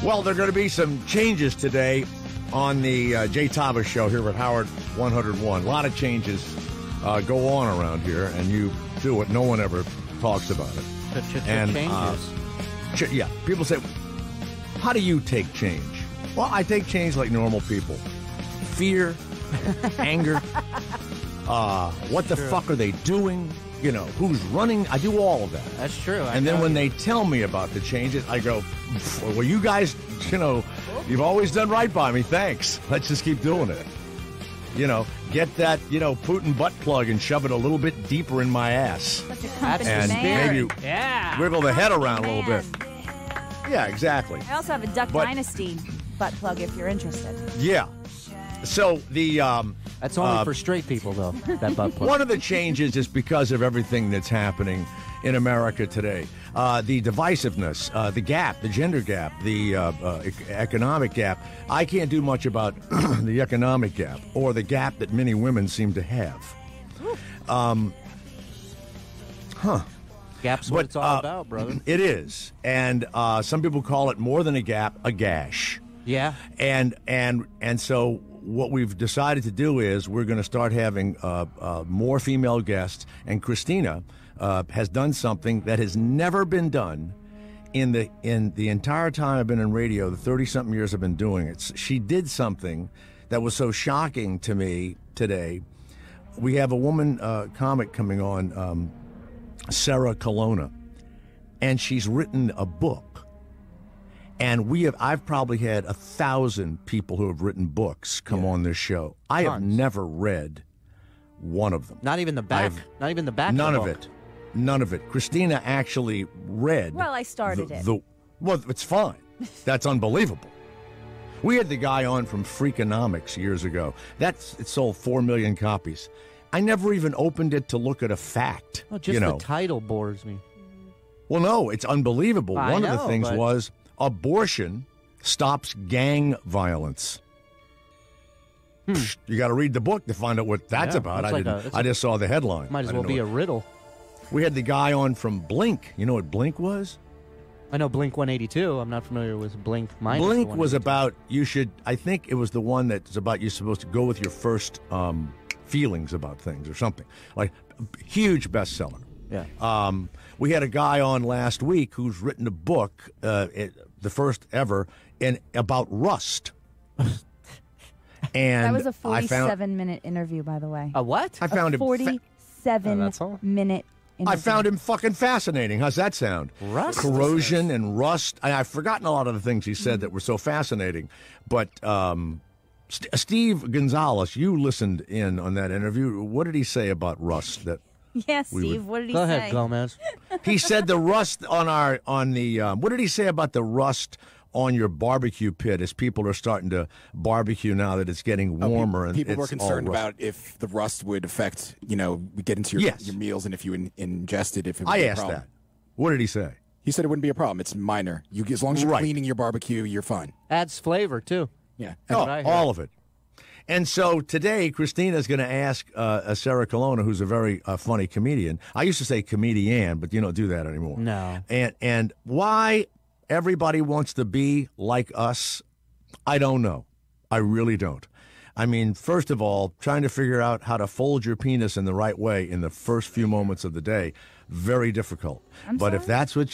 Well, there are going to be some changes today on the Jay Thomas Show here at Howard 101. A lot of changes go on around here, and you do it. No one ever talks about it. Changes. Yeah, people say, how do you take change? Well, I take change like normal people. Fear, anger, what the fuck are they doing? You know, who's running? I do all of that. That's true. And then when they tell me about the changes, I go, well, you guys, you know, you've always done right by me. Thanks. Let's just keep doing it. You know, get that, you know, Putin butt plug and shove it a little bit deeper in my ass. And maybe wiggle the head around a little bit. Yeah, exactly. I also have a Duck Dynasty butt plug if you're interested. Yeah. So the that's only for straight people, though. That butt plug. One of the changes is because of everything that's happening in America today. The divisiveness, the gap, the gender gap, the economic gap. I can't do much about the economic gap or the gap that many women seem to have. Gap's what it's all about, brother. It is, and some people call it more than a gap, a gash. Yeah, and so what we've decided to do is we're going to start having more female guests, and Christina has done something that has never been done in the entire time I've been in radio, the 30-something years I've been doing it. She did something that was so shocking to me today. We have a woman comic coming on, Sarah Colonna, and she's written a book. And I've probably had 1,000 people who have written books come on this show. I have never read one of them. Not even the back. Not even the back. None of of it. None of it. Christina actually read. Well, I started it. Well, it's fine. That's unbelievable. We had the guy on from Freakonomics years ago. It sold 4 million copies. I never even opened it to look at a fact. Oh, just the title bores me. Well, no, it's unbelievable. One of the things was abortion stops gang violence. You got to read the book to find out what that's about. I just saw the headline. Might as well be a riddle. We had the guy on from Blink. You know what Blink was? I know Blink 182. I'm not familiar with Blink minus Blink was about I think it was the one that's about you're supposed to go with your first feelings about things or something. Like huge bestseller. Yeah. We had a guy on last week who's written a book, the first ever, about Rust. And that was a 47-minute interview, by the way. A what? I found a 47-minute interview. I found him fucking fascinating. How's that sound? Rust? Corrosion and rust. I've forgotten a lot of the things he said that were so fascinating. But Steve Gonzalez, you listened in on that interview. What did he say about rust? Yes, Steve. What did he say? Go ahead, Gomez. He said the rust what did he say about the rust on your barbecue pit as people are starting to barbecue now that it's getting warmer? And people were concerned about if the rust would affect, get into your meals and if you ingest it, if it would be a problem. I asked that. What did he say? He said it wouldn't be a problem. It's minor. As long as you're cleaning your barbecue, you're fine. Adds flavor, too. Yeah. All of it. And so today, Christina's going to ask Sarah Colonna, who's a very funny comedian. I used to say comedian, but you don't do that anymore. No. And why everybody wants to be like us, I don't know. I really don't. I mean, first of all, trying to figure out how to fold your penis in the right way in the first few moments of the day, very difficult. But if that's what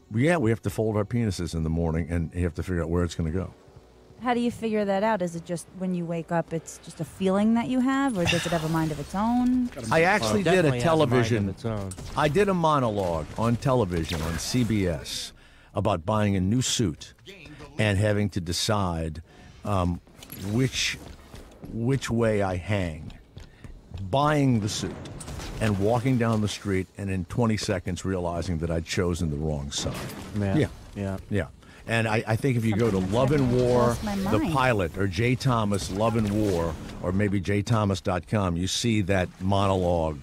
we have to fold our penises in the morning, and you have to figure out where it's going to go. How do you figure that out? Is it just when you wake up, it's just a feeling that you have, or does it have a mind of its own? I actually did a television. I did a monologue on television on CBS about buying a new suit and having to decide which way I hang. Buying the suit and walking down the street, and in 20 seconds realizing that I'd chosen the wrong side. Yeah. And I think if you go to Love and War, the pilot, or J. Thomas, Love and War, or maybe jthomas.com, you see that monologue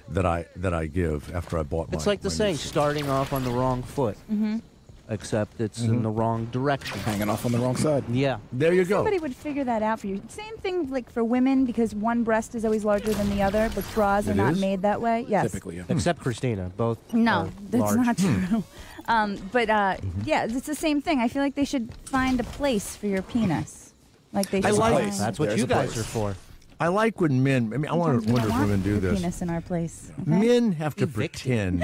that I give after I bought my. It's like the saying, starting off on the wrong foot. Mm-hmm. Except it's in the wrong direction. Hanging off on the wrong side. Yeah. There you go. Somebody would figure that out for you. Same thing like for women, because one breast is always larger than the other, but bras are not made that way. Yes. Typically, yeah. Except Christina. Both No, that's large. not true. Yeah, it's the same thing. I feel like they should find a place for your penis. Like they should. That's what you guys are for. I like when men. I mean, I wonder if women do this. Penis in our place. Okay? Men have to pretend.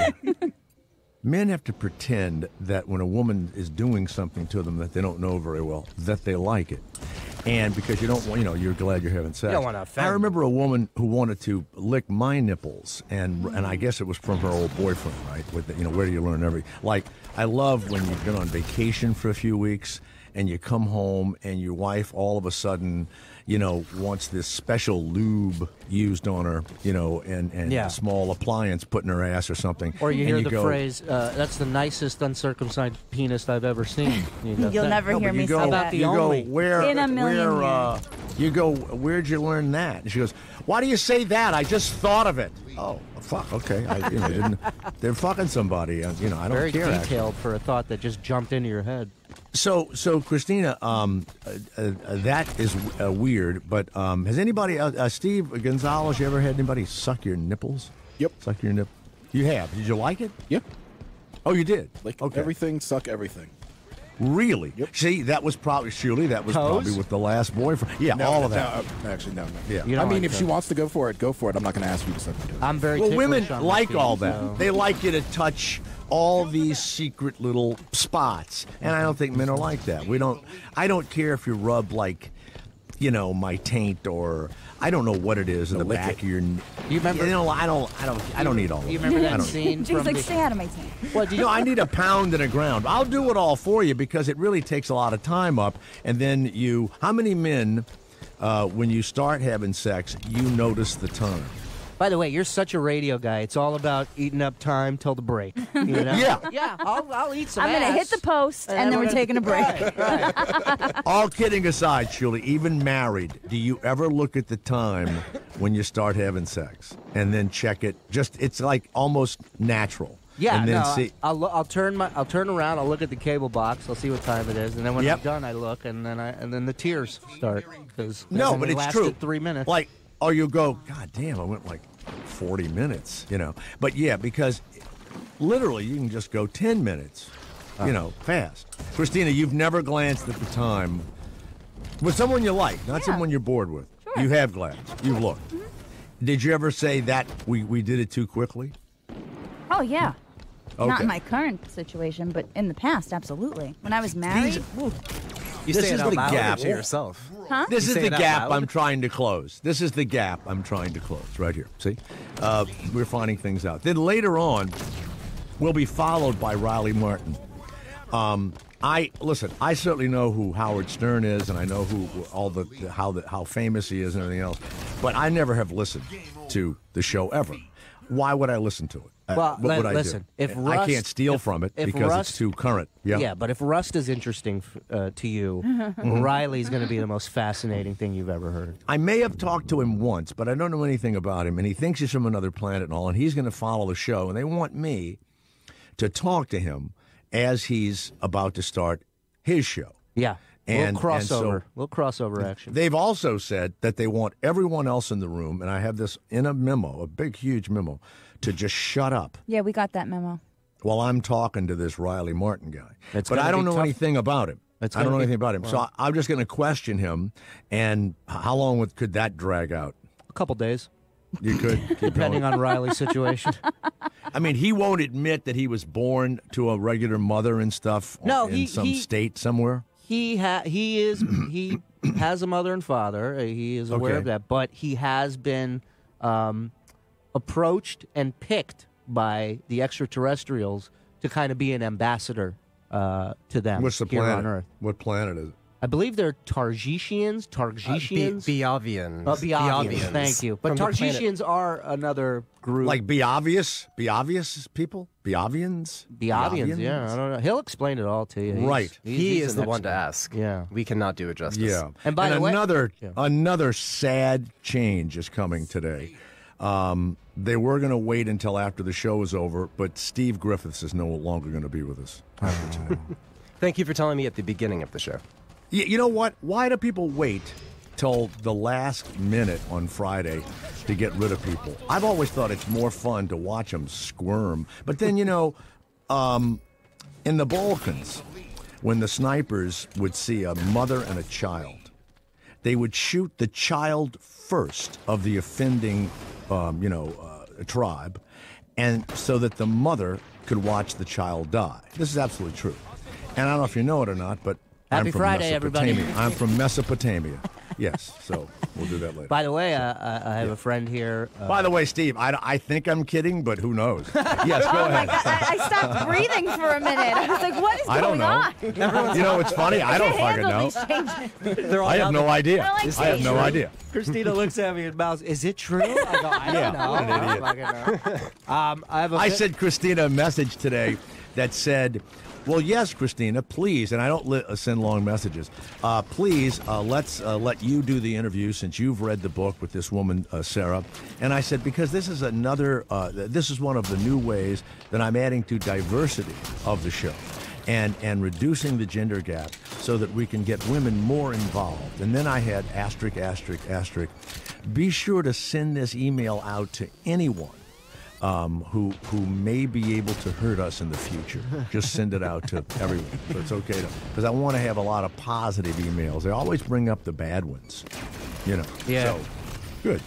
Men have to pretend that when a woman is doing something to them that they don't know very well, that they like it. And because you don't want, you're glad you're having sex. You don't want to offend. I remember a woman who wanted to lick my nipples, and I guess it was from her old boyfriend, right? With where do you learn everything? Like, I love when you've been on vacation for a few weeks and you come home and your wife all of a sudden, wants this special lube used on her, and a small appliance put in her ass or something. Or you hear the phrase, that's the nicest uncircumcised penis I've ever seen. You'll never hear me say that. About the only. In a million years. You go, where'd you learn that? And she goes, why do you say that? I just thought of it. Oh, fuck, okay. They're fucking somebody. I don't care. Very detailed for a thought that just jumped into your head. So Christina, that is weird, but has anybody, Steve Gonzalez, you ever had anybody suck your nipples? Yep. Suck your nip? You have. Did you like it? Yeah. Oh, you did? Like everything, suck everything. Really? Yep. See, that was probably probably with the last boyfriend. Yeah, no, all of that. Actually, no. Yeah. I mean, if she wants to go for it, go for it. I'm not going to ask you to suck my toes. I'm very well. Women like all that. So. They like you to touch all these secret little spots, and I don't think men are like that. I don't care if you rub my taint or I don't know what it is in the back of your. You remember? I don't need all of it. You remember that scene? She was like, stay out of my team. Well, I need a pound and a ground. I'll do it all for you because it really takes a lot of time up. And then how many men, when you start having sex, you notice the time? By the way, you're such a radio guy. It's all about eating up time till the break. Yeah. Yeah, I'll eat some I'm going to hit the post, and then we're taking a break. Right. All kidding aside, Shirley, even married, do you ever look at the time when you start having sex and then check it? It's like almost natural. Yeah, and then see. I'll turn around. I'll look at the cable box. I'll see what time it is, and then when I'm done, I look, and then the tears start because but it's true. 3 minutes. Or you go, God damn, I went 40 minutes, But yeah, because literally you can just go 10 minutes, fast. Christina, you've never glanced at the time with someone you like, not someone you're bored with. Sure. You have glanced. You've looked. Mm-hmm. Did you ever say that we did it too quickly? Oh, yeah. Okay. Not in my current situation, but in the past, absolutely. When I was married, You this say is it out the loud gap to yourself. huh? This You is say the it out gap loud? I'm trying to close. This is the gap I'm trying to close right here. See? We're finding things out. Then later on, we'll be followed by Riley Martin. I certainly know who Howard Stern is, and I know how famous he is and everything else. But I never have listened to the show ever. Why would I listen to it? Well, what would listen. I do? If Rust, I can't steal from it because it's too current. Yeah, but if Rust is interesting to you, Riley's going to be the most fascinating thing you've ever heard. I may have talked to him once, but I don't know anything about him, and he thinks he's from another planet and all, and he's going to follow the show, and they want me to talk to him as he's about to start his show. Yeah. And little crossover action. They've also said that they want everyone else in the room, and I have this in a memo, a big, huge memo, to just shut up. Yeah, we got that memo. While I'm talking to this Riley Martin guy. But I don't know anything about him. I don't know anything about him. Well, so I'm just going to question him, and how long could that drag out? A couple days. You could? Depending on Riley's situation. I mean, he won't admit that he was born to a regular mother and stuff in some state somewhere? He has a mother and father. He is aware of that, but he has been approached and picked by the extraterrestrials to kind of be an ambassador to them. What's the here planet on Earth? What planet is it? I believe they're Targetians. Biavians. Biavians. Thank you. But Targetians are another group. Like Biavius people? Biavians? Biavians, yeah. I don't know. He'll explain it all to you. Right. He is the one to ask. Yeah. We cannot do it justice. Yeah. And by the way, another sad change is coming today. They were going to wait until after the show is over, but Steve Griffiths is no longer going to be with us after today. Thank you for telling me at the beginning of the show. You know what? Why do people wait till the last minute on Friday to get rid of people? I've always thought it's more fun to watch them squirm. But then, In the Balkans, when the snipers would see a mother and a child, they would shoot the child first of the offending, tribe, and so that the mother could watch the child die. This is absolutely true. And I don't know if you know it or not, but Happy I'm from Friday, everybody. I'm from Mesopotamia. Yes, so we'll do that later. By the way, I have a friend here. By the way, Steve, I think I'm kidding, but who knows? Yes, go ahead. I stopped breathing for a minute. I was like, what is going on? You know, it's funny. I don't fucking know. I have no idea. I have no idea. Christina looks at me and mouths, "Is it true?" I go, "I don't know." What an idiot. I sent Christina a message today that said, well, yes, Christina, please, and I don't send long messages. Please, let's let you do the interview since you've read the book with this woman, Sarah. And I said, because this is this is one of the new ways that I'm adding to diversity of the show and reducing the gender gap so that we can get women more involved. And then I had asterisk, asterisk, asterisk. Be sure to send this email out to anyone who may be able to hurt us in the future. Just send it out to everyone. So it's okay because I want to have a lot of positive emails. They always bring up the bad ones, you know. Yeah. So, good.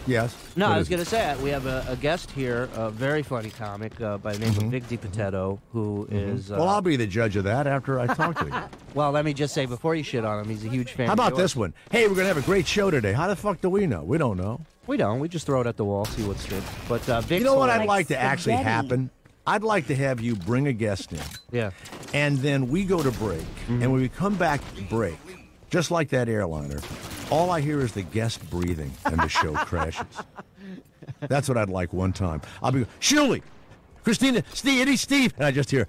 Yes. No, I was going to say, we have a guest here, a very funny comic by the name of Big D Potato, who is... well, I'll be the judge of that after I talk to you. Well, let me just say, before you shit on him, he's a huge fan How of about yours. this one? Hey, we're going to have a great show today. How the fuck do we know? We don't know. We don't. We just throw it at the wall, see what's good. But Vic's you know what I'd like like to actually spaghetti. happen? I'd like to have you bring a guest in. Yeah. And then we go to break. And when we come back to break, just like that airliner, all I hear is the guest breathing and the show crashes. That's what I'd like one time. I'll be, Shirley, Christina, Steve. And I just hear.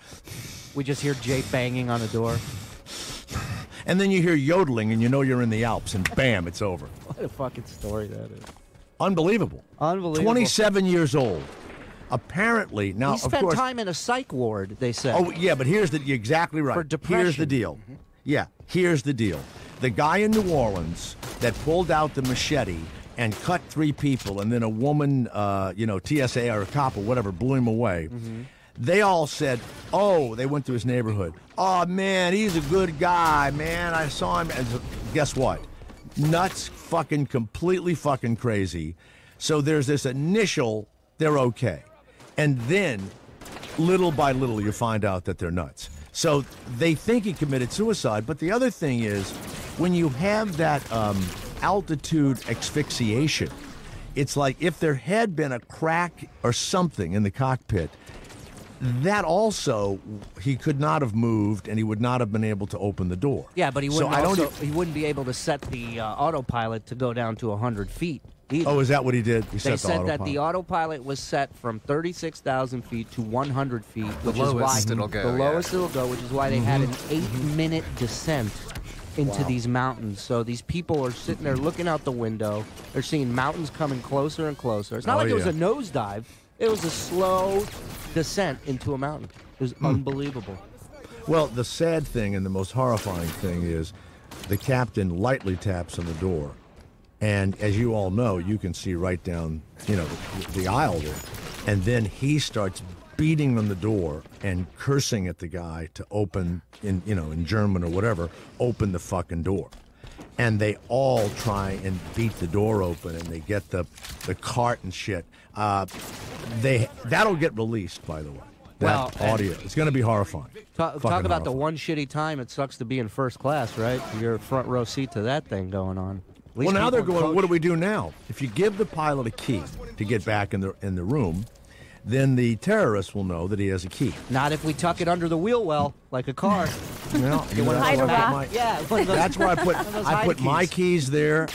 We just hear Jay banging on a door. And then you hear yodeling and you know you're in the Alps and bam, it's over. What a fucking story that is. Unbelievable. 27 years old. Apparently, now, He of spent course. time in a psych ward, they said. Oh, yeah, but you're exactly right. For depression. Here's the deal. Yeah, here's the deal. The guy in New Orleans that pulled out the machete and cut 3 people, and then a woman, TSA or a cop or whatever, blew him away. They all said, oh, they went to his neighborhood. Oh, man, he's a good guy, man. I saw him. And guess what? Nuts, fucking completely fucking crazy. So there's this initial, they're okay. And then, little by little, you find out that they're nuts. So they think he committed suicide. But the other thing is, when you have that altitude asphyxiation, it's like if there had been a crack or something in the cockpit, that also, he could not have moved and he would not have been able to open the door. Yeah, but he wouldn't, he wouldn't be able to set the autopilot to go down to 100 feet either. Oh, is that what he did? He They said that the autopilot was set from 36,000 feet to 100 feet, which is why it'll go, the lowest it'll go, which is why they had an 8-minute descent into these mountains. So these people are sitting there looking out the window. They're seeing mountains coming closer and closer. It's not like it was a nosedive. It was a slow descent into a mountain. It was unbelievable. Well, the sad thing and the most horrifying thing is the captain lightly taps on the door. And as you all know, you can see right down, the aisle there. And then he starts beating on the door and cursing at the guy to open, in German or whatever, open the fucking door. And they all try and beat the door open, and they get the cart and shit. That'll get released, by the way. That audio. It's going to be horrifying. Talk about the one shitty time it sucks to be in first class, right? You're front row seat to that thing going on. Well, now they're going, what do we do now? If you give the pilot a key to get back in the room, then the terrorist will know that he has a key. Not if we tuck it under the wheel well, like a car. Well, that's where I put my keys there.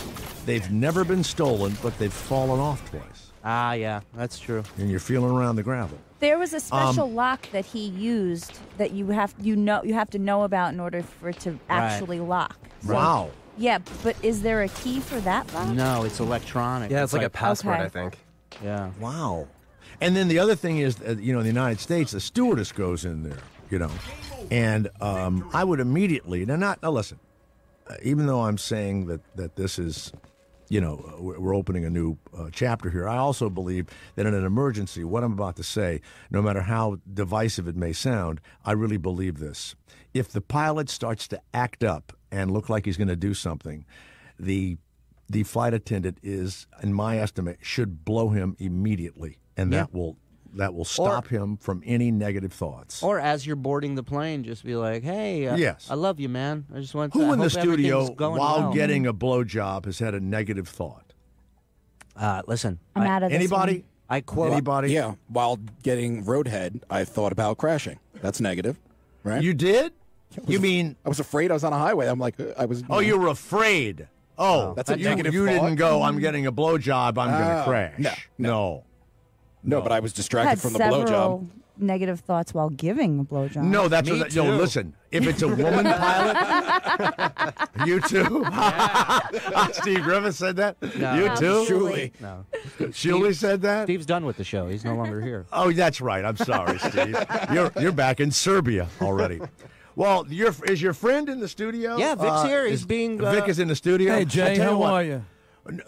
They've never been stolen, but they've fallen off twice. Ah, yeah, that's true. And you're feeling around the gravel. There was a special lock that he used that you have to know about in order for it to actually lock. So, wow. Yeah, but is there a key for that lock? No, it's electronic. Yeah, it's like a password, I think. Yeah. Wow. And then the other thing is, in the United States, the stewardess goes in there, and I would immediately, now listen, even though I'm saying that this is we're opening a new chapter here. I also believe that in an emergency, what I'm about to say, no matter how divisive it may sound, I really believe this. If the pilot starts to act up and look like he's going to do something, the flight attendant is, in my estimate, should blow him immediately, and that will stop him from any negative thoughts. Or as you're boarding the plane, just be like, "Hey, yes, I love you, man. I just want." Who in the studio while getting a blowjob has had a negative thought? Listen, I'm out of this anybody? one. I quote. Anybody? Yeah. While getting roadhead, I thought about crashing. That's negative, right? You did? You mean I was afraid I was on a highway? I'm like, I was. Oh, you were afraid. Oh, that's a negative You thought? didn't go, I'm getting a blowjob, I'm going to crash. No, but I was distracted Had from the several blowjob. negative thoughts while giving a blowjob. No, that's Me what. too. No, listen. If it's a woman pilot, you too. Steve Griffith said that. No. You too. Julie. No, Julie said that. Steve's done with the show. He's no longer here. Oh, that's right. I'm sorry, Steve. You're back in Serbia already. Well, is your friend in the studio? Yeah, Vic's here. He's being. Vic is in the studio. Hey, Jay, how are you?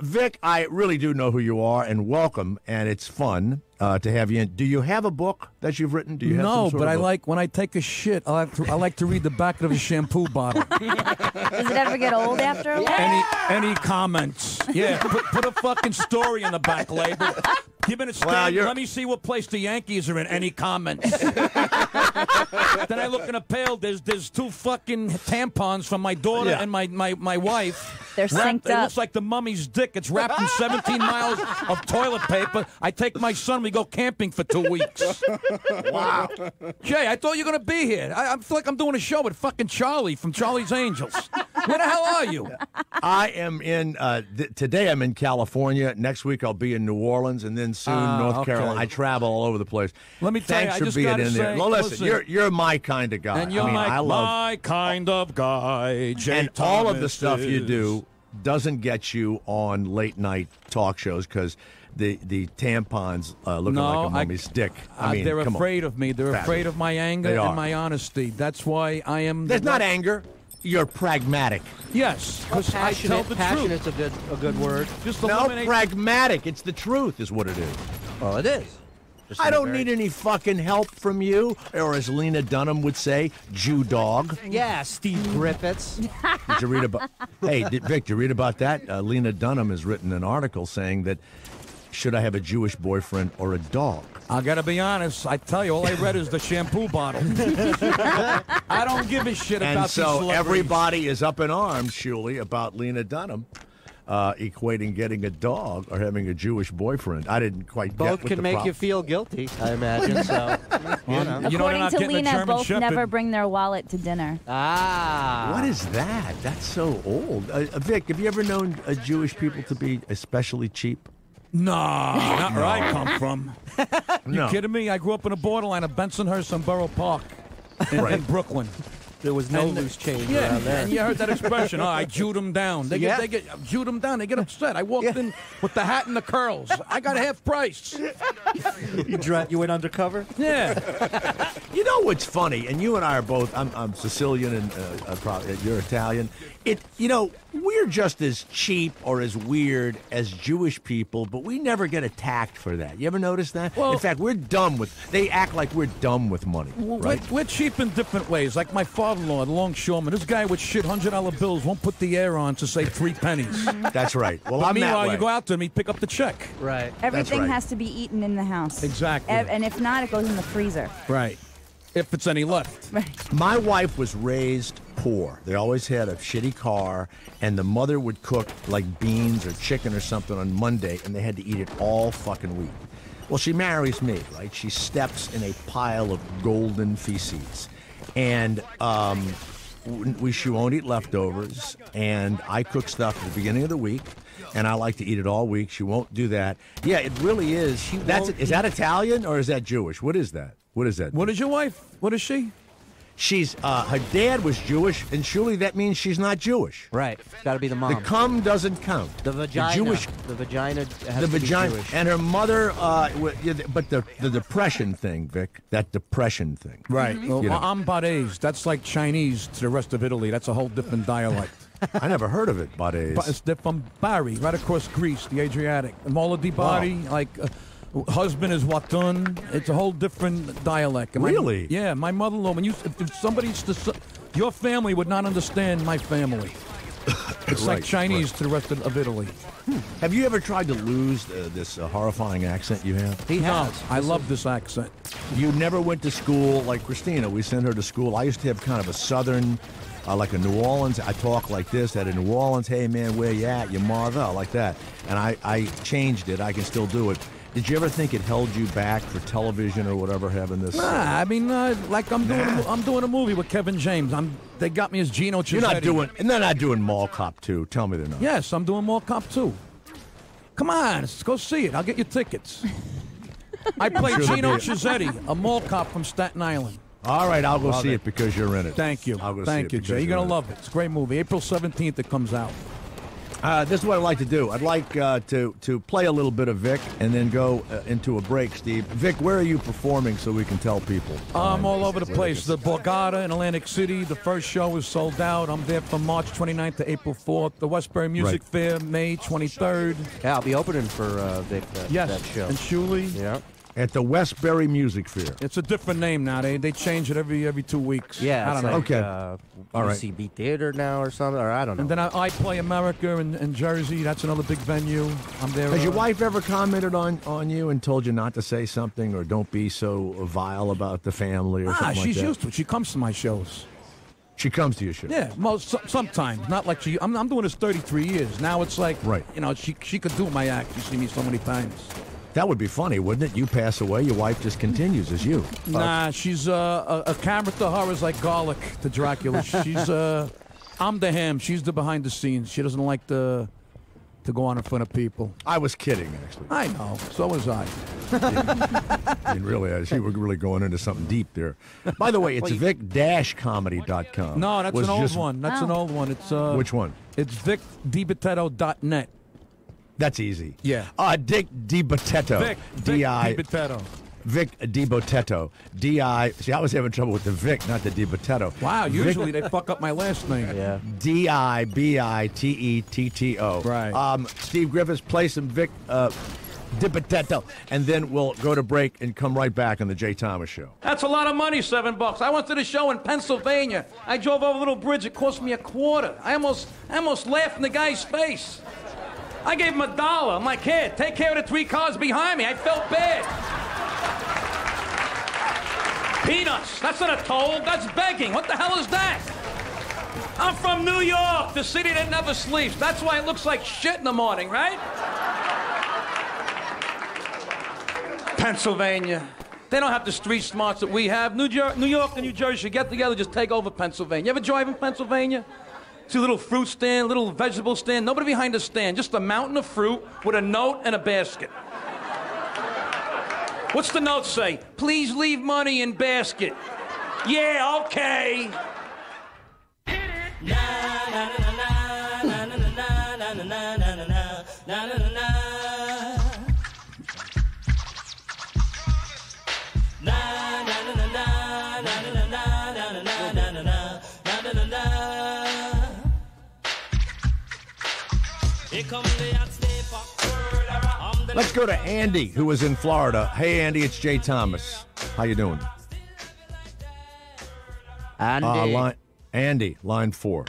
Vic, I really do know who you are, and welcome, and it's fun to have you in. Do you have a book that you've written? Do you have No, some sort but of I book? like when I take a shit. I like to read the back of a shampoo bottle. Does it ever get old after a while? Any comments? Yeah, put a fucking story in the back label. Give it a stand. Let me see what place the Yankees are in. Any comments? Then I look in a pail. There's two fucking tampons from my daughter and my wife. They're synced It up. looks like the mummy's dick. It's wrapped in 17 miles of toilet paper. I take my son. We go camping for 2 weeks. Wow. Jay, I thought you were going to be here. I feel like I'm doing a show with fucking Charlie from Charlie's Angels. Where the hell are you? I am in, today I'm in California. Next week I'll be in New Orleans, and then soon North Carolina. I travel all over the place. Let me tell you, Thanks I for just being gotta in there. say, Well, listen, you're my kind of guy. And you're my kind of guy, Jay and all of the stuff you do doesn't get you on late night talk shows because the tampons looking like a mummy's dick. I mean, they're come afraid on. of me. They're afraid of my anger and my honesty. That's why I am. There's not anger. You're pragmatic. Yes, because I tell the truth. Passionate's a good word. Just No, eliminate. pragmatic. It's the truth, is what it is. Well, it is. I don't need any fucking help from you, or as Lena Dunham would say, Jew dog. Yeah, Steve Griffiths. Did you read about? Hey, Vic, did you read about that? Lena Dunham has written an article saying that should I have a Jewish boyfriend or a dog? I gotta be honest. I tell you, all I read is the shampoo bottle. I don't give a shit about And these so celebrities. everybody is up in arms, Shuli, about Lena Dunham equating getting a dog or having a Jewish boyfriend. I didn't quite Both get what can the make problem. you feel guilty, I imagine. So, you know. According to getting a Lena, German both Shepherd. never bring their wallet to dinner. What is that? That's so old. Vic, have you ever known Jewish people to be especially cheap? No, not where I come from. No. You kidding me? I grew up in the borderline of Bensonhurst and Borough Park in Brooklyn. There was no loose change Yeah, around there. and you heard that expression. Oh, I Jewed them down. They get Jewed them down. They get upset. I walked in with the hat and the curls. I got half price. You went undercover? Yeah. You know what's funny, and you and I are both. I'm Sicilian, and you're Italian. We're just as cheap or as weird as Jewish people, but we never get attacked for that. You ever notice that? Well, in fact, we're dumb with. They act like we're dumb with money. Right? We're cheap in different ways. Like my father-in-law, the longshoreman. This guy with shit $100 bills won't put the air on to say 3 pennies. That's right. Well, But I'm that meanwhile, way. you go out to him, he pick up the check. Right. Everything right. has to be eaten in the house. Exactly. And if not, it goes in the freezer. Right. If it's any left. Right. My wife was raised poor. They always had a shitty car, and the mother would cook like beans or chicken or something on Monday, and they had to eat it all fucking week. Well, she marries me, right? She steps in a pile of golden feces. And she won't eat leftovers, and I cook stuff at the beginning of the week, and I like to eat it all week. She won't do that. Yeah, it really is. Is that Italian or is that Jewish? What is that? What is that? What is your wife? What is she? She's her dad was Jewish, and surely that means she's not Jewish. Right. It's got to be the mom. The cum doesn't count. The vagina. The vagina has to be Jewish. And her mother, but the depression thing, Vic, that depression thing. Right. Well, You know. Ambarese, that's like Chinese to the rest of Italy. That's a whole different dialect. I never heard of it, Bades. They're from Bari, right across Greece, the Adriatic. Mola di Bari, like husband is Watun. It's a whole different dialect. Really? Yeah, my mother-in-law. If somebody's your family would not understand my family. It's like Chinese to the rest of Italy. Have you ever tried to lose this horrifying accent you have? He has. I love this accent. You never went to school like Christina. We sent her to school. I used to have kind of a southern, like a New Orleans. I talk like this at a New Orleans. Hey, man, where you at? Your mother, like that. And I changed it. I can still do it. Did you ever think it held you back for television or whatever, having this? Nah, I mean, like I'm doing a movie with Kevin James. They got me as Gino Cisetti. You're not doing, and they're not doing Mall Cop 2. Tell me they're not. Yes, I'm doing Mall Cop 2. Come on, let's go see it. I'll get you tickets. I play Gino Cisetti, a mall cop from Staten Island. All right, I'll go see it because you're in it. Thank you. I'll go Thank see you, it Jay. You're going to love it. It's a great movie. April 17th it comes out. This is what I'd like to do. I'd like to play a little bit of Vic and then go into a break, Steve. Vic, where are you performing so we can tell people? I'm all over the place. The Borgata in Atlantic City, the first show is sold out. I'm there from March 29th to April 4th. The Westbury Music Fair, May 23rd. Yeah, I'll be opening for Vic that show. And Shuley. Yeah. At the Westbury Music Fair. It's a different name now. They change it every 2 weeks. Yeah, I don't know. Like, all right. UCB Theater now or something, or I don't know. And then I Play America in Jersey. That's another big venue. I'm there. Has your wife ever commented on you and told you not to say something or don't be so vile about the family or something like that? She's used to it. She comes to my shows. She comes to your shows? Yeah, sometimes. Not like she. I'm doing this 33 years. Now it's like, she could do my act. You see me so many times. That would be funny, wouldn't it? You pass away, your wife just continues as you. Nah, she's a camera to her is like garlic to Dracula. She's I'm the ham. She's the behind the scenes. She doesn't like to go on in front of people. I was kidding, actually. I know. So was I. I mean, really, you were really going into something deep there. By the way, it's vic-comedy.com. No, that's an old one. That's an old one. It's which one? It's vicdibitetto.net. That's easy. Yeah. Dick DiBotetto. Vic DiBotetto. Vic DiBotetto. D-I. See, I was having trouble with the Vic, not the DiBotetto. Wow, usually they fuck up my last name. Yeah. D-I-B-I-T-E-T-T-O. Right. Steve Griffiths, play some Vic DiBotetto, and then we'll go to break and come right back on the Jay Thomas Show. That's a lot of money, $7. I went to the show in Pennsylvania. I drove over a little bridge. It cost me $0.25. I almost laughed in the guy's face. I gave him $1. I'm like, here, take care of the 3 cars behind me. I felt bad. Peanuts. That's not a toll. That's begging. What the hell is that? I'm from New York, the city that never sleeps. That's why it looks like shit in the morning, right? Pennsylvania. They don't have the street smarts that we have. New York and New Jersey should get together, just take over Pennsylvania. You ever drive in Pennsylvania? See a little fruit stand, little vegetable stand, nobody behind the stand, just a mountain of fruit with a note and a basket. What's the note say? Please leave money in basket. Yeah, okay. Let's go to Andy, who is in Florida. Hey, Andy, it's Jay Thomas. How you doing? Andy. Line 4.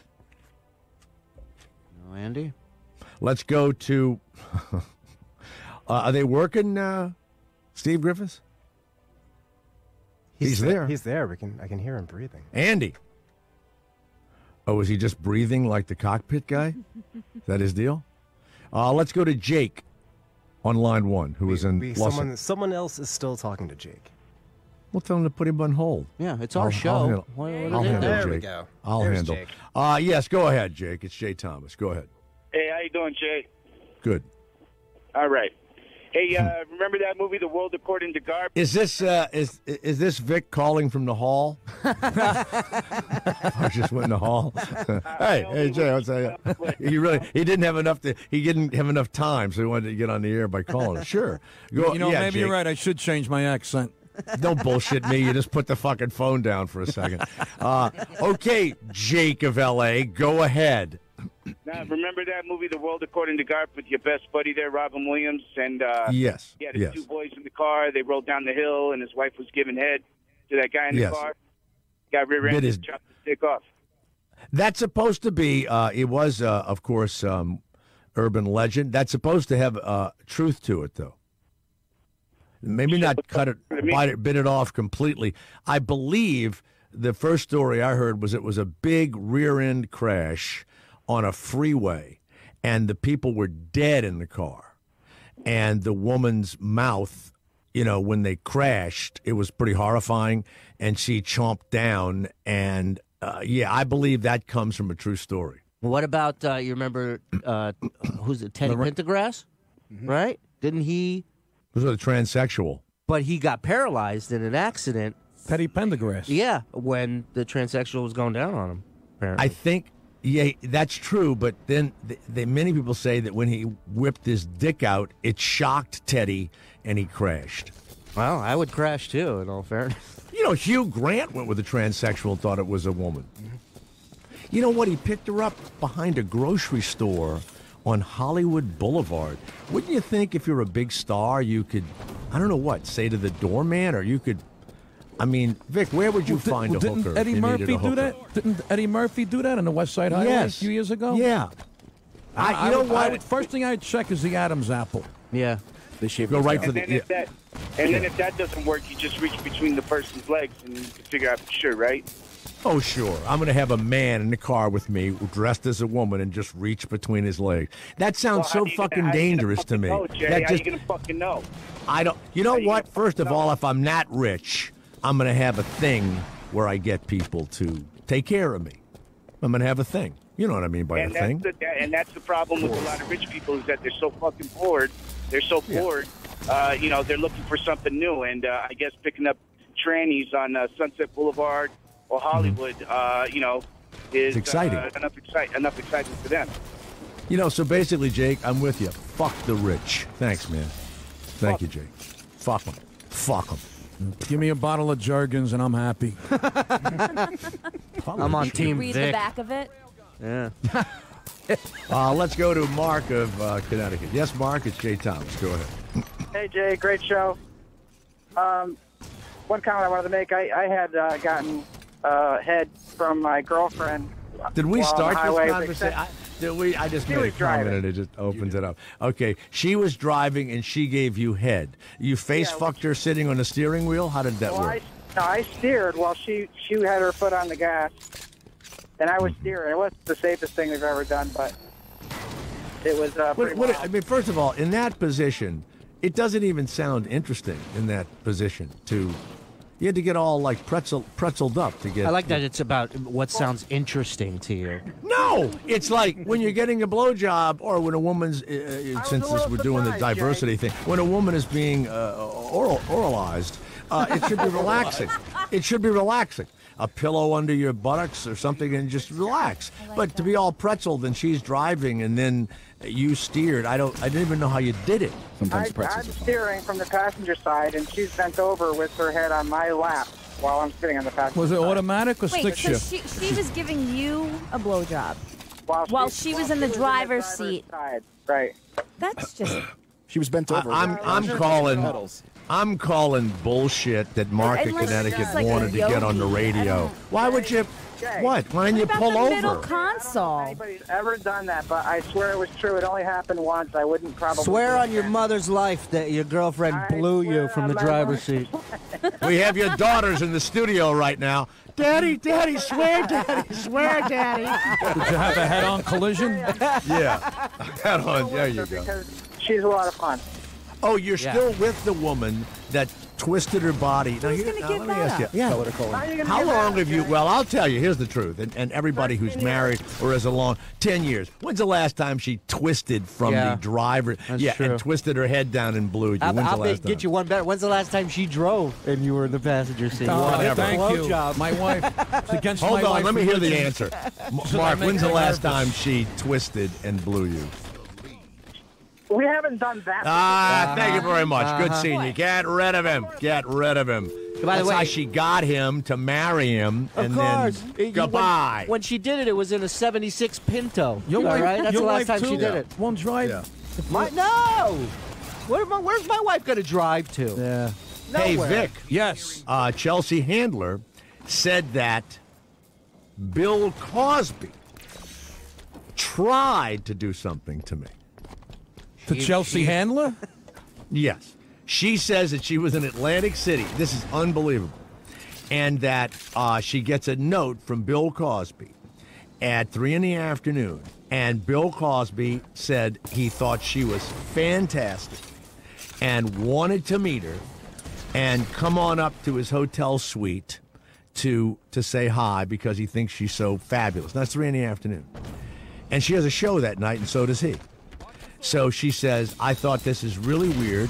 No, Andy? Let's go to... are they working, Steve Griffiths? He's there. He's there. I can hear him breathing. Andy. Oh, is he just breathing like the cockpit guy? Is that his deal? Let's go to Jake on line 1, who is in Los Angeles. Someone else is still talking to Jake. We'll tell him to put him on hold. Yeah, it's our show. I'll handle There Jake. we go. I'll There's handle. Jake. Yes, go ahead, Jake. It's Jay Thomas. Go ahead. Hey, how you doing, Jay? Good. All right. Hey, remember that movie, The World According to Garp? Is this Vic calling from the hall? I just went in the hall. hey, Jay, I'll tell you. He didn't have enough time, so he wanted to get on the air by calling. Sure. Maybe Jake. you're right. I should change my accent. Don't bullshit me. You just put the fucking phone down for a second. Okay, Jake of L.A., go ahead. remember that movie, The World According to Garp, with your best buddy there, Robin Williams? And yes. he had his two boys in the car. They rolled down the hill, and his wife was giving head to that guy in the car. Got rear-ended and chopped his dick off. That's supposed to be, it was, of course, urban legend. That's supposed to have truth to it, though. Maybe not bit it off completely. I believe the first story I heard was it was a big rear-end crash on a freeway, and the people were dead in the car. And the woman's mouth, when they crashed, it was pretty horrifying, and she chomped down. And, I believe that comes from a true story. What about, you remember, who's it, Teddy Pendergrass, right? Didn't he? He was a transsexual. But he got paralyzed in an accident. Teddy Pendergrass. Yeah, when the transsexual was going down on him, apparently. I think, that's true, but then many people say that when he whipped his dick out, it shocked Teddy, and he crashed. Well, I would crash, too, in all fairness. Hugh Grant went with a transsexual and thought it was a woman. You know what? He picked her up behind a grocery store on Hollywood Boulevard. Wouldn't you think if you're a big star, you could, I don't know what, say to the doorman, or you could, Vic, where would you find a hooker? Didn't Eddie Murphy do that? Didn't Eddie Murphy do that on the West Side Highway a few years ago? Yeah. You know what? First thing I'd check is the Adam's apple. Yeah. They shave go right for the. Then if that doesn't work, you just reach between the person's legs and you can figure out for sure, right? Oh, sure. I'm going to have a man in the car with me dressed as a woman and just reach between his legs. That sounds so fucking dangerous to me. How are you going to fucking know? I don't. You know what? First of all, if I'm not rich, I'm going to have a thing where I get people to take care of me. I'm going to have a thing. You know what I mean by a thing. And that's the problem with a lot of rich people, is that they're so fucking bored. They're so bored. They're looking for something new. And I guess picking up trannies on Sunset Boulevard or Hollywood, is exciting. Enough excitement for them. So basically, Jake, I'm with you. Fuck the rich. Thanks, man. Thank you, Jake. Fuck them. Fuck them. Give me a bottle of Jergens and I'm happy. I'm on Team Read Vic. the back of it. Yeah. Let's go to Mark of Connecticut. Yes, Mark, it's Jay Thomas. Go ahead. Hey, Jay, great show. One comment I wanted to make, I had gotten head from my girlfriend. Did we start this conversation? I just made a comment driving. and it just opens it up. Okay, she was driving and she gave you head. You fucked her sitting on the steering wheel? How did that work? I steered while she had her foot on the gas, and I was steering. It wasn't the safest thing we've ever done, but it was pretty wild. First of all, in that position, it doesn't even sound interesting in that position You had to get all like pretzeled up to get. I like that it's about what sounds interesting to you. No, it's like when you're getting a blowjob, or when a woman's since we're doing the diversity thing, when a woman is being oralized, it should be relaxing. It should be relaxing. A pillow under your buttocks or something, and just relax. But to be all pretzeled and she's driving and then you steered, I didn't even know how you did it. Sometimes I'm steering from the passenger side, and she's bent over with her head on my lap while I'm sitting on the passenger side. Was it automatic or stick shift? She was giving you a blowjob while she was in the driver's seat. Side. Right. That's just. She was bent over. I'm calling bullshit that Mark in Connecticut wanted to get on the radio. Why would you? What? Why didn't you pull over? Middle console. Anybody's ever done that, but I swear it was true. It only happened once. I wouldn't probably. Swear on your mother's life that your girlfriend blew you from the driver's seat. We have your daughters in the studio right now. Daddy, swear, Daddy, swear, Daddy. Did you have a head-on collision? Yeah. Head-on, there you go. Because she's a lot of fun. Oh, you're still with the woman that twisted her body. Who's going to give that up? Yeah. How long have you? Well, I'll tell you. Here's the truth. And everybody who's married or has a long 10 years. When's the last time she twisted from the driver? That's true. And twisted her head down and blew you. When's the last time? Get you one better. When's the last time she drove and you were in the passenger seat? Thank you. My wife. It's against Hold my on. wife's Let me hear the religion. answer. Mark, when's the last time she twisted and blew you? We haven't done that. Thank you very much. Good seeing you. Get rid of him. Get rid of him. By the way, how she got him to marry him, and then goodbye. When she did it was in a '76 Pinto. Your wife, right? That's the last time she did it. Won't drive. Yeah. No. Where's my wife going to drive to? Yeah. Nowhere. Hey, Vic. Yes. Chelsea Handler said that Bill Cosby tried to do something to me. To Chelsea Handler? Yes. She says that she was in Atlantic City. This is unbelievable. And that she gets a note from Bill Cosby at 3 in the afternoon. And Bill Cosby said he thought she was fantastic and wanted to meet her and come on up to his hotel suite to say hi because he thinks she's so fabulous. That's 3 in the afternoon. And she has a show that night, and so does he. So she says, I thought this is really weird.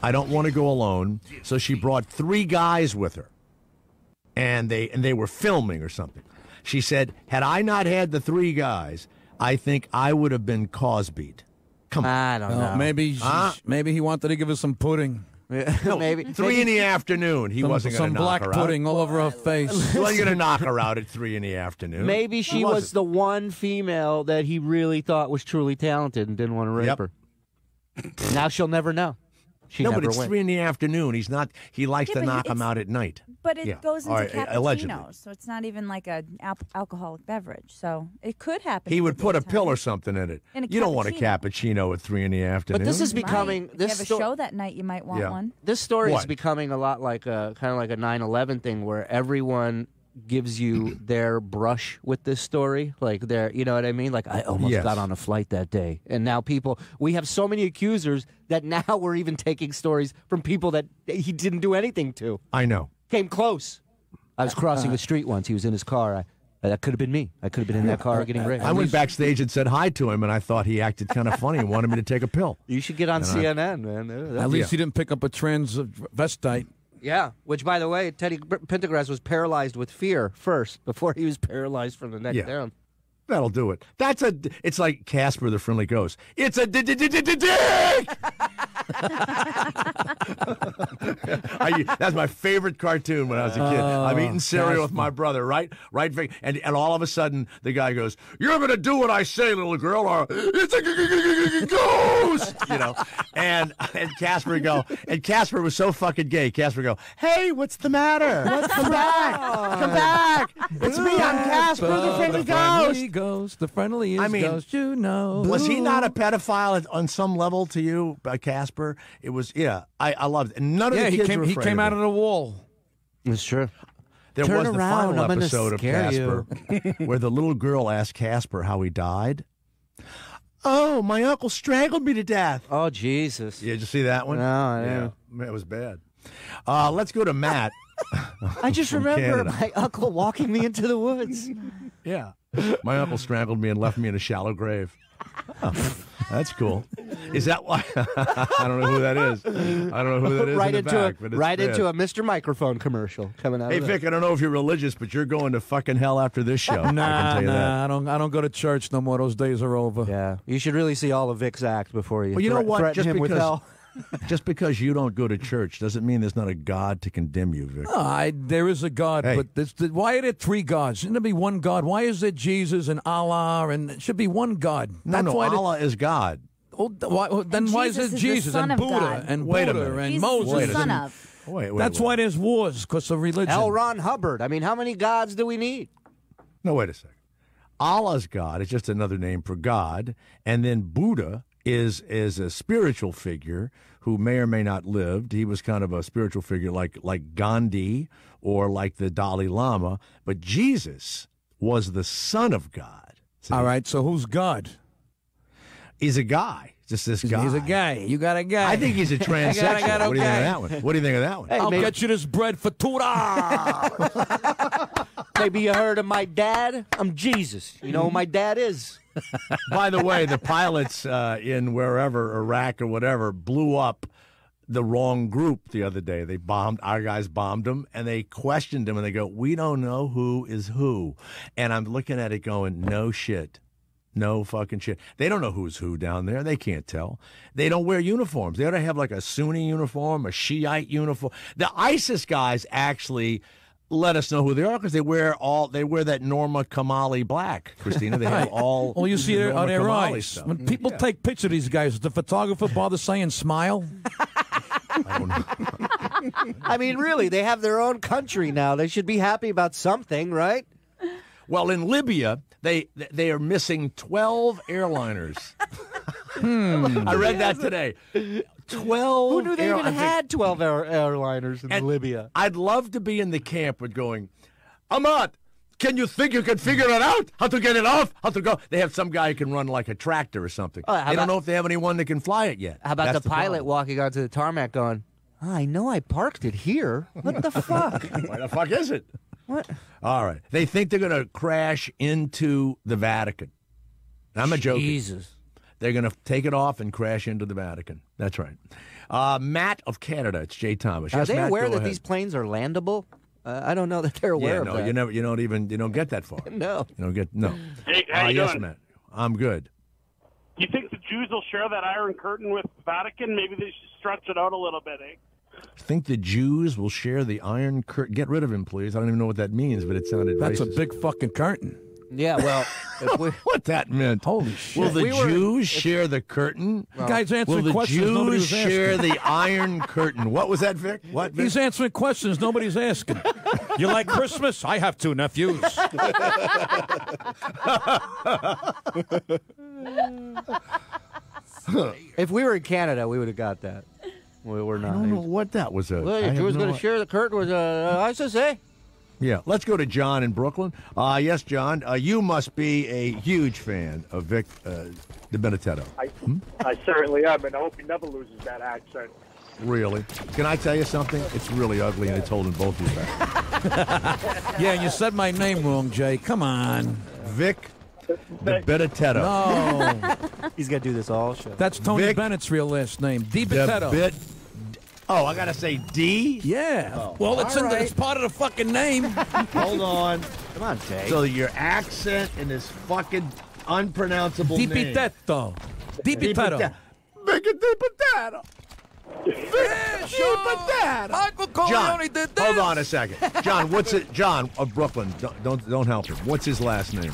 I don't want to go alone. So she brought 3 guys with her. And they were filming or something. She said, had I not had the 3 guys, I think I would have been Cosby'd. Come on. I don't know. Maybe he wanted to give us some pudding. No, maybe 3 in the afternoon. He wasn't going to knock her out. Some black pudding all over her face. He wasn't going to knock her out at 3 in the afternoon. Maybe she was the one female that he really thought was truly talented and didn't want to rape her. Now she'll never know. But it's 3 in the afternoon. He's not. He likes to knock him out at night. But it goes into cappuccinos, allegedly. so it's not even like an alcoholic beverage. So it could happen. He would put a pill or something in it. You don't want a cappuccino at 3 in the afternoon. But this is becoming. If you have a show that night, you might want one. This story is becoming a lot like kind of like a 9/11 thing, where everyone gives you their brush with this story, like you know what I mean? Like, I almost got on a flight that day, and now we have so many accusers that now we're even taking stories from people that he didn't do anything to. I know. Came close. I was crossing the street once. He was in his car. That could have been me. I could have been in that car getting raped. I went backstage and said hi to him, and I thought he acted kind of funny and wanted me to take a pill. You should get on CNN, man. At least he didn't pick up a transvestite. Yeah, which, by the way, Teddy Pendergrass was paralyzed with fear first before he was paralyzed from the neck down. That'll do it. It's like Casper the Friendly Ghost. It's a dick! That's my favorite cartoon when I was a kid. I'm eating cereal with my brother, right? And all of a sudden, the guy goes, "You're going to do what I say, little girl, or it's a ghost!" You know? And Casper was so fucking gay. Casper go, "Hey, what's the matter? Come back! It's me, I'm Casper the Friendly Ghost." The friendliest ghost you know. Was he not a pedophile on some level to you, Casper? It was, I loved it. And none of the kids were afraid he came out of the wall. It's true. There was the final episode of Casper where the little girl asked Casper how he died. Oh, my uncle strangled me to death. Oh, Jesus. Yeah, did you see that one? No, I didn't. Yeah, it was bad. Let's go to Matt. I just remember my uncle walking me into the woods. Yeah. My uncle strangled me and left me in a shallow grave. Oh, that's cool. Is that why? I don't know who that is. Right into a Mr. Microphone commercial coming out. Hey, Vic, I don't know if you're religious, but you're going to fucking hell after this show. Nah, I don't go to church no more. Those days are over. Yeah, you should really see all of Vic's act before you. Well, you know what? Just because you don't go to church doesn't mean there's not a God to condemn you, Vic. No, there is a God, but why are there 3 gods? Shouldn't there be one God? Why is there Jesus and Allah? And it should be one God. Allah is God. Why is there Jesus and Buddha and Moses? The son of. That's why there's wars, because of religion. L. Ron Hubbard. I mean, how many gods do we need? No, wait a second. Allah's God is just another name for God, and then Buddha is a spiritual figure who may or may not lived. He was kind of a spiritual figure like Gandhi or like the Dalai Lama, but Jesus was the Son of God. All right, so who's God? He's a guy. Just this guy. He's a guy. You got a guy. I think he's a transsexual. What do you think of that one? What do you think of that one? Hey, I'll get you this bread for $2. Maybe you heard of my dad? I'm Jesus. You know who my dad is? By the way, the pilots in wherever, Iraq or whatever, blew up the wrong group the other day. Our guys bombed them, and they questioned them, and they go, "We don't know who is who." And I'm looking at it going, no shit. No fucking shit. They don't know who's who down there. They can't tell. They don't wear uniforms. They ought to have like a Sunni uniform, a Shiite uniform. The ISIS guys actually let us know who they are because they wear that Norma Kamali black, Christina. They have all. Well, you see it on their eyes. Stuff. When people take pictures of these guys, does the photographer bother saying smile? I don't know. I mean, really, they have their own country now. They should be happy about something, right? Well, in Libya, they are missing 12 airliners. I read that today. 12. Who knew they even had 12 airliners in Libya? I'd love to be in the camp with going, Ahmad, can you think you can figure it out? How to get it off? How to go? They have some guy who can run like a tractor or something. They don't know if they have anyone that can fly it yet. How about That's the pilot walking onto the tarmac going, I know I parked it here. What the fuck? Why the fuck is it? What? All right. They think they're going to crash into the Vatican. I'm a joke. Jesus. They're going to take it off and crash into the Vatican. That's right. Matt of Canada. It's Jay Thomas. Are yes, they Matt, aware go that ahead. these planes are landable? I don't know that they're aware of that. You don't get that far. No. You don't get, no. Hey, how you yes, doing? Matt. I'm good. You think the Jews will share that Iron Curtain with the Vatican? Maybe they should stretch it out a little bit, eh? Think the Jews will share the Iron Curtain? Get rid of him, please. I don't even know what that means, but it sounded That's racist. a big fucking curtain. Yeah, well, what that meant. Holy shit. Will the Jews share the curtain? Guy's answering Will the questions nobody Jews was share asking. the Iron Curtain? What was that, Vic? What, Vic? He's answering questions nobody's asking. You like Christmas? I have 2 nephews. if we were in Canada, we would have got that. We're not. I don't know what that was. Well, your Jews going to share the curtain with ISIS, eh? Yeah, let's go to John in Brooklyn. Yes, John, you must be a huge fan of Vic De Benedetto. I certainly am, and I hope he never loses that accent. Really? Can I tell you something? It's really ugly, and it's holding both of you back. Yeah, and you said my name wrong, Jay. Come on. Vic De Benedetto. No. He's going to do this all show. That's Tony Vic Bennett's real last name. De Benedetto. Oh, I got to say D? Yeah. Oh. Well, it's part of the fucking name. Hold on. Come on, Jay. So your accent in this fucking unpronounceable Di name. Benedetto. Di Benedetto. Vic De Benedetto. Michael John, Corleone did this. hold on a second. John, what's it? John of Brooklyn. Don't help him. What's his last name?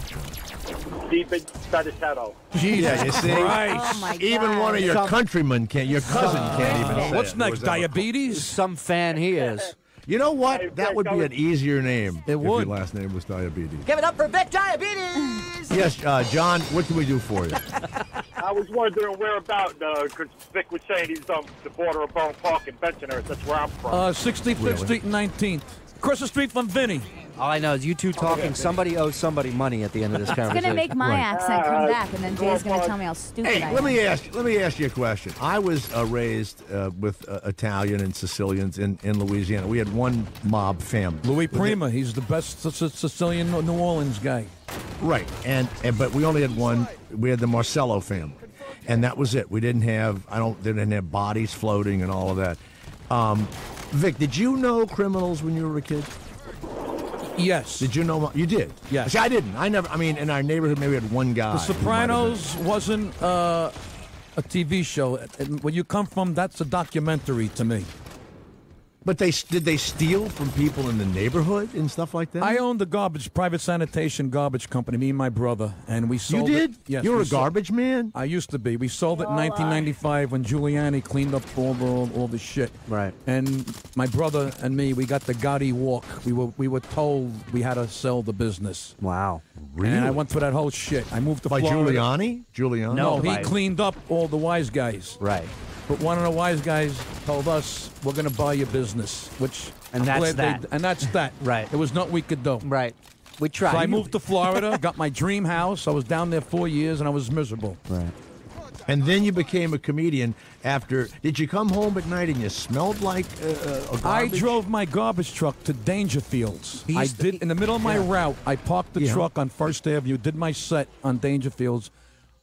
Deep Benedetto. Jesus Yeah, you see? Christ. Oh, my God. Even one of your countrymen can't. Your cousin can't even say What's it. next? Was that- Diabetes? Some fan he is. You know what? That would be an easier name. It if would. your last name was Diabetes. Give it up for Vic Diabetes! Yes, John. What can we do for you? I was wondering whereabouts, because Vic was saying he's on the border of Bone Park and Bensonhurst. That's where I'm from. 65th Really? Street and 19th. Across the street from Vinny. All I know is you two talking. Somebody owes somebody money at the end of this It's conversation. going to make my Right. accent come back, and then Jay's going to tell me how stupid Hey, I let am. me ask you a question. I was raised with Italian and Sicilians in Louisiana. We had one mob family. Louis Prima. He's the best Sicilian New Orleans guy. Right, and but we only had one. We had the Marcello family, and that was it. We didn't have they didn't have bodies floating and all of that. Vic, did you know criminals when you were a kid? Yes. Did you know? You did. Yes. See, I didn't. I never. I mean, in our neighborhood, maybe we had one guy. The who might have been. Sopranos wasn't a TV show. And where you come from, that's a documentary to me. But did they steal from people in the neighborhood and stuff like that? I owned a private sanitation garbage company, me and my brother, and we sold You did? it. Yes, you were we a garbage man? I used to be. We sold it in 1995 when Giuliani cleaned up all the shit. Right. And my brother and me, we got the Gotti walk. We were told we had to sell the business. Wow. Really? And I went through that whole shit. I moved to By Florida. Giuliani? No, he by- cleaned up all the wise guys. Right. But one of the wise guys told us, we're going to buy your business, which And I'm that's glad that. and that's that. Right. There was nothing we could do. Right. We tried. So I moved to Florida, got my dream house. I was down there 4 years, and I was miserable. Right. And then you became a comedian after. Did you come home at night and you smelled like a garbage? I drove my garbage truck to Dangerfields. In the middle of my route, I parked the truck on First Avenue, did my set on Dangerfields,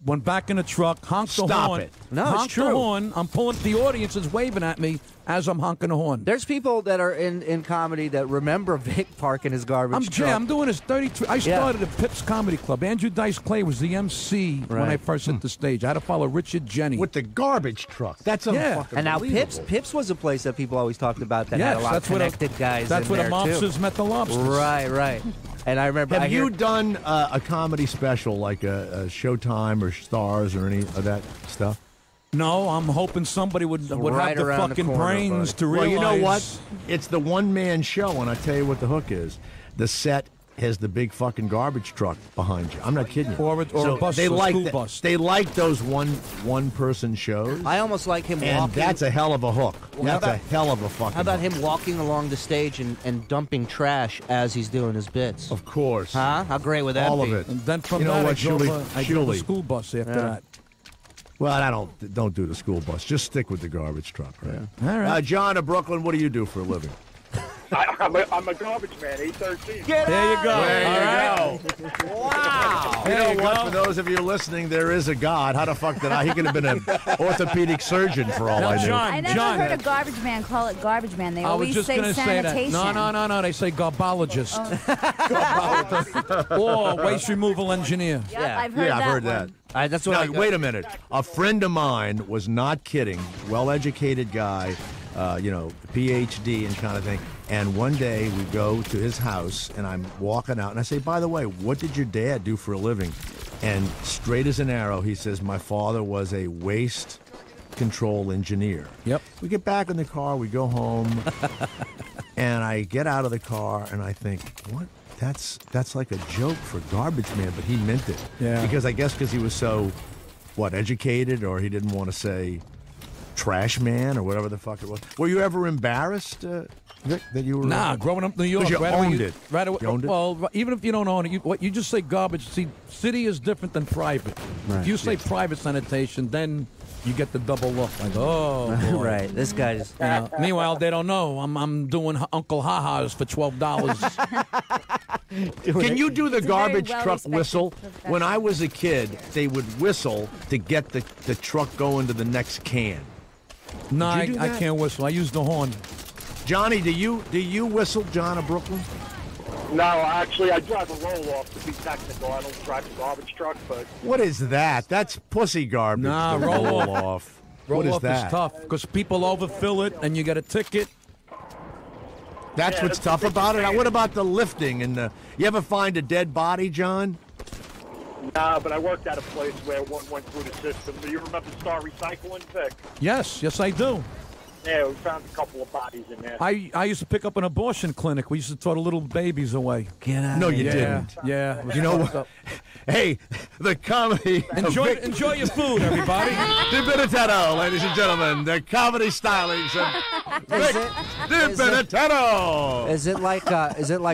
went back in the truck, honked the horn. Stop it. No, it's honked true. the horn. I'm pulling. The audience is waving at me as I'm honking the horn. There's people that are in comedy that remember Vic parking his garbage truck. I'm doing this 33. I started at Pips Comedy Club. Andrew Dice Clay was the MC when I first hit the stage. I had to follow Richard Jenny. With the garbage truck. That's unfucking And now unbelievable. Pips was a place that people always talked about that had a lot of connected guys That's in where there, the mobsters too. met the lobsters. Right. And I remember. Have you done a comedy special like a Showtime or Stars or any of that stuff? No, I'm hoping somebody would right have the around the fucking corner, brains buddy. to realize. Well, you know what? It's the one-man show, and I tell you what the hook is. The set has the big fucking garbage truck behind you. I'm not kidding you. Or a bus, they a like school bus. They like those one-person shows. I almost like him and walking. that's a hell of a hook. That's a hell of a fucking How about hook. him walking along the stage and dumping trash as he's doing his bits? Of course. Huh? How great would that All be? of it. And then from You know that, what, I drove Shuli? a school bus after that. Well, I don't do the school bus. Just stick with the garbage truck, right? All right. John of Brooklyn, what do you do for a living? I'm a garbage man, 813. Get There you go. There you go. Wow. You know what? For those of you listening, there is a God. How the fuck did I? He could have been an orthopedic surgeon for all I knew. John, I never heard a garbage man call it garbage man. They I was always just say going to say that. sanitation. No. They say garbologist. Or waste removal engineer. Yep, I've heard Yeah, that I've heard one. that. That's what Now, wait a minute. A friend of mine was not kidding. Well-educated guy, PhD and kind of thing. And one day we go to his house, and I'm walking out, and I say, by the way, what did your dad do for a living? And straight as an arrow, he says, my father was a waste control engineer. Yep. We get back in the car, we go home, and I get out of the car, and I think, what? That's like a joke for garbage man, but he meant it. Yeah. Because I guess because he was so, educated, or he didn't want to say trash man or whatever the fuck it was. Were you ever embarrassed, Vic, that you were? Nah, growing up in New York, you right owned away, it. Right away, You owned it? well, even if you don't own it, you just say garbage. See, city is different than private. If you say private sanitation, then you get the double look. Like, oh, boy. Right. This guy's. Meanwhile, they don't know. I'm doing Uncle Ha-Ha's for $12. Can you do the It's a very garbage truck well-respected whistle? profession. When I was a kid, they would whistle to get the truck going to the next can. No, Did you do I that? can't whistle. I use the horn. Johnny, do you whistle, John of Brooklyn? No, actually, I drive a roll-off to be technical. I don't drive a garbage truck, but... What is that? That's pussy garbage. Nah, the roll off. roll-off. What Roll is off that? is tough because people overfill it and you get a ticket. That's Yeah, what's that's tough the about it. thing. Now, what about the lifting and the? You ever find a dead body, John? Nah, but I worked at a place where one went through the system. Do you remember Star Recycling, Vic? Yes, I do. Yeah, we found a couple of bodies in there. I used to pick up an abortion clinic. We used to throw the little babies away. Get out. No, you Yeah, didn't. yeah. it was You know fucked what? up. Hey, the comedy. Enjoy your food, everybody. Di Benedetto, ladies and gentlemen, the comedy stylings of Vic Di Benedetto. Is it like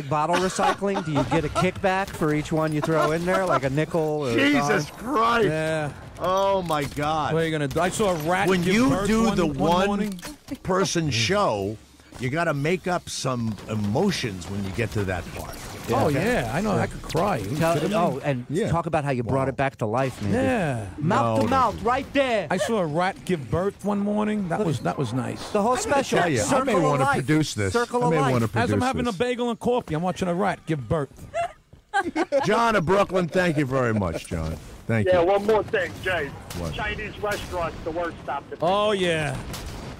bottle recycling? Do you get a kickback for each one you throw in there, like a nickel? Or Jesus a Christ! Yeah. Oh my God! What are you gonna do? I saw a rat. When give you birth do the one morning. one-person show, you got to make up some emotions when you get to that part. Oh yeah, I know. I could cry. Are you kidding me? Yeah. Talk about how you brought it back to life, man. Yeah. Mouth to mouth, right there. I saw a rat give birth one morning. That was nice. The whole special. tell you, I Circle may of want to life. produce this. Circle I of may life. want to produce As I'm having this. a bagel and coffee, I'm watching a rat give birth. John of Brooklyn, thank you very much, John. Thank Yeah, you. one more thing, Jay. What? Chinese restaurants, the worst stop. Oh yeah.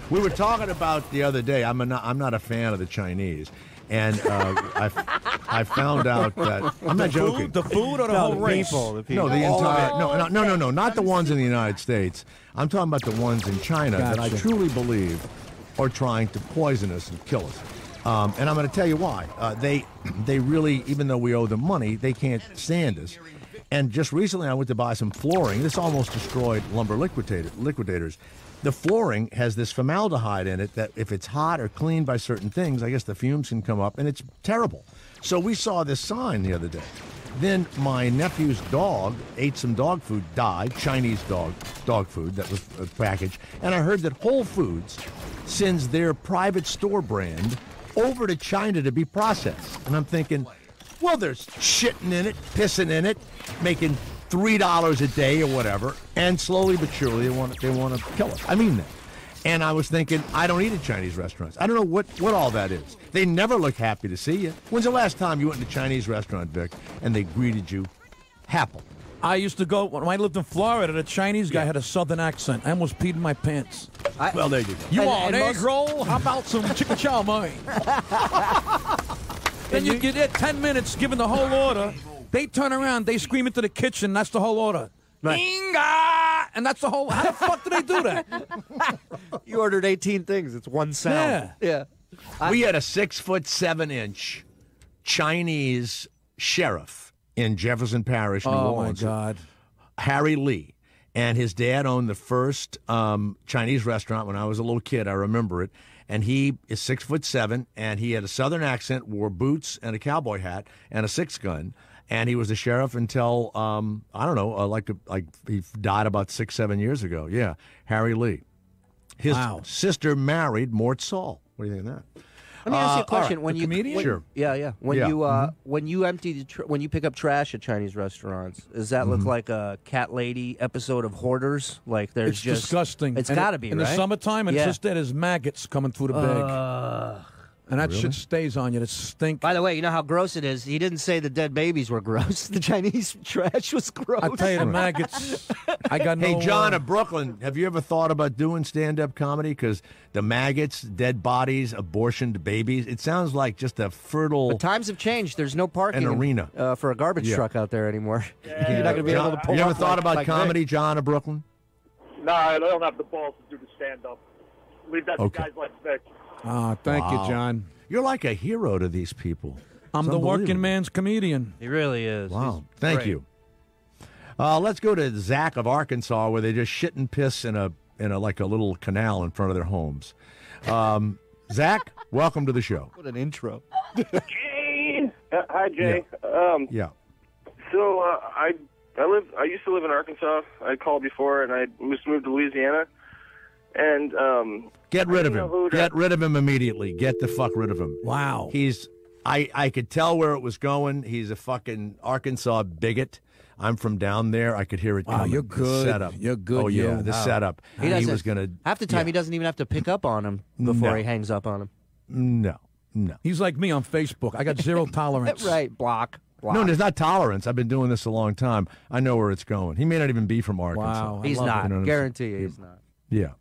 We were talking about the other day. I'm not a fan of the Chinese, and I found out that I'm not joking. The food or the whole race? No, the entire no, not the ones in the United States. I'm talking about the ones in China that I Gotcha. truly believe are trying to poison us and kill us. And I'm going to tell you why. They really, even though we owe them money, they can't stand us. And just recently, I went to buy some flooring. This almost destroyed lumber liquidators. The flooring has this formaldehyde in it that if it's hot or cleaned by certain things, I guess the fumes can come up, and it's terrible. So we saw this sign the other day. Then my nephew's dog ate some dog food, died, Chinese dog food that was packaged. And I heard that Whole Foods sends their private store brand over to China to be processed. And I'm thinking, well, there's shitting in it, pissing in it, making $3 a day or whatever, and slowly but surely they want to kill us. I mean that. And I was thinking, I don't eat at Chinese restaurants. I don't know what all that is. They never look happy to see you. When's the last time you went to a Chinese restaurant, Vic, and they greeted you happy? I used to go, when I lived in Florida, the Chinese guy had a southern accent. I almost peed in my pants. Well, there you go. You want an egg roll? How about some chicken chow mein? Then you get there 10 minutes giving the whole order. They turn around, they scream into the kitchen, that's the whole order. Right. Inga! And that's the whole, how the fuck do they do that? You ordered 18 things, it's one sound. Yeah. We had a 6'7" Chinese sheriff in Jefferson Parish, New Orleans. Oh, my God. Harry Lee. And his dad owned the first Chinese restaurant when I was a little kid. I remember it. And he is 6'7", and he had a southern accent, wore boots and a cowboy hat and a 6-gun. And he was the sheriff until, I don't know, like he died about 6-7 years ago. Yeah, Harry Lee. His sister married Mort Saul. What do you think of that? Let me ask you a question. Right. Sure. Yeah. When you empty when you pick up trash at Chinese restaurants, does that look like a Cat Lady episode of Hoarders? Like there's it's just disgusting. It's got to be in right? the summertime. It's just there's maggots coming through the bag. And that shit stays on you. It stinks. By the way, you know how gross it is? He didn't say the dead babies were gross. The Chinese trash was gross. I tell you, the maggots. I got no... Hey, John of Brooklyn, have you ever thought about doing stand-up comedy? Because the maggots, dead bodies, abortioned babies, it sounds like just a fertile... But times have changed. There's no parking arena for a garbage truck out there anymore. Yeah. You're not going to be able to pull You ever up thought about like comedy, Vic? John of Brooklyn? No, I don't have the balls to do the stand-up. Leave that to guys like Vic. Thank you, John. You're like a hero to these people. I'm the working man's comedian. He really is. Wow. Thank you. Let's go to Zach of Arkansas, where they just shit and piss in a like a little canal in front of their homes. Zach, welcome to the show. What an intro. Jay. Hi, Jay. Yeah. So I used to live in Arkansas. I called before, and I just moved to Louisiana. And get rid of him. Get rid of him immediately. Get the fuck rid of him. Wow. I could tell where it was going. He's a fucking Arkansas bigot. I'm from down there. I could hear it coming. You're good. The setup. You're good. Oh, yeah. The setup. He was going to... Half the time, he doesn't even have to pick up on him before he hangs up on him. No. He's like me on Facebook. I got zero tolerance. Right. Block. No, there's not tolerance. I've been doing this a long time. I know where it's going. He may not even be from Arkansas. Wow. He's not. Guarantee you he's not. Yeah.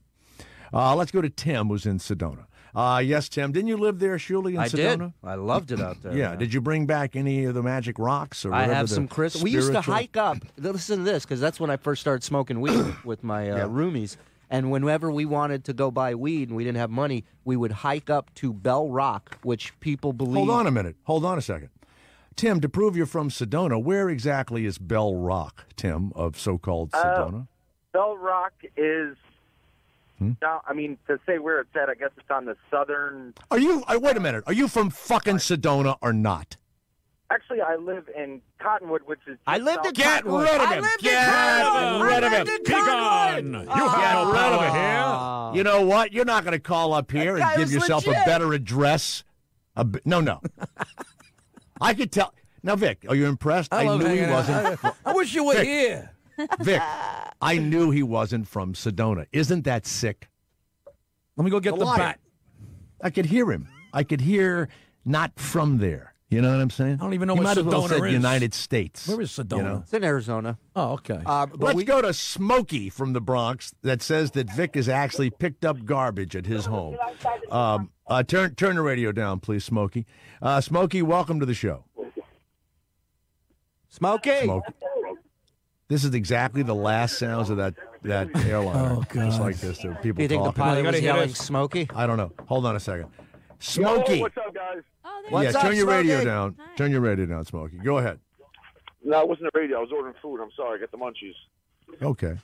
Let's go to Tim, who's in Sedona. Yes, Tim. Didn't you live there, Shuli, in Sedona? Did. I loved it out there. Yeah. Did you bring back any of the magic rocks? Or I have some crystals. We used to hike up. Listen to this, because that's when I first started smoking weed with my roomies. And whenever we wanted to go buy weed and we didn't have money, we would hike up to Bell Rock, which people believe... Hold on a minute. Hold on a second. Tim, to prove you're from Sedona, where exactly is Bell Rock, Tim, of so-called Sedona? Bell Rock is... Now, I mean, to say where it's at, I guess it's on the southern... Are you... wait a minute. Are you from fucking Sedona or not? Actually, I live in Cottonwood, which is... I lived in Get Cottonwood. rid of him! Get rid of him! Be gone! You have no power here. You know what? You're not going to call up here and give yourself a better address. No. I could tell... Now, Vic, are you impressed? I knew he wasn't... I wish you were here. Vic, I knew he wasn't from Sedona. Isn't that sick? Let me go get the bat. I could hear him. I could hear not from there. You know what I'm saying? I don't even know he what might as well Sedona said is. United States. Where is Sedona? You know? It's in Arizona. Oh, okay. Let's go to Smokey from the Bronx that says that Vic has actually picked up garbage at his home. Turn the radio down, please, Smokey. Smokey, welcome to the show. Smokey. This is exactly the last sounds of that airliner. Oh, God. Just like this. There are people Do you think talking. the pilot was yelling Smokey? I don't know. Hold on a second. Smokey. Yo, what's up, guys? What's up, turn your Smokey? radio down. Hi. Turn your radio down, Smokey. Go ahead. No, it wasn't the radio. I was ordering food. I'm sorry. I got the munchies. Okay.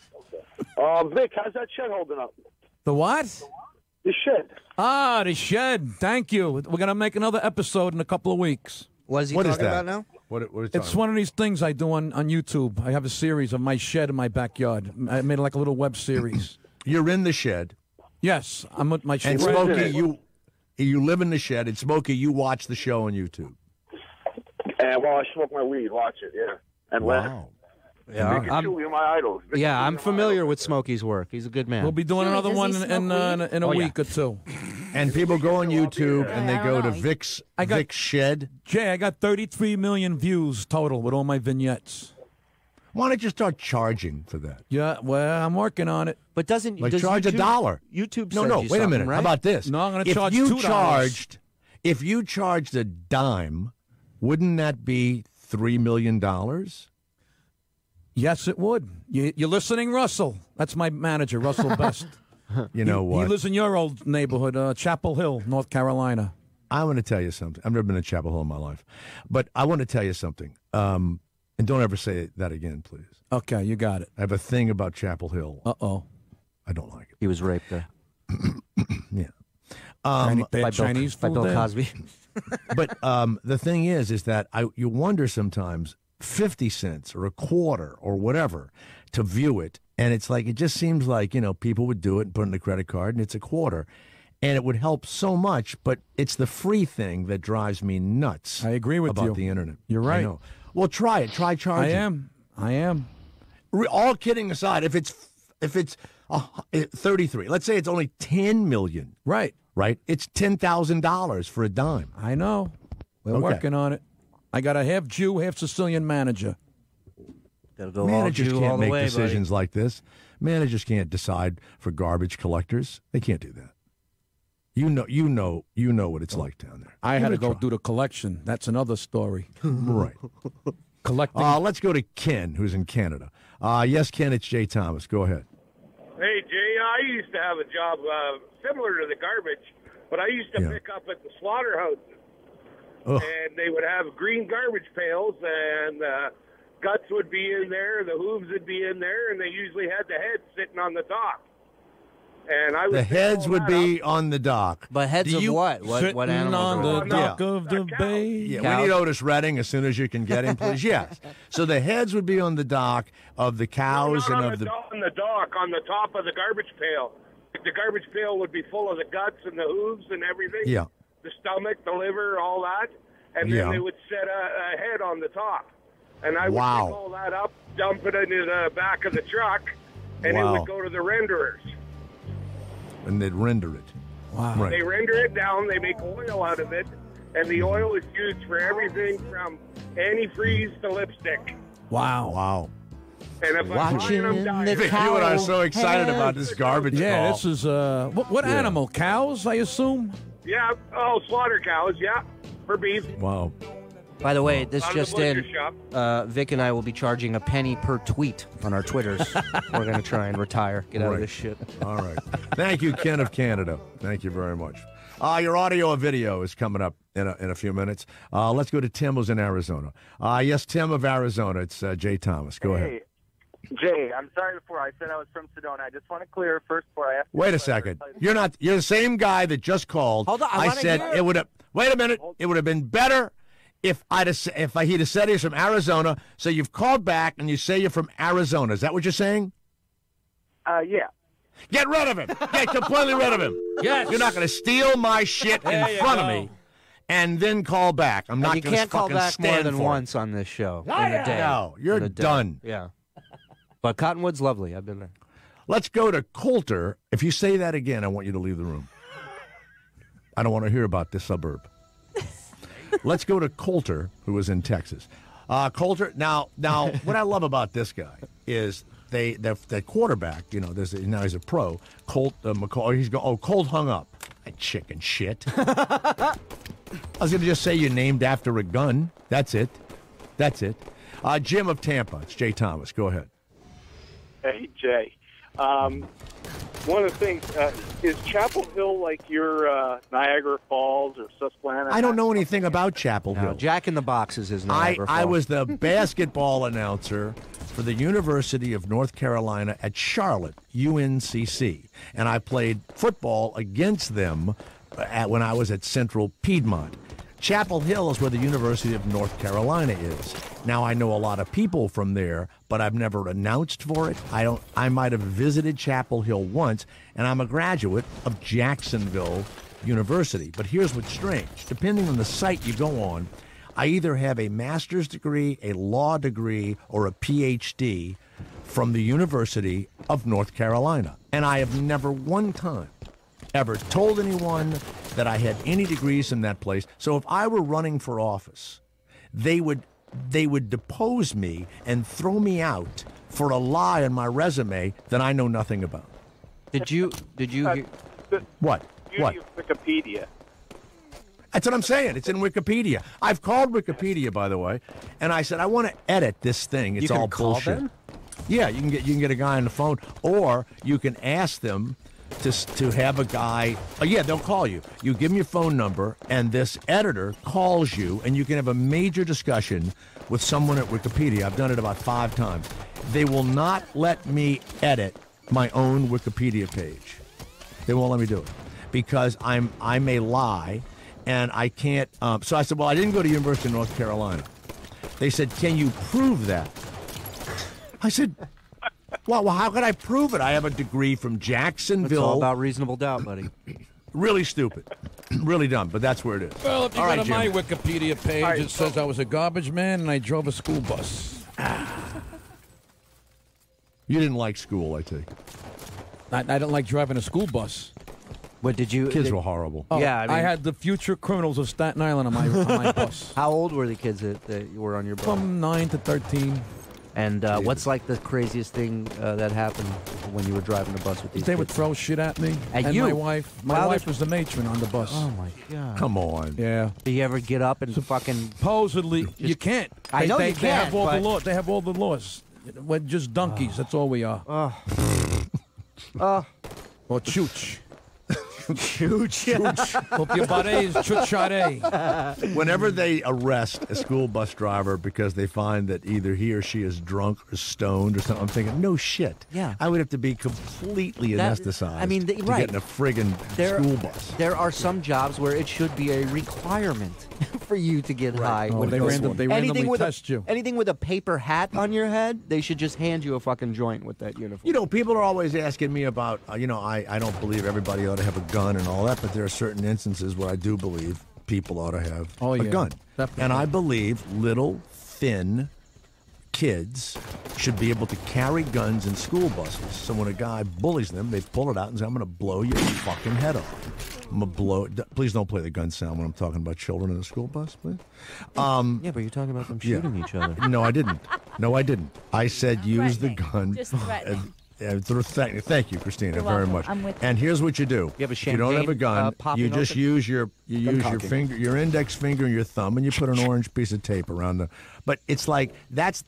Vic, how's that shed holding up? The what? The shed. The shed. Thank you. We're going to make another episode in a couple of weeks. What is he What is talking that? about now? It's one of these things I do on YouTube. I have a series of my shed in my backyard. I made like a little web series. You're in the shed. Yes, I'm with my shed. And Smokey, you live in the shed, and Smokey, you watch the show on YouTube. And while I smoke my weed, watch it, yeah. And laugh. Wow. Yeah, Big and Chewy are my idols. I'm familiar with Smokey's work. He's a good man. We'll be doing another one in a week or two. And people go on YouTube and they go to Vic's Shed. Jay, I got 33 million views total with all my vignettes. Why don't you start charging for that? Yeah, well, I'm working on it. But does charge $1? YouTube No, wait a minute. Right? How about this? No, I'm going to charge $2. If you charged a dime, wouldn't that be $3 million? Yes, it would. You're listening, Russell? That's my manager, Russell Best. You know what? He lives in your old neighborhood, Chapel Hill, North Carolina. I want to tell you something. I've never been to Chapel Hill in my life. But I want to tell you something. And don't ever say that again, please. Okay, you got it. I have a thing about Chapel Hill. Uh-oh. I don't like it. He was raped there. Yeah. By Chinese food by Bill there? Cosby. But the thing is that you wonder sometimes 50 cents or a quarter or whatever to view it. And it's like, it just seems like, people would do it and put it in a credit card and it's a quarter. And it would help so much, but it's the free thing that drives me nuts. I agree with you. About the internet. You're right. I know. Well, try it. Try charging. I am. All kidding aside, if it's 33, let's say it's only 10 million. Right. Right? It's $10,000 for a dime. I know. We're working on it. I got a half Jew, half Sicilian manager. Gotta go Managers all Jew can't all the make way, decisions like this. Managers can't decide for garbage collectors. They can't do that. You know what it's like down there. I had to go do the collection. That's another story. Right. Collecting. Let's go to Ken, who's in Canada. Yes, Ken, it's Jay Thomas. Go ahead. Hey, Jay, I used to have a job similar to the garbage, but I used to pick up at the slaughterhouses. Ugh. And they would have green garbage pails, and guts would be in there, the hooves would be in there, and they usually had the heads sitting on the top. And I would the heads would be on the dock. But heads of what? What animals? On the dock of the bay. Yeah, we need Otis Redding as soon as you can get him, please. Yes. So the heads would be on the dock of the cows on of the on the dock, on the top of the garbage pail. The garbage pail would be full of the guts and the hooves and everything. Yeah. The stomach, the liver, all that. And then they would set a head on the top. And I would pick all that up, dump it into the back of the truck, and it would go to the renderers. And they'd render it. Wow. Right. They render it down, they make oil out of it, and the oil is used for everything from antifreeze to lipstick. Wow. Wow. And if I'm dying, Vic, you and I are so excited about this garbage call. Yeah, this is, what animal? Cows, I assume? Yeah, slaughter cows, for beef. Wow. By the way, this On just the butcher in. shop. Vic and I will be charging a penny per tweet on our Twitters. We're going to try and retire. Get out of this shit. All right. Thank you, Ken of Canada. Thank you very much. Your audio and video is coming up in a few minutes. Let's go to Tim, who's in Arizona. Yes, Tim of Arizona. It's Jay Thomas. Go ahead. Jay, I'm sorry before I said I was from Sedona. I just want to clear first before I ask. Wait a second. You're the same guy that just called. Hold on. I said it would have. Wait a minute. It would have been better if he'd have said he's from Arizona. So you've called back and you say you're from Arizona. Is that what you're saying? Yeah. Get rid of him. Get completely rid of him. Yes. You're not going to steal my shit in front of me and then call back. I'm not going to You can't call back stand more than for once on this show in a day. No, you're done. Yeah. But Cottonwood's lovely. I've been there. Let's go to Coulter. If you say that again, I want you to leave the room. I don't want to hear about this suburb. Let's go to Coulter, who is in Texas. Coulter. Now, what I love about this guy is the quarterback. Now he's a pro. Colt McCall. Colt hung up. That chicken shit. I was going to just say you named after a gun. That's it. Jim of Tampa. It's Jay Thomas. Go ahead. Hey, Jay. One of the things, is Chapel Hill like your Niagara Falls or Susquehanna? I don't know anything about Chapel Hill. Jack in the Box is his Niagara Falls. I was the basketball announcer for the University of North Carolina at Charlotte, UNCC. And I played football against them when I was at Central Piedmont. Chapel Hill is where the University of North Carolina is. Now, I know a lot of people from there, but I've never announced for it. I might have visited Chapel Hill once, and I'm a graduate of Jacksonville University. But here's what's strange. Depending on the site you go on, I either have a master's degree, a law degree, or a PhD from the University of North Carolina. And I have never one time ever told anyone that I had any degrees in that place. So if I were running for office, they would depose me and throw me out for a lie on my resume that I know nothing about. Did you hear? What? What? Wikipedia. That's what I'm saying. It's in Wikipedia. I've called Wikipedia, by the way, and I said I want to edit this thing. It's all bullshit. Them? Yeah, you can get a guy on the phone, or you can ask them to have a guy. Oh, yeah, they'll call you. You give them your phone number, and this editor calls you, and you can have a major discussion with someone at Wikipedia. I've done it about 5 times. They will not let me edit my own Wikipedia page. They won't let me do it because I may lie, and I can't. So I said, well, I didn't go to University of North Carolina. They said, can you prove that? I said, well, how can I prove it? I have a degree from Jacksonville. It's all about reasonable doubt, buddy. Really stupid. Really dumb, but that's where it is. Well, if you all go right, to my Jim. Wikipedia page, it says I was a garbage man and I drove a school bus. You didn't like school, I take it. I didn't like driving a school bus. What did you? Kids were horrible. Oh, yeah, I had the future criminals of Staten Island on my bus. How old were the kids that were on your bus? From 9 to 13. And what's like the craziest thing that happened when you were driving the bus with these They kids? would throw shit at me. At and you? my wife. My wife was the matron on the bus. Oh, my God. Come on. Yeah. Do you ever get up and fucking... Supposedly, you can't. I know you They have can't, all the but- laws. They have all the laws. We're just donkeys. That's all we are. Or chooch. Whenever they arrest a school bus driver because they find that either he or she is drunk or stoned or something, I'm thinking, no shit. Yeah. I would have to be completely anesthetized I mean, to right. get in a friggin' school bus. There are some jobs where it should be a requirement for you to get high. Oh, they randomly test you. Anything with a paper hat on your head, they should just hand you a fucking joint with that uniform. You know, people are always asking me about, I don't believe everybody ought to have a gun and all that, but there are certain instances where I do believe people ought to have a gun. Definitely. And I believe little, thin kids should be able to carry guns in school buses. So when a guy bullies them, they pull it out and say, I'm going to blow your fucking head off. I'm going to blow it. Please don't play the gun sound when I'm talking about children in a school bus, please. Yeah, but you're talking about them shooting each other. No, I didn't. I said use the gun. Just threatening. Thank you, Christina, You're very welcome. much. I'm with you. And here's what you do. You have a if you don't have a gun, you just open? use your finger, your index finger, and your thumb, and you put an orange piece of tape around the. But it's like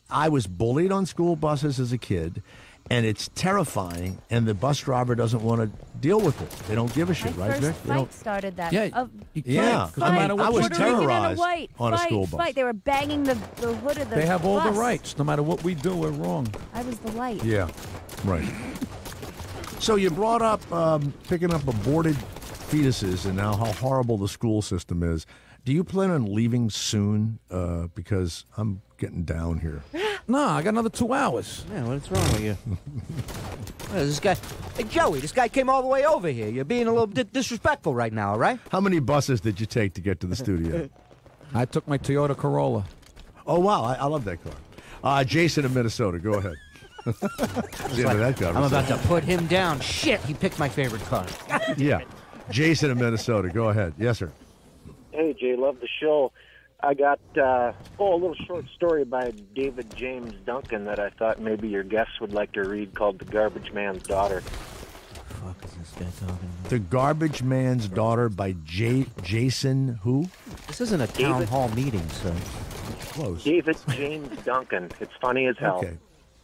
I was bullied on school buses as a kid, and it's terrifying. And the bus driver doesn't want to deal with it. They don't give a shit, My right, Vic? first They don't. fight started that. Yeah, Yeah, no matter what I was Puerto Rican and a terrorized white. on a Fight, school bus. Fight. They were banging the hood of the They have all the bus. rights. No matter what we do, we're wrong. I was the white. Yeah, right. So you brought up picking up aborted fetuses and now how horrible the school system is. Do you plan on leaving soon? Because I'm getting down here. No, I got another 2 hours. Yeah, what's wrong with you? This guy, hey Joey, this guy came all the way over here. You're being a little disrespectful right now, all right? How many buses did you take to get to the studio? I took my Toyota Corolla. Oh, wow. I love that car. Jason in Minnesota, go ahead. I'm about to put him down. Shit, he picked my favorite car. Yeah. Jason in Minnesota, go ahead. Yes, sir. Hey, Jay, love the show. I got a little short story by David James Duncan that I thought maybe your guests would like to read called The Garbage Man's Daughter. What the fuck is this guy talking about? The Garbage Man's Daughter by Jason who? This isn't a town hall meeting, so. Close. David James Duncan. It's funny as hell. Okay.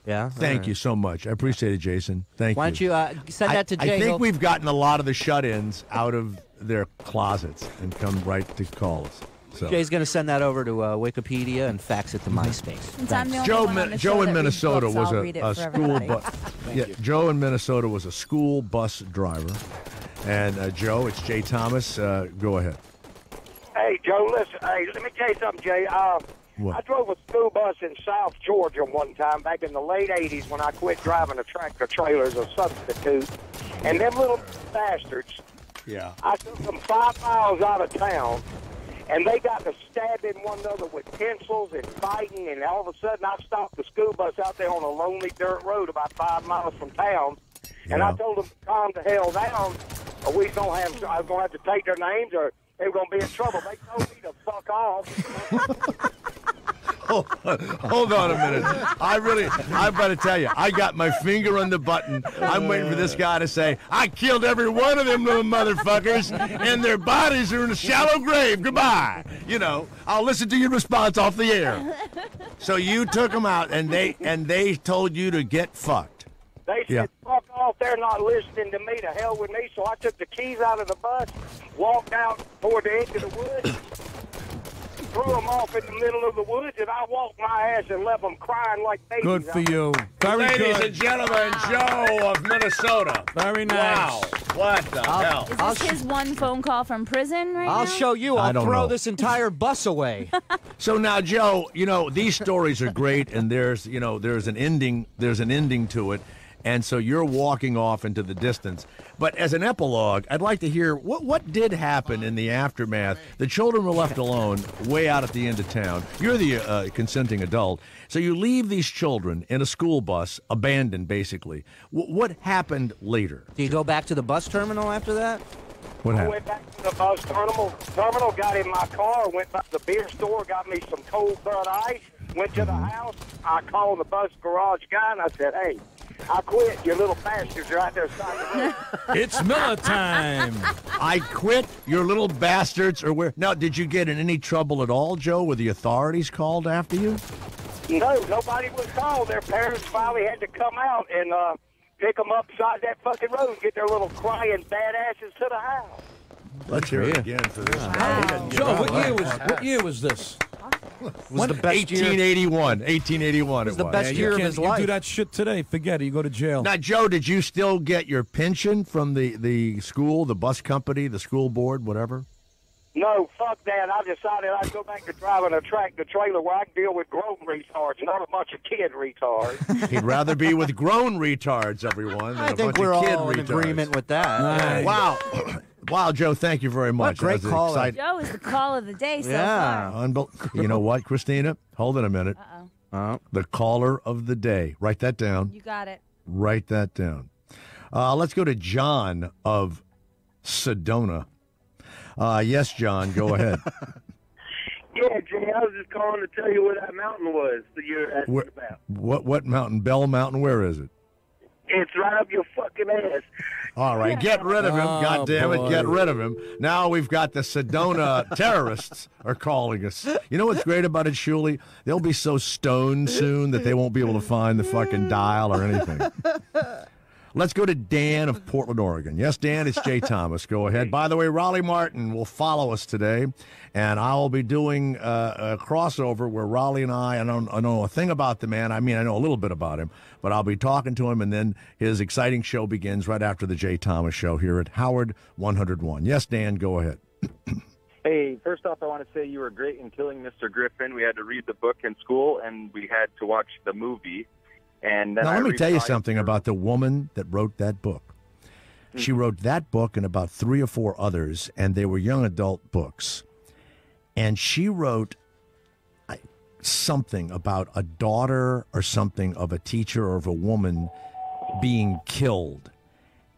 Yeah. Thank you so much. I appreciate it, Jason. Thank you. Why don't you send that to Jay? I think we've gotten a lot of the shut-ins out of their closets and come right to call us. So. Jay's going to send that over to Wikipedia and fax it to MySpace. Since I'm the only one on the show Joe in that reads Minnesota books, was I'll read it a for school everybody. bus. Yeah, Joe in Minnesota was a school bus driver, and Joe, it's Jay Thomas. Go ahead. Hey, Joe, listen. Hey, let me tell you something, Jay. What? I drove a school bus in South Georgia one time back in the late 80s when I quit driving a tractor trailer as a substitute. And them little bastards, yeah, I took them 5 miles out of town, And they got to stabbing one another with pencils and fighting, and all of a sudden I stopped the school bus out there on a lonely dirt road about 5 miles from town, and I told them to calm the hell down, or I was going to have to take their names, or they were going to be in trouble. They told me to fuck off. Hold on a minute. I'm about to tell you, I got my finger on the button. I'm waiting for this guy to say, I killed every one of them little motherfuckers, and their bodies are in a shallow grave. Goodbye. You know, I'll listen to your response off the air. So you took them out, and they told you to get fucked. They said, fuck off, they're not listening to me, to hell with me. So I took the keys out of the bus, walked out toward the edge of the woods, threw them off in the middle of the woods, and I walked my ass and left them crying like babies. Good for you. Very Ladies good. and gentlemen, Joe of Minnesota. Very nice. Wow. What the hell? Is this his one phone call from prison right now? I'll show you. I I'll don't throw know. this entire bus away. So now, Joe, you know, these stories are great, and there's an ending to it. And so you're walking off into the distance. But as an epilogue, I'd like to hear what did happen in the aftermath. The children were left alone way out at the end of town. You're the consenting adult. So you leave these children in a school bus, abandoned, basically. What happened later? Do you go back to the bus terminal after that? What I happened? went back to the bus terminal, got in my car, went back to the beer store, got me some cold Bud Ice, went to the house. I called the bus garage guy, and I said, hey, I quit. You little bastards are out there side the road. It's Miller time. I quit. Your little bastards are where? Now, did you get in any trouble at all, Joe? Were the authorities called after you? No, nobody was called. Their parents finally had to come out and pick them up side that fucking road and get their little crying badasses to the house. Let's hear it again for this. Joe, what year was this? Was the best 1881. 1881 was it the was. best year of his You life. do that shit today, forget it. You go to jail. Now, Joe, did you still get your pension from the school, the bus company, the school board, whatever? No, fuck that. I decided I'd go back to driving a tractor trailer where I can deal with grown retards, not a bunch of kid retards. He'd rather be with grown retards, everyone, than I a think bunch we're of kid all in retards. agreement with that. Nice. Wow. Wow, Joe, thank you very much. great That was call. exciting. Joe is the call of the day so Yeah. far. You know what, Christina? Hold on a minute. The caller of the day. Write that down. You got it. Write that down. Let's go to John of Sedona. Yes, John, go ahead. Yeah, Jay, I was just calling to tell you where that mountain was that you're asking about. What mountain? Bell Mountain? Where is it? It's right up your fucking ass. All right, get rid of him. God damn it, get rid of him. Now we've got the Sedona terrorists are calling us. You know what's great about it, Shuley? They'll be so stoned soon that they won't be able to find the fucking dial or anything. Let's go to Dan of Portland, Oregon. Yes, Dan, it's Jay Thomas. Go ahead. By the way, Raleigh Martin will follow us today, and I will be doing a crossover where Raleigh and I don't know a thing about the man. I mean, I know a little bit about him, but I'll be talking to him, and then his exciting show begins right after the Jay Thomas Show here at Howard 101. Yes, Dan, go ahead. Hey, first off, I want to say you were great in Killing Mr. Griffin. We had to read the book in school, and we had to watch the movie. And then Now, let me tell you something about the woman that wrote that book. She wrote that book and about 3 or 4 others, and they were young adult books. And she wrote something about a daughter or something of a teacher or of a woman being killed,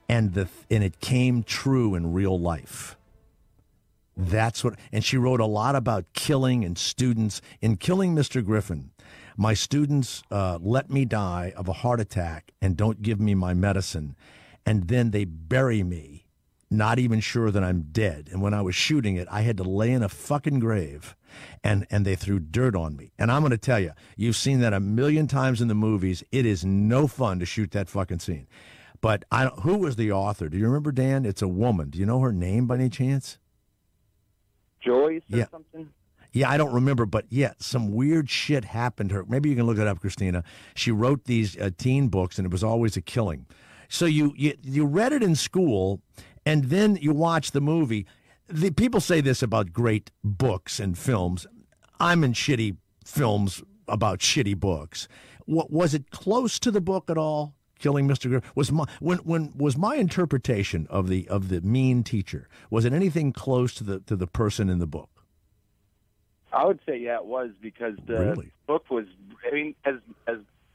and it came true in real life. That's what, and she wrote a lot about killing and students. In Killing Mr. Griffin, my students let me die of a heart attack and don't give me my medicine, and then they bury me, not even sure that I'm dead. And when I was shooting it, I had to lay in a fucking grave, and they threw dirt on me. And I'm going to tell you, you've seen that a million times in the movies. It is no fun to shoot that fucking scene. But who was the author? Do you remember, Dan? It's a woman. Do you know her name by any chance? Joyce or something? Yeah, I don't remember, but some weird shit happened to her. Maybe you can look it up, Christina. She wrote these teen books, and it was always a killing. So you read it in school, and then you watch the movie. The people say this about great books and films. I'm in shitty films about shitty books. Was it close to the book at all? Killing Mr. Griffin was my interpretation of the mean teacher. Was it anything close to the person in the book? I would say, yeah, it was, because the book was, I mean, as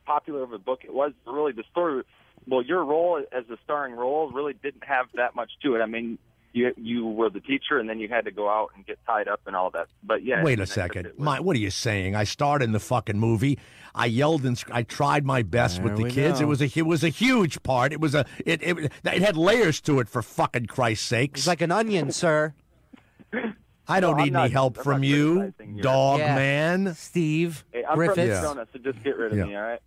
popular of a book it was, really the story, well, your role as the starring role really didn't have that much to it. I mean, you were the teacher, and then you had to go out and get tied up and all that. But yeah. Wait a second. What are you saying? I starred in the fucking movie. I yelled and I tried my best with the kids. Know. It was a huge part. It had layers to it, for fucking Christ's sakes. It's like an onion, sir. I don't need any help from you, dog man. Steve. Hey, I'm Griffiths. from Arizona, so just get rid of me, all right?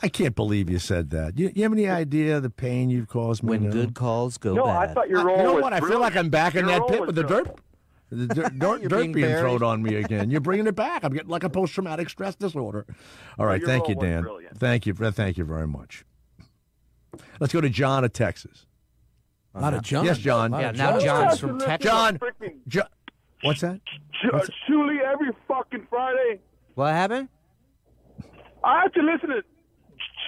I can't believe you said that. You have any idea the pain you've caused me? When good calls go No, bad. I thought your role You know was what? I feel brilliant. like I'm back in Your that role pit was with the dirt. The dirt being buried. thrown on me again. You're bringing it back. I'm getting like a post-traumatic stress disorder. All right, your thank you, role was Dan. brilliant. Thank you very much. Let's go to John of Texas. Not a John. Yes, John. Yeah, now John's from Texas. John. What's that? Julie, every fucking Friday. What happened? I have to listen to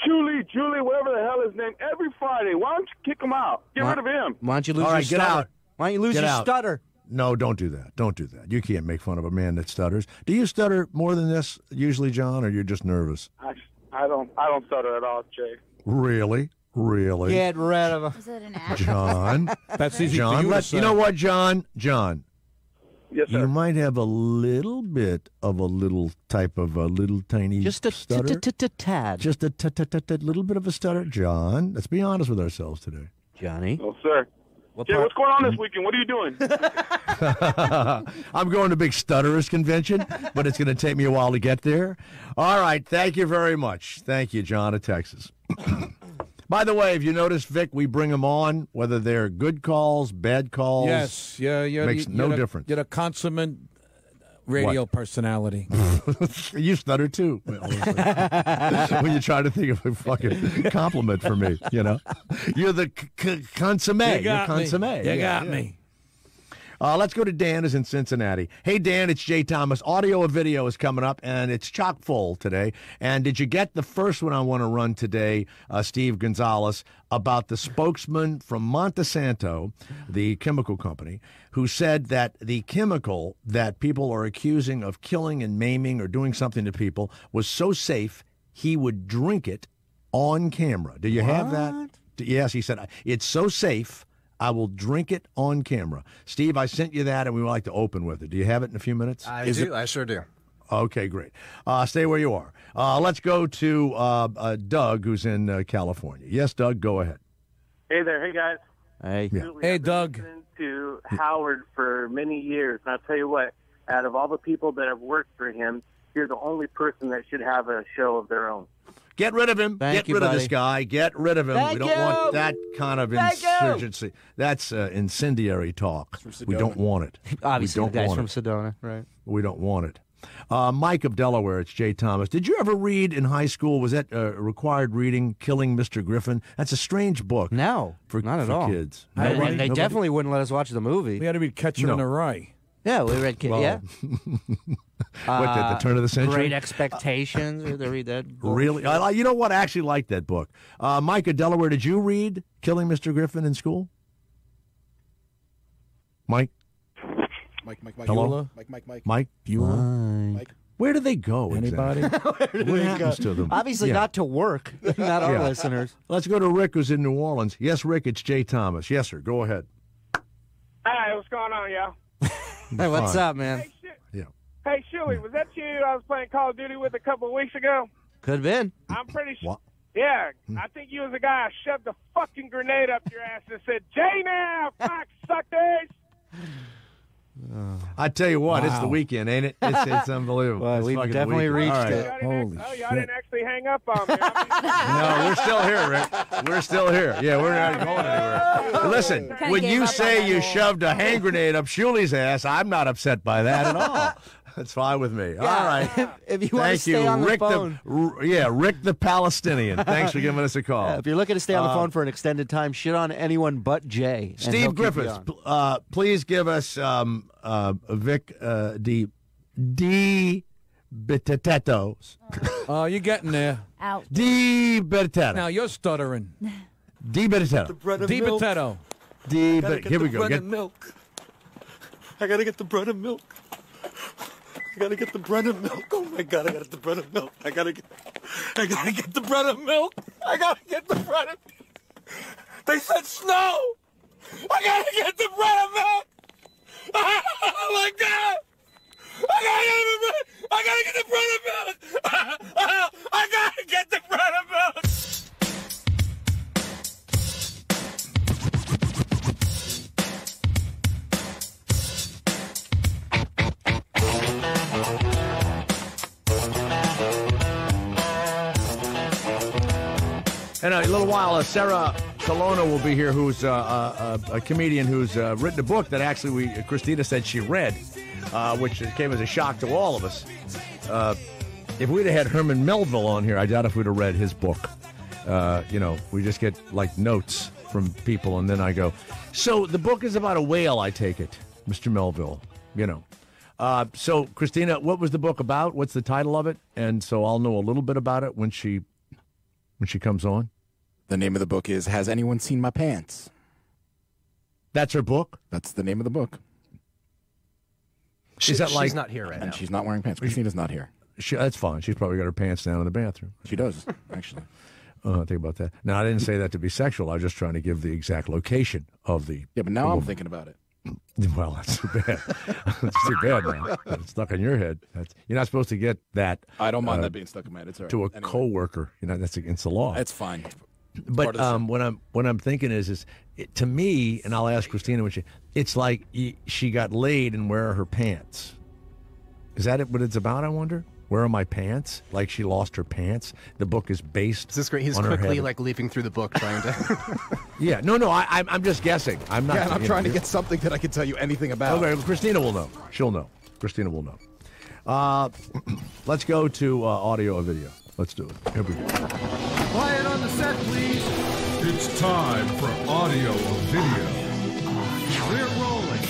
Julie, whatever the hell his name, every Friday. Why don't you kick him out? Get rid of him. Why don't you lose All right, your get stutter? out. Why don't you lose Get your out. stutter? No, don't do that. Don't do that. You can't make fun of a man that stutters. Do you stutter more than this usually, John, or you're just nervous? I don't stutter at all, Jay. Really? Really? Get rid of him. Is it an accent? John. That's easy John, for you to say. you know what, John? John. Yes, sir. You might have a little bit of a little type of a little tiny Just a stutter. tad. Just a little bit of a stutter. John, let's be honest with ourselves today. Johnny. No, sir. Jay, what's going on this weekend? What are you doing? I'm going to big stutterers convention, but it's going to take me a while to get there. All right. Thank you very much. Thank you, John of Texas. By the way, if you notice, Vic, we bring them on, whether they're good calls, bad calls. Yes, yeah, makes no difference. You're a consummate radio personality. You stutter too. When you try to think of a fucking compliment for me, you know, you're the consomme. You got me. You got me. Let's go to Dan, who's in Cincinnati. Hey, Dan, it's Jay Thomas. Audio or video is coming up, and it's chock full today. And did you get the first one I want to run today, Steve Gonzalez, about the spokesman from Monsanto, the chemical company, who said that the chemical that people are accusing of killing and maiming or doing something to people was so safe, he would drink it on camera. Do you have that? Yes, he said, it's so safe, I will drink it on camera. Steve, I sent you that, and we would like to open with it. Do you have it in a few minutes? I sure do. Okay, great. Stay where you are. Let's go to Doug, who's in California. Yes, Doug, go ahead. Hey there. Hey, guys. Hey. Yeah. Julie, Hey, I've been Doug. listening to Howard for many years, and I'll tell you what, out of all the people that have worked for him, you're the only person that should have a show of their own. Get rid of him. Get rid of this guy. Get rid of him. We don't want that kind of insurgency. That's incendiary talk. We don't want it. Obviously, we the don't guy's want from it. Sedona, right? We don't want it. Mike of Delaware, it's Jay Thomas. Did you ever read in high school, was that required reading, Killing Mr. Griffin? That's a strange book. No, not at all. Kids. And they definitely wouldn't let us watch the movie. We had to read Catcher in the Rye. Yeah, we read yeah. What, the turn of the century? Great Expectations. We had to read that book. Really? You know what? I actually liked that book. Mike of Delaware, did you read Killing Mr. Griffin in school? Mike? Mike. Hello? Mike? Mike. Where do they go? Anybody? Exactly? What happens to them? Obviously not to work. Not our listeners. Let's go to Rick, who's in New Orleans. Yes, Rick, it's Jay Thomas. Yes, sir. Go ahead. Hey, what's going on, y'all? Hey, what's up, man? Hey, Shuey, was that you I was playing Call of Duty with a couple of weeks ago? Could have been. I'm pretty sure. What? Yeah, I think you was the guy I shoved a fucking grenade up your ass and said, Jay now, cocksuckers! I tell you what, it's the weekend, ain't it? It's unbelievable. Well, It's we've fucking definitely the weekend. reached All right. it. Y'all didn't actually hang up on me. No, we're still here, Rick. We're still here. Yeah, we're not going anywhere. Listen, when you say you shoved a hand grenade up Shuli's ass, I'm not upset by that at all. That's fine with me. All right. If you want to Thank stay you, on the Rick. phone. Rick the Palestinian. Thanks for giving us a call. If you're looking to stay on the phone for an extended time, shit on anyone but Jay. and he'll Steve keep you Griffiths, on. please give us Vic Di Bitetetos. Oh, you're getting there. Out. Di Biteteto. Now you're stuttering. Di Biteteto. Di Potato. Here we go. Milk. I gotta get the bread and milk. gotta get the bread and milk. Oh my God, I gotta get the bread and milk. I gotta get the bread and milk. I gotta get the bread and milk. They said snow. I gotta get the bread and milk. Oh my God. I gotta get the bread and milk. I gotta get the bread and milk. In a little while, Sarah Colonna will be here, who's a comedian who's written a book that actually Christina said she read, which came as a shock to all of us. If we'd have had Herman Melville on here, I doubt if we'd have read his book. We just get like notes from people, and then I go, so the book is about a whale, I take it, Mr. Melville, So, Christina, what was the book about? What's the title of it? And so I'll know a little bit about it when she comes on. The name of the book is Has Anyone Seen My Pants? That's her book? That's the name of the book. She's not here right now. And she's not wearing pants. Christina's not here. That's fine. She's probably got her pants down in the bathroom. She does, actually. Think about that. Now, I didn't say that to be sexual. I was just trying to give the exact location of the... Yeah, but now I'm thinking about it. Well, that's too bad. That's too bad now. It's stuck in your head. You're not supposed to get that. I don't mind that being stuck in my head. It's all right. To a coworker. That's against the law. That's fine. But what I'm thinking is to me, and I'll ask Christina when it's like she got laid and where are her pants? Is that what it's about? I wonder. Where are my pants? Like she lost her pants. The book is based. Is this great? He's quickly like leafing through the book, trying to. Yeah, no. I'm just guessing. I'm not. Yeah, I'm trying to get something that I can tell you anything about. Okay, Christina will know. She'll know. Christina will know. Let's go to audio or video. Let's do it. Here we go. Quiet on the set, please. It's time for audio or video. We're rolling.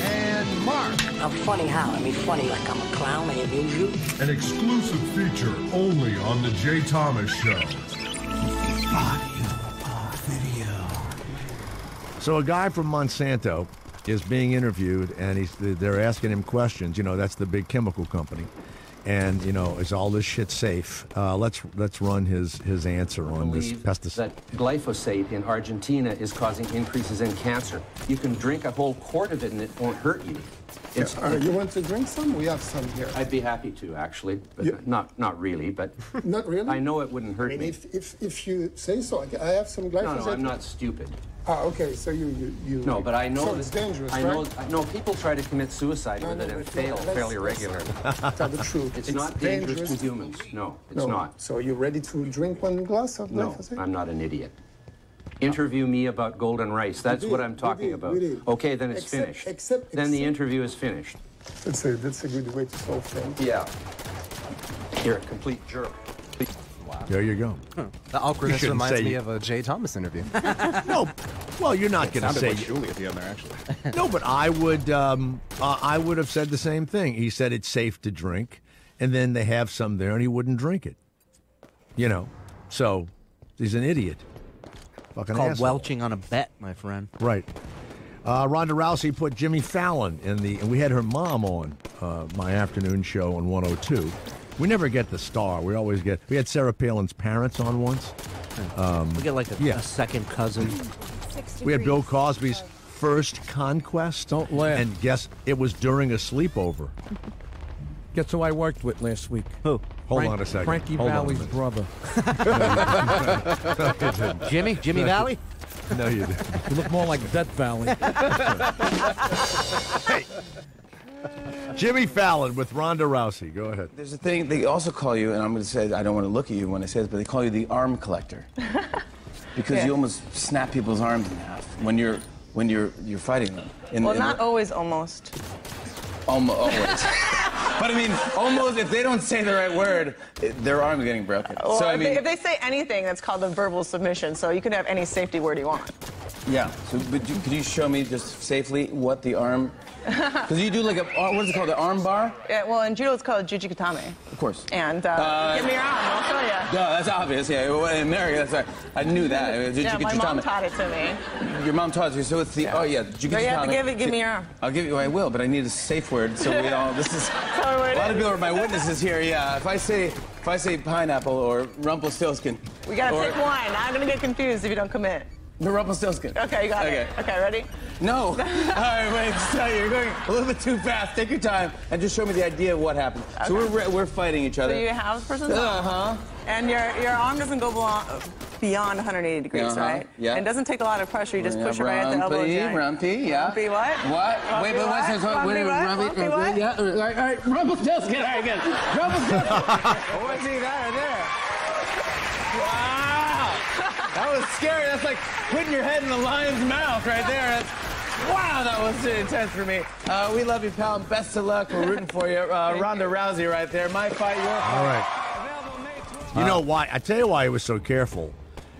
And Mark. I'm funny how? I mean funny like I'm a clown, I amuse you. An exclusive feature only on the Jay Thomas Show. Audio or video. So a guy from Monsanto is being interviewed, and they're asking him questions. That's the big chemical company. And, is all this shit safe? Let's run his answer on this pesticide. That glyphosate in Argentina is causing increases in cancer. You can drink a whole quart of it and it won't hurt you. You want to drink some? We have some here. I'd be happy to, actually, but not really. But not really. I know it wouldn't hurt me. If you say so, I have some glyphosate. No, I'm not stupid. Okay, so you. No, but I know so it's dangerous. I know. No, people try to commit suicide with it and fail fairly regularly. Tell the truth. It's not dangerous to humans. No, it's not. So you're ready to drink one glass of glyphosate? No, I'm not an idiot. Interview me about golden rice. That's what I'm talking about. Okay, then it's finished. Then the interview is finished. That's a good way to solve things. Yeah. You're a complete jerk. Wow. There you go. The awkwardness reminds me of a Jay Thomas interview. No, well, you're not going to say like Julie at the end there, actually. No, but I would have said the same thing. He said it's safe to drink, and then they have some there, and he wouldn't drink it. So he's an idiot. Fucking called asshole. Welching on a bet, my friend. Right. Ronda Rousey put Jimmy Fallon and we had her mom on my afternoon show on 102. We never get the star. We had Sarah Palin's parents on once. We get like a second cousin. We had Bill Cosby's first conquest. Don't laugh. And guess it was during a sleepover. Guess who I worked with last week? Who? Hold on a second. Frankie Valli's brother. Jimmy Valley? No, you didn't. You look more like Death Valley. Hey. Jimmy Fallon with Ronda Rousey. Go ahead. There's a thing, they also call you, and I'm going to say, I don't want to look at you when I say this, but they call you the arm collector. Because you almost snap people's arms in half when you're fighting them. Well, not always, almost. Always. But I mean, almost, if they don't say the right word, their arm is getting broken. Well, so I mean, if they say anything, that's called a verbal submission, so you can have any safety word you want. Yeah. So, but could you show me just safely what the arm? Because you do like a what is it called? The arm bar? Yeah. Well, in judo it's called jujikatame. Of course. And give me your arm. I'll show you. No, that's obvious. Yeah. Well, in America, that's I knew that. Yeah, my mom taught it to me. Your mom taught you. So it's the oh yeah. You have to give me your arm. I'll give you. I will, but I need a safe word so we all. This is a lot of people are my witnesses here. Yeah. If I say pineapple or Rumpelstiltskin. We gotta pick one. I'm gonna get confused if you don't commit. The Rumpelstiltskin. Okay, you got it. Okay, ready? No. All right, wait. You're going a little bit too fast. Take your time and just show me the idea of what happened. Okay. So we're fighting each other. So you have person's arm. And your arm doesn't go beyond 180 degrees, right? Yeah. And it doesn't take a lot of pressure. You just push it right at the elbow joint. Rumpy, yeah. Rumpy what? What? Wait, but what's this? Rumpy what? Yeah. All right. Rumpelstiltskin. All right, good. Rumpelstiltskin. What's he got there? Wow. That was scary. That's like putting your head in the lion's mouth right there. Wow, that was intense for me. We love you, pal. Best of luck. We're rooting for you. Ronda Rousey right there. My fight, your fight. All right. You know why? I tell you why he was so careful.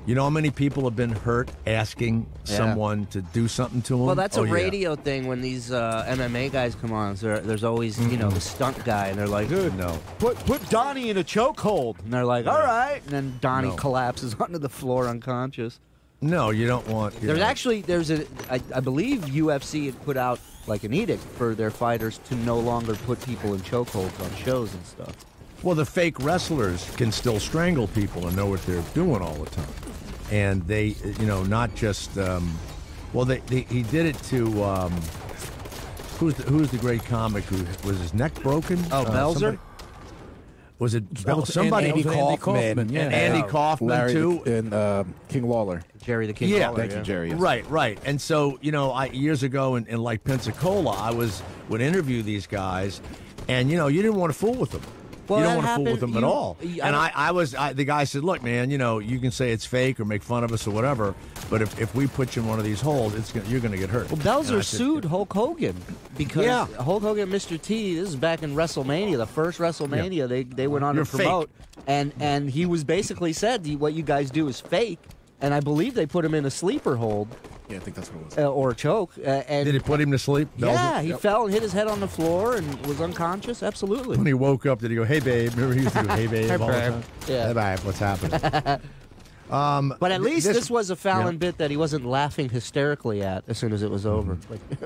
You know how many people have been hurt asking someone to do something to them? Well, that's a radio thing when these MMA guys come on. So there's always, you know, the stunt guy, and they're like, no. Put Donnie in a chokehold. And they're like, all right. And then Donnie collapses onto the floor unconscious. No, you don't want... I believe UFC had put out like an edict for their fighters to no longer put people in chokeholds on shows and stuff. Well, the fake wrestlers can still strangle people and know what they're doing all the time. And they, you know, not just... he did it to... who's the great comic who... Was his neck broken? Oh, Belzer? Was it somebody? Andy Kaufman. Yeah. And Andy Kaufman, Larry, too. And King Lawler. Jerry the King Lawler. Thank you, Jerry. Yes. Right. And so, you know, years ago in like Pensacola, I would interview these guys, and, you know, you didn't want to fool with them. Well, you don't want to fool with them at all. And the guy said, look, man, you know, you can say it's fake or make fun of us or whatever, but if we put you in one of these holes, you're going to get hurt. Well, Belzer sued Hulk Hogan because Hulk Hogan and Mr. T, this is back in WrestleMania, the first WrestleMania, they went on to promote, and he was basically said, what you guys do is fake, and I believe they put him in a sleeper hold. Yeah, I think that's what it was. Or a choke. And did he put him to sleep? Yeah, he fell and hit his head on the floor and was unconscious. Absolutely. When he woke up, did he go, hey, babe? Remember he used to go, hey, babe, all the time? Yeah. Hey, babe, what's happening? But at least this was a Fallon bit that he wasn't laughing hysterically at as soon as it was over,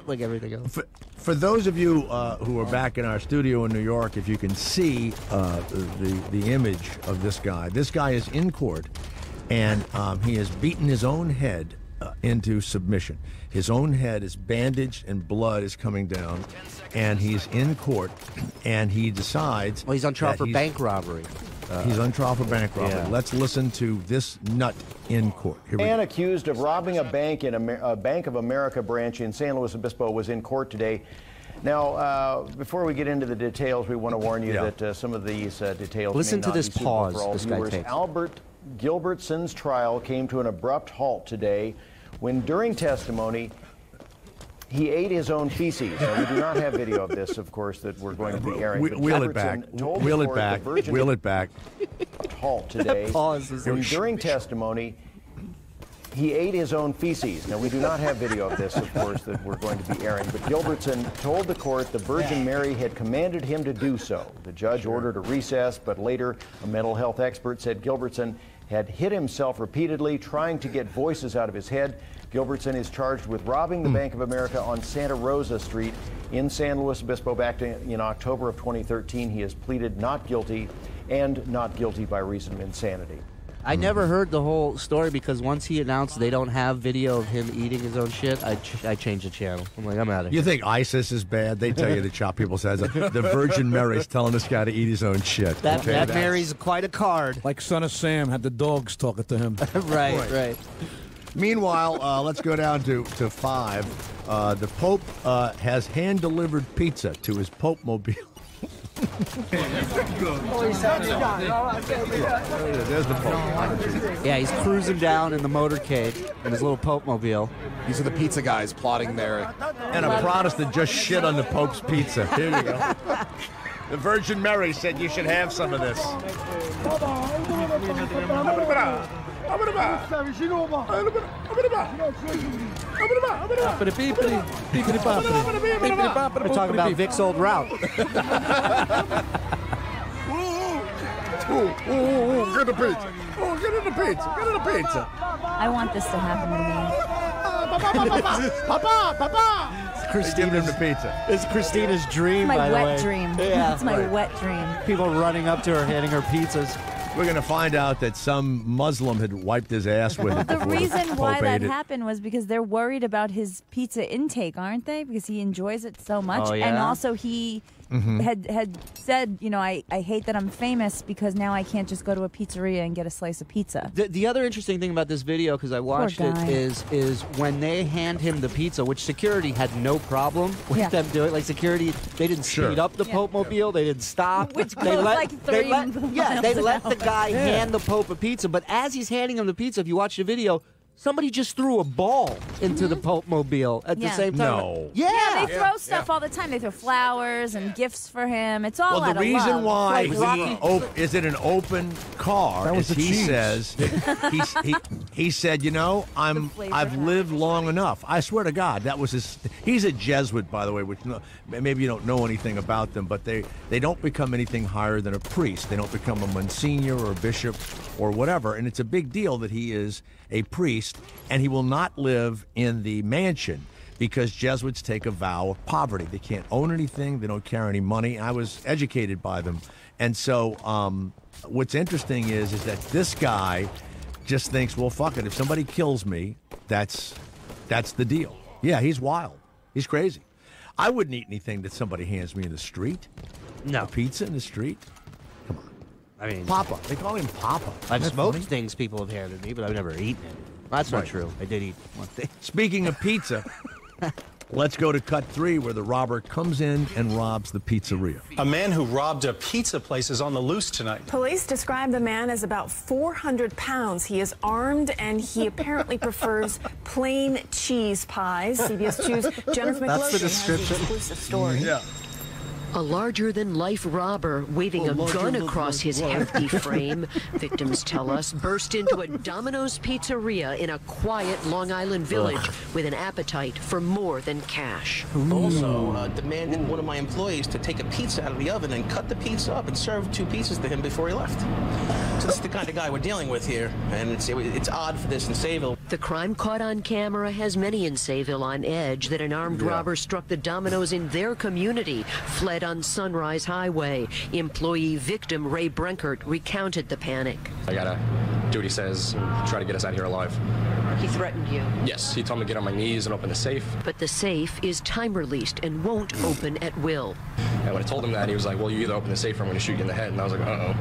like everything else. For those of you who are back in our studio in New York, if you can see the image of this guy is in court, and he has beaten his own head into submission. His own head is bandaged and blood is coming down, and he's in court, and he decides... Well, he's on trial for bank robbery. He's on trial for bank robbery. Yeah. Let's listen to this nut in court. Here we go. Man accused of robbing a bank in a Bank of America branch in San Luis Obispo was in court today. Now, before we get into the details, we want to warn you that some of these details Listen may to not this be suitable pause for all this guy viewers. takes. Albert Gilbertson's trial came to an abrupt halt today when, during testimony, he ate his own feces. Now, we do not have video of this, of course, that we're going to be airing. Wheel it back. Wheel it back. Wheel it back. Halt today. When, during testimony, he ate his own feces. Now, we do not have video of this, of course, that we're going to be airing, but Gilbertson told the court the Virgin Mary had commanded him to do so. The judge ordered a recess, but later a mental health expert said Gilbertson had hit himself repeatedly, trying to get voices out of his head. Gilbertson is charged with robbing the Bank of America on Santa Rosa Street in San Luis Obispo back in October of 2013. He has pleaded not guilty and not guilty by reason of insanity. I never heard the whole story because once he announced they don't have video of him eating his own shit, I changed the channel. I'm like, I'm out of here. You think ISIS is bad? They tell you to chop people's heads off. The Virgin Mary's telling this guy to eat his own shit. That Mary's quite a card. Like Son of Sam had the dogs talking to him. Right. Meanwhile, let's go down to 5. The Pope has hand-delivered pizza to his Pope mobile. There's the Pope. Yeah, he's cruising down in the motorcade in his little Pope mobile. These are the pizza guys plotting there. And a Protestant just shit on the Pope's pizza. Here you go. The Virgin Mary said you should have some of this. We're talking about Vic's old route. Get the pizza. Oh, get in the pizza. Get in the pizza. I want this to happen to me. Papa. Christina's the pizza. It's Christina's dream, It's my by the way. wet dream. Yeah, It's my right. wet dream. People running up to her, handing her pizzas. We're going to find out that some Muslim had wiped his ass with it. The before reason the why Pope that ate it. happened was because they're worried about his pizza intake, aren't they? Because he enjoys it so much. Oh, yeah? And also he had said, you know, I hate that I'm famous because now I can't just go to a pizzeria and get a slice of pizza. The other interesting thing about this video, because I watched it, guy. is when they hand him the pizza, which security had no problem with them doing. Like security, they didn't speed up the Pope Mobile, they didn't stop. Which they goes let, like they 3 let, yeah, they miles let an the hour. guy hand the Pope a pizza, but as he's handing him the pizza, if you watch the video, somebody just threw a ball into the Pope Mobile at the same time. No. Yeah, they throw stuff all the time. They throw flowers and gifts for him. It's all Well, out the of reason love. why It's like Rocky. is it an open car? That was is the he cheese. says he said, you know, I've lived long enough. I swear to God, that was his. He's a Jesuit, by the way, which maybe you don't know anything about them, but they don't become anything higher than a priest. They don't become a monsignor or a bishop or whatever, and it's a big deal that he is a priest, and he will not live in the mansion because Jesuits take a vow of poverty. They can't own anything. They don't carry any money. I was educated by them. And so what's interesting is that this guy just thinks, well, fuck it. If somebody kills me, that's the deal. Yeah, he's wild. He's crazy. I wouldn't eat anything that somebody hands me in the street. No. A pizza in the street? I mean, Papa. They call him Papa. I've Isn't that smoked funny? things people have handed me, but I've never eaten it. That's not Right. true. I did eat one thing. Speaking of pizza, let's go to cut 3 where the robber comes in and robs the pizzeria. A man who robbed a pizza place is on the loose tonight. Police describe the man as about 400 pounds. He is armed and he apparently prefers plain cheese pies. CBS 2's Jennifer That's the McLaughlin has the description. exclusive story. Yeah. A larger-than-life robber waving a gun across his hefty frame, victims tell us, burst into a Domino's pizzeria in a quiet Long Island village with an appetite for more than cash. Also demanded one of my employees to take a pizza out of the oven and cut the pizza up and serve 2 pieces to him before he left. So this is the kind of guy we're dealing with here, and it's odd for this in Sayville. The crime caught on camera has many in Sayville on edge that an armed robber struck the Domino's in their community, fled on Sunrise Highway. Employee victim Ray Brenkert recounted the panic. I gotta do what he says and try to get us out of here alive. He threatened you. Yes, he told me to get on my knees and open the safe. But the safe is time-released and won't open at will. And when I told him that, he was like, well, you either open the safe or I'm going to shoot you in the head. And I was like, uh-oh.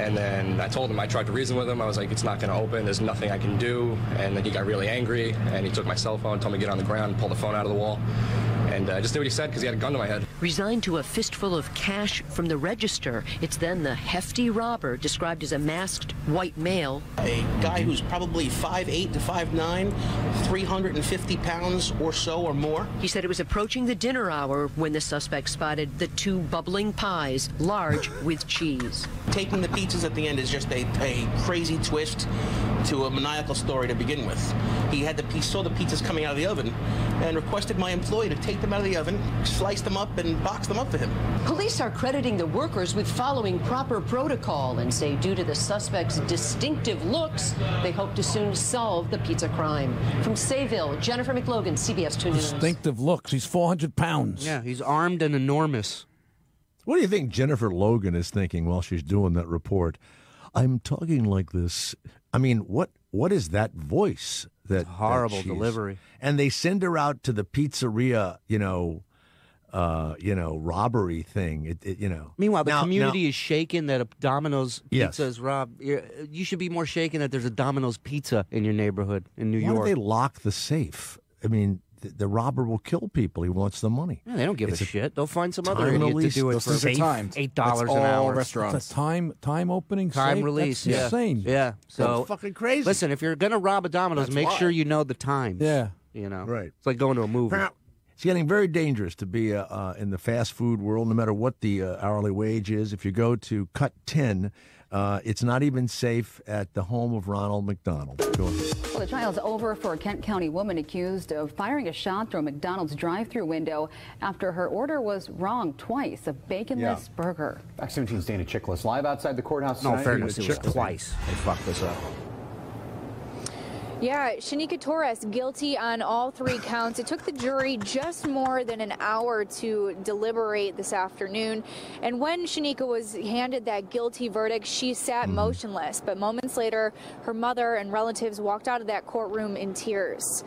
And then I told him, I tried to reason with him. I was like, it's not going to open. There's nothing I can do. And then he got really angry, and he took my cell phone, told me to get on the ground, and pull the phone out of the wall. And I just did what he said because he had a gun to my head. Resigned to a fistful of cash from the register, it's then the hefty robber, described as a masked white male. A guy who's probably 5'8" to 5'9", 350 pounds or so or more. He said it was approaching the dinner hour when the suspect spotted the 2 bubbling pies, large with cheese. Taking the pizzas at the end is just a crazy twist to a maniacal story to begin with. He saw the pizzas coming out of the oven and requested my employee to take them out of the oven, slice them up, and box them up for him. Police are crediting the workers with following proper protocol and say due to the suspect's distinctive looks, they hope to soon solve the pizza crime. From Sayville, Jennifer McLaughlin, CBS 2 News. Distinctive looks. He's 400 pounds. Yeah, he's armed and enormous. What do you think Jennifer Logan is thinking while she's doing that report? I'm talking like this. I mean, what is that voice? That horrible that delivery. And they send her out to the pizzeria, robbery thing. Meanwhile, the Now- community is shaken that a Domino's Yes. pizza is robbed. You should be more shaken that there's a Domino's pizza in your neighborhood in New Why York. do they lock the safe? I mean, the robber will kill people. He wants the money. Yeah, they don't give It's a shit. They'll find some other time idiot to release. do it This for is a time. $8 an That's all hour. restaurants. It's a time opening Time safe? release. That's Yeah, insane. yeah. So That's fucking crazy. Listen, if you're gonna rob a Domino's, That's make why. sure you know the times. Yeah. Right. It's like going to a movie. It's getting very dangerous to be in the fast food world, no matter what the hourly wage is. If you go to Cut 10, It's not even safe at the home of Ronald McDonald. Go ahead. Well, the trial's over for a Kent County woman accused of firing a shot through a McDonald's drive-thru window after her order was wrong twice, a baconless burger. Fox 17's Dana Chickless live outside the courthouse tonight. No fairness, it was twice. They fucked this up. Yeah, Shanika Torres guilty on all 3 counts. It took the jury just more than an hour to deliberate this afternoon. And when Shanika was handed that guilty verdict, she sat motionless. But moments later, her mother and relatives walked out of that courtroom in tears.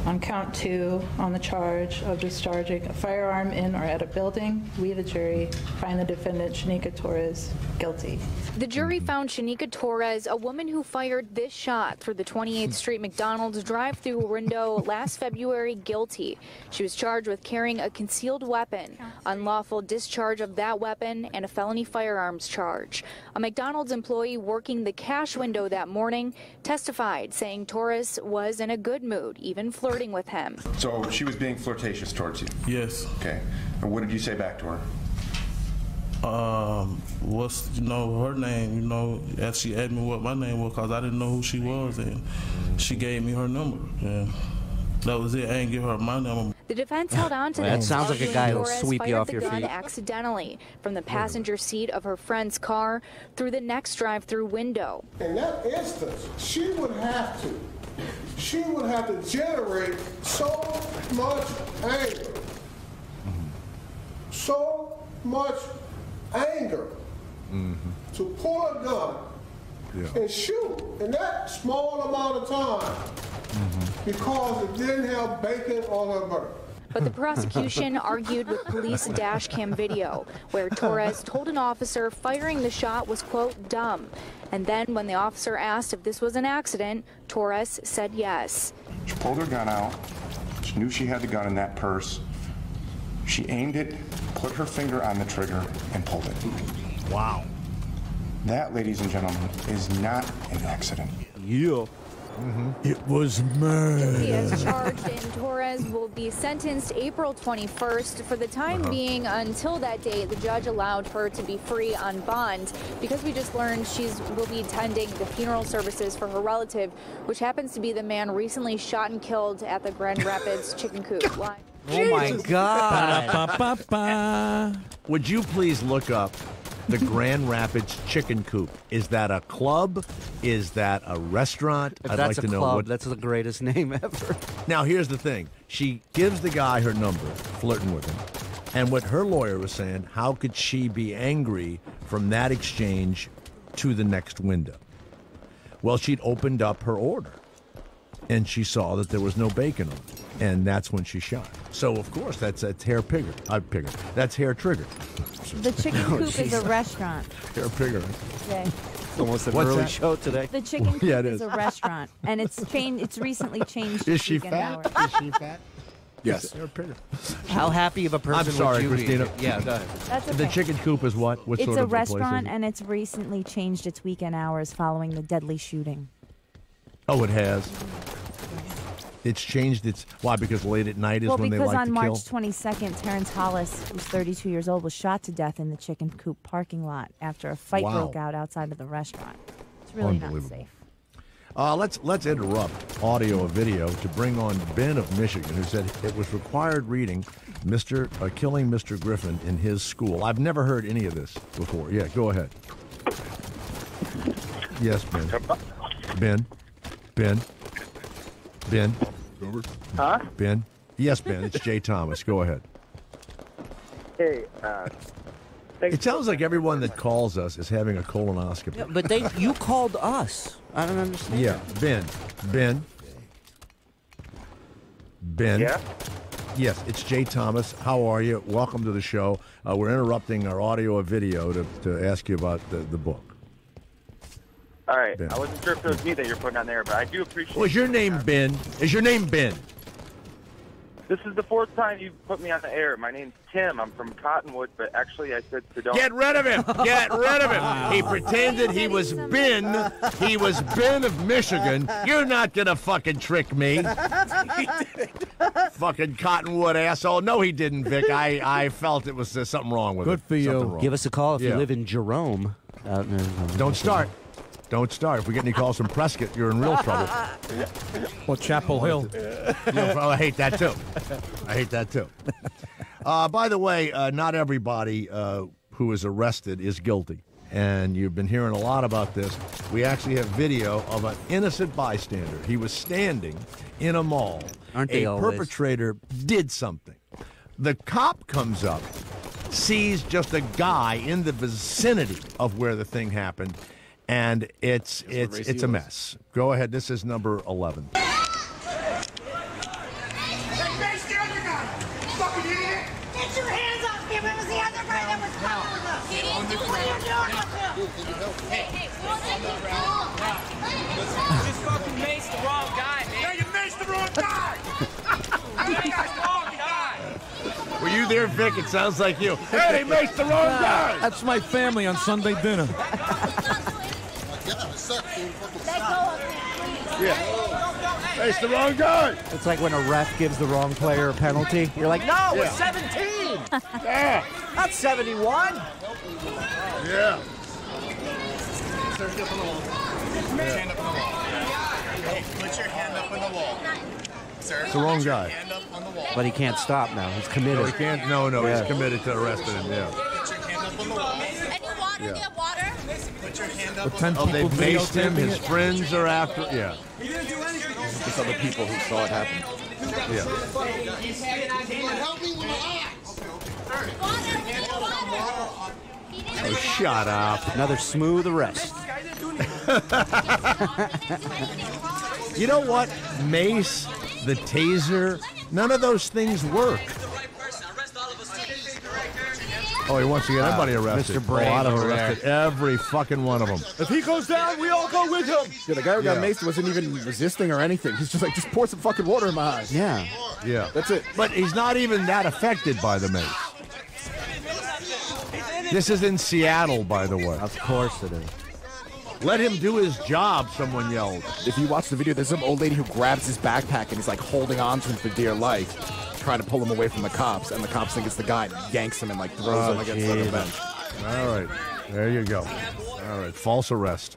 On count 2, on the charge of discharging a firearm in or at a building, we, the jury, find the defendant, Shanika Torres, guilty. The jury found Shanika Torres, a woman who fired this shot through the 28th Street McDonald's drive-thru window last February, guilty. She was charged with carrying a concealed weapon, unlawful discharge of that weapon, and a felony firearms charge. A McDonald's employee working the cash window that morning testified, saying Torres was in a good mood, even flirting with him. So she was being flirtatious towards you? Yes. Okay. And what did you say back to her? What's, her name, as she asked me what my name was, because I didn't know who she was, and she gave me her number. And that was it. I didn't give her my number. The defense held on to that this. Sounds like a guy who'll Torres sweep you off your fired the feet. gun accidentally from the passenger seat of her friend's car through the next drive-through window. In that instance, she would have to generate so much anger. So much anger to pull a gun and shoot in that small amount of time because it didn't have bacon on her burger. But the prosecution argued with police dash cam video, where Torres told an officer firing the shot was, quote, dumb. And then when the officer asked if this was an accident, Torres said yes. She pulled her gun out. She knew she had the gun in that purse. She aimed it, put her finger on the trigger, and pulled it. Wow. That, ladies and gentlemen, is not an accident. Yeah. It was murder. He is charged, and Torres will be sentenced April 21st. For the time being, until that date, the judge allowed her to be free on bond because we just learned will be attending the funeral services for her relative, which happens to be the man recently shot and killed at the Grand Rapids Chicken Coop. Oh my God. Would you please look up the Grand Rapids Chicken Coop? Is that a club? Is that a restaurant? If I'd that's like to a know club, what. that's the greatest name ever. Now, here's the thing. She gives the guy her number, flirting with him. And what her lawyer was saying, how could she be angry from that exchange to the next window? Well, she'd opened up her order, and she saw that there was no bacon on it. And that's when she shot. So, of course, that's hair trigger. That's hair trigger. The Chicken Coop is a restaurant. Hair trigger. Okay. Almost an What's early that? show today. The Chicken Coop it is a restaurant, and it's changed. It's recently changed. Is she weekend fat? hours. Is she fat? Yes. Hair trigger. How happy of a person I'm sorry, would you Christina. be? Yeah, go ahead. That's okay. The Chicken Coop is what? What It's sort a of place is restaurant, it? and it's recently changed its weekend hours following the deadly shooting. Oh, it has. It's changed its. Why? Because late at night is when they like to kill. Well, because on March 22nd, Terrence Hollis, who's 32 years old, was shot to death in the Chicken Coop parking lot after a fight broke out outside of the restaurant. It's really not safe. Let's interrupt audio and video to bring on Ben of Michigan, who said it was required reading killing Mr. Griffin in his school. I've never heard any of this before. Yeah, go ahead. Yes, Ben. Ben. Huh? Ben. Yes, Ben. It's Jay Thomas. Go ahead. Hey, it sounds like everyone that calls us is having a colonoscopy. Yeah, but you called us. I don't understand. Yeah, Ben. Yeah? Yes, it's Jay Thomas. How are you? Welcome to the show. We're interrupting our audio and video to ask you about the book. All right. Ben. I wasn't sure if it was me that you're putting on there, but I do appreciate Is your name Ben? Is your name Ben? This is the fourth time you've put me on the air. My name's Tim. I'm from Cottonwood, but actually I said Sedona. Get rid of him! Get rid of him! He pretended he was Ben. He was Ben of Michigan. You're not gonna fucking trick me. Fucking Cottonwood asshole. No, he didn't, Vic. I felt it was something wrong with it. Good for you. Something wrong. Give us a call if you Yeah. live in Jerome. Don't start. Don't start. If we get any calls from Prescott, you're in real trouble. Or Chapel Hill. I hate that, too. I hate that, too. By the way, not everybody who is arrested is guilty. And you've been hearing a lot about this. We actually have video of an innocent bystander. He was standing in a mall. Aren't they a always? perpetrator did something. The cop comes up, sees just a guy in the vicinity of where the thing happened, and it's a mess. Go ahead. This is number 11. Get your hands off him! It was the other guy that was coming with us! What are you doing with him? Hey, You just fucking maced the wrong guy, man. Yeah, you maced the wrong guy! Were you there, Vic? It sounds like you. Hey, they maced the wrong guy! That's my family on Sunday dinner. Yeah. Hey, it's the wrong guy. It's like when a ref gives the wrong player a penalty. You're like, no, it's 17. Yeah. Not 71. Yeah. Put your hand up on the wall. Hey, put your hand up on the wall. Sir, It's the wrong guy. hand up on the wall. But he can't stop now. He's committed. No, he can't. No, he's committed to arresting him. Yeah. Put your hand up on the wall. Any water? Yeah. Get water. Put your hand up Ten Oh, they've people maced him. videotaping His it. friends are after. Yeah. He didn't do anything. It's other people who saw it happen. Yeah. Help me with my eyes. Oh, shut up. Another smooth arrest. You know what? Mace, the taser, none of those things work. Oh, he wants to get everybody arrested. Mr. Brave Oh, I'd have over arrested every fucking one of them. If he goes down, we all go with him. Yeah, the guy who got maced wasn't even resisting or anything. He's just like, just pour some fucking water in my eyes. Yeah. Yeah. That's it. But he's not even that affected by the mace. This is in Seattle, by the way. Of course it is. Let him do his job, someone yelled. If you watch the video, there's some old lady who grabs his backpack and he's like holding on to him for dear life, trying to pull him away from the cops, and the cops think it's the guy and yanks him and like throws him against the bench. All right. There you go. All right. False arrest.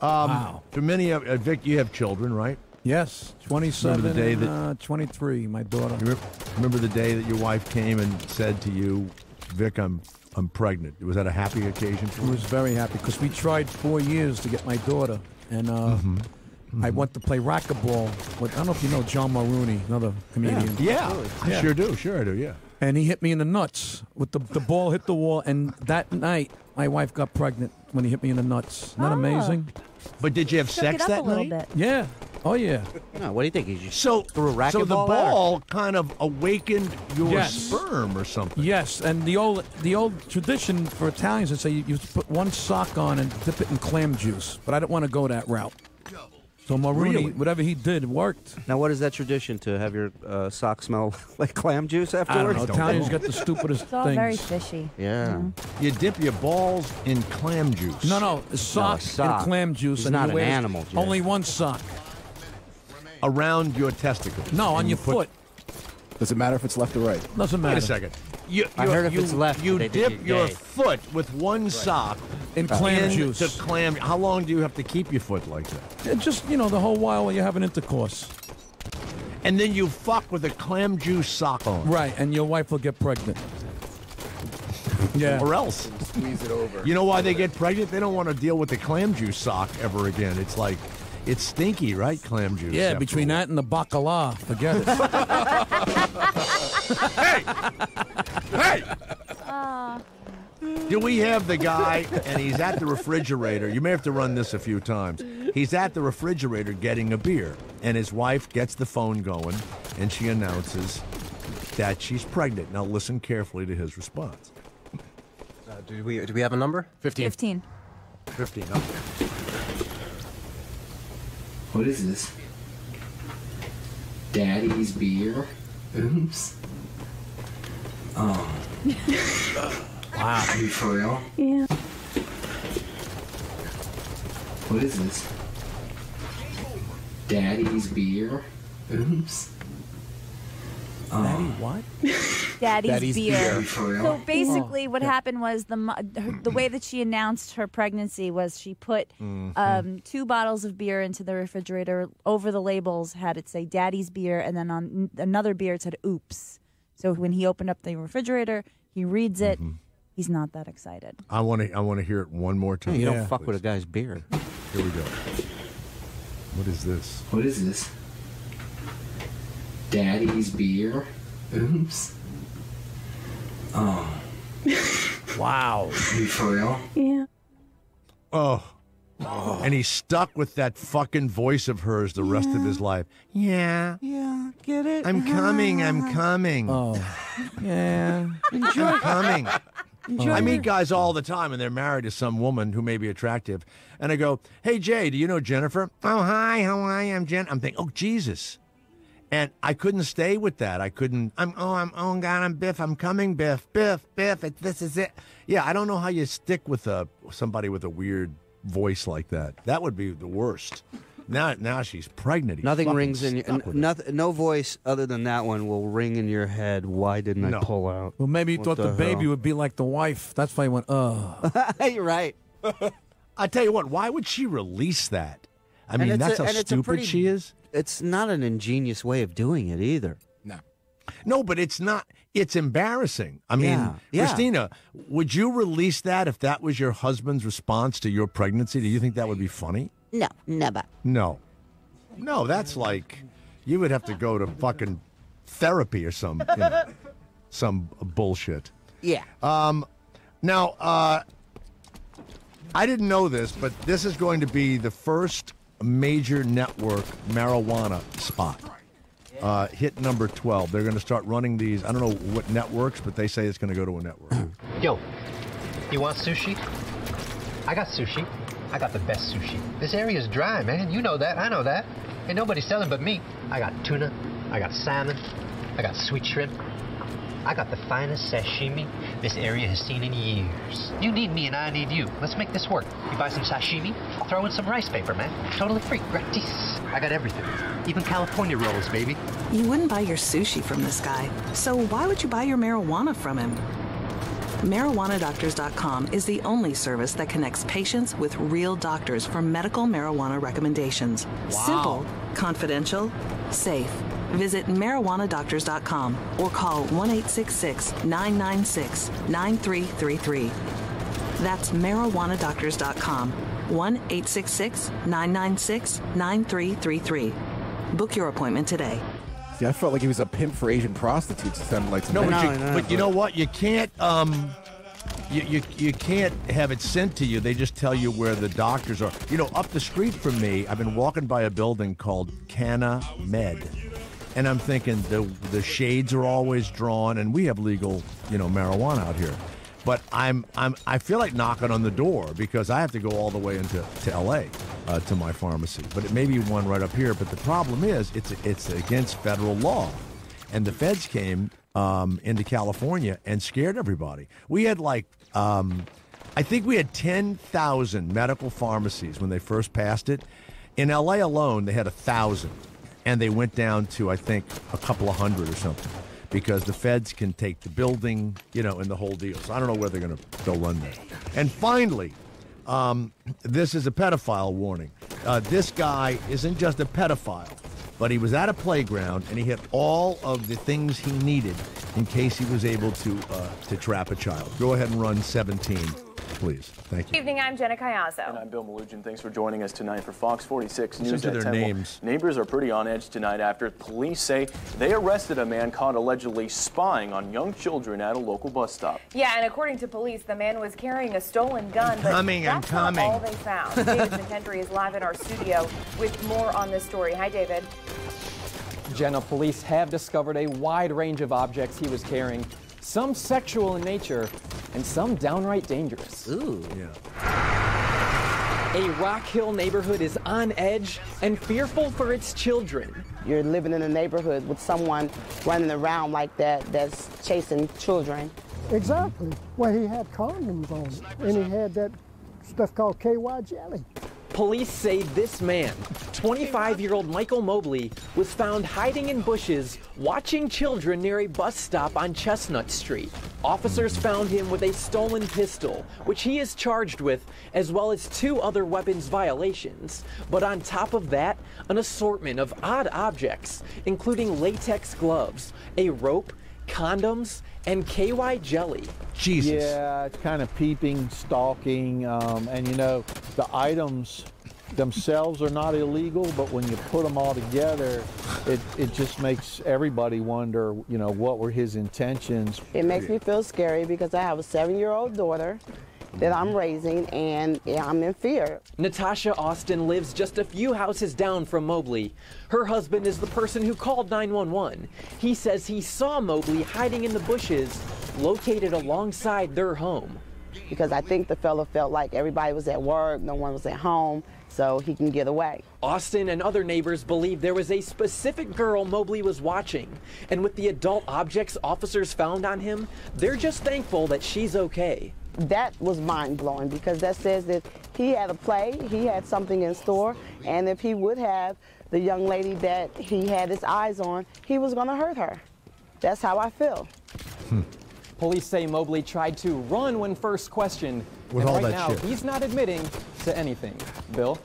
Wow. To many of Vic, you have children, right? Yes, 27 Remember the day and 23, my daughter. You remember the day that your wife came and said to you, Vic, I'm pregnant. Was that a happy occasion for I you? was very happy because we tried 4 years to get my daughter, and I went to play racquetball with, I don't know if you know John Maroney, another comedian. Yeah. I sure do. Sure I do, yeah. And he hit me in the nuts. With the ball hit the wall, and that night, my wife got pregnant when he hit me in the nuts. Isn't that amazing? But did you have Shook sex it up that a little night? bit. Yeah. Oh, yeah. No, what do you think? He just So, threw a racquetball so the at her? ball kind of awakened your Yes. sperm or something. Yes, and the old tradition for Italians is say you put one sock on and dip it in clam juice, but I didn't want to go that route. So Maroney, Really? whatever he did worked. Now, what is that tradition to have your sock smell like clam juice I don't afterwards? know. Italians got the stupidest It's all things. very fishy. Yeah. You dip your balls in clam juice. No, a sock, sock. and clam juice. He's and not you an wear animal, Jay. Only one sock. Around your testicles. No, on And your you put- foot. Does it matter if it's left or right? Doesn't matter. Wait a second. I heard if it's left, You they think dip you're your gay. foot with one sock In clam juice. To clam. How long do you have to keep your foot like that? It just, the whole while you're having intercourse. And then you fuck with a clam juice sock on. Right, and your wife will get pregnant. Yeah. Or else. Squeeze it over. You know why they get pregnant? They don't want to deal with the clam juice sock ever again. It's like, it's stinky, right? Clam juice. Yeah, after between all. that and the bacala, forget it. Hey! Do we have the guy, and he's at the refrigerator. You may have to run this a few times. He's at the refrigerator getting a beer, and his wife gets the phone going, and she announces that she's pregnant. Now listen carefully to his response. Do we have a number? 15. 15, okay. What is this? Daddy's beer? Oops. Oh. Wow. Are you for real? Yeah. What is this? Daddy's beer? Oops. Daddy what? Daddy's beer. Betrayal. So basically, what happened was the way that she announced her pregnancy was she put 2 bottles of beer into the refrigerator. Over the labels had it say Daddy's beer, and then on another beer it said Oops. So when he opened up the refrigerator, he reads it. He's not that excited. I want to hear it one more time. You don't fuck with a guy's beer. Here we go. What is this? What is this? Daddy's beer? Oops. Oh. Wow. Betrayal? Yeah. Oh. And he's stuck with that fucking voice of hers the rest of his life. Yeah. Yeah, get it? I'm coming. Oh. Yeah. I'm coming. I meet guys all the time, and they're married to some woman who may be attractive. And I go, hey, Jay, do you know Jennifer? Oh, hi, how are you? I'm Jen. I'm thinking, oh, Jesus. And I couldn't stay with that. I couldn't. Oh, God, I'm Biff. I'm coming, Biff. Biff. This is it. Yeah, I don't know how you stick with somebody with a weird voice like that. That would be the worst. Now she's pregnant. Nothing rings in your no voice other than that one will ring in your head. Why didn't I pull out? Well, maybe you thought the baby would be like the wife. That's why he went, You're right. I tell you what, why would she release that? I mean, that's how stupid she is. It's not an ingenious way of doing it either. No, but it's not. It's embarrassing. I mean, Christina, would you release that if that was your husband's response to your pregnancy? Do you think that would be funny? No, never. No, that's like you would have to go to fucking therapy or some bullshit. Yeah. Now, I didn't know this, but this is going to be the first major network marijuana spot. Hit number 12. They're going to start running these. I don't know what networks, but they say it's going to go to a network. Yo, you want sushi? I got sushi. I got the best sushi. This area's dry, man. You know that. I know that. Ain't nobody selling but me. I got tuna. I got salmon. I got sweet shrimp. I got the finest sashimi this area has seen in years. You need me and I need you. Let's make this work. You buy some sashimi, I'll throw in some rice paper, man. Totally free. Gratis. I got everything. Even California rolls, baby. You wouldn't buy your sushi from this guy, so why would you buy your marijuana from him? MarijuanaDoctors.com is the only service that connects patients with real doctors for medical marijuana recommendations. Wow. Simple, confidential, safe. Visit MarijuanaDoctors.com or call 1-866-996-9333. That's MarijuanaDoctors.com, 1-866-996-9333. Book your appointment today. See, I felt like he was a pimp for Asian prostitutes. It sounded like but you know what? You can't. You can't have it sent to you. They just tell you where the doctors are. You know, up the street from me, I've been walking by a building called Canna Med, and I'm thinking the shades are always drawn, and we have legal, marijuana out here. But I feel like knocking on the door because I have to go all the way to L.A. To my pharmacy. But it may be one right up here. But the problem is it's against federal law, and the feds came into California and scared everybody. We had I think we had 10,000 medical pharmacies when they first passed it. In L.A. alone, they had 1,000, and they went down to I think a couple of hundred or something. Because the feds can take the building, and the whole deal. So I don't know where they're going to go run that. And finally, this is a pedophile warning. This guy isn't just a pedophile, but he was at a playground and he hit all of the things he needed in case he was able to trap a child. Go ahead and run 17, please. Thank you. Good evening, I'm Jenna Caiazzo. And I'm Bill Malugin. Thanks for joining us tonight for Fox 46 News Listen to at their 10. names. Well, neighbors are pretty on edge tonight after police say they arrested a man caught allegedly spying on young children at a local bus stop. Yeah, and according to police, the man was carrying a stolen gun, but I'm that's not all they found. David McHenry is live in our studio with more on this story. Hi, David. Jenna, police have discovered a wide range of objects he was carrying, some sexual in nature, and some downright dangerous. Ooh. Yeah. A Rock Hill neighborhood is on edge and fearful for its children. You're living in a neighborhood with someone running around like that that's chasing children. Exactly. Well, he had condoms on it, and he had that stuff called KY jelly. Police say this man, 25-year-old Michael Mobley, was found hiding in bushes watching children near a bus stop on Chestnut Street. Officers found him with a stolen pistol, which he is charged with, as well as 2 other weapons violations. But on top of that, an assortment of odd objects, including latex gloves, a rope, condoms, and KY jelly. Jesus. Yeah, it's kind of peeping, stalking, and you know, the items themselves are not illegal, but when you put them all together, it just makes everybody wonder, you know, what were his intentions. It makes me feel scary because I have a 7-year-old daughter that I'm raising, and I'm in fear. Natasha Austin lives just a few houses down from Mobley. Her husband is the person who called 911. He says he saw Mobley hiding in the bushes located alongside their home. Because I think the fellow felt like everybody was at work, no one was at home, so he can get away. Austin and other neighbors believe there was a specific girl Mobley was watching, and with the adult objects officers found on him, they're just thankful that she's okay. That was mind-blowing because that says that he had a play, he had something in store, and if he would have the young lady that he had his eyes on, he was going to hurt her. That's how I feel. Police say Mobley tried to run when first questioned, With and all right that now shit. he's not admitting to anything. Bill?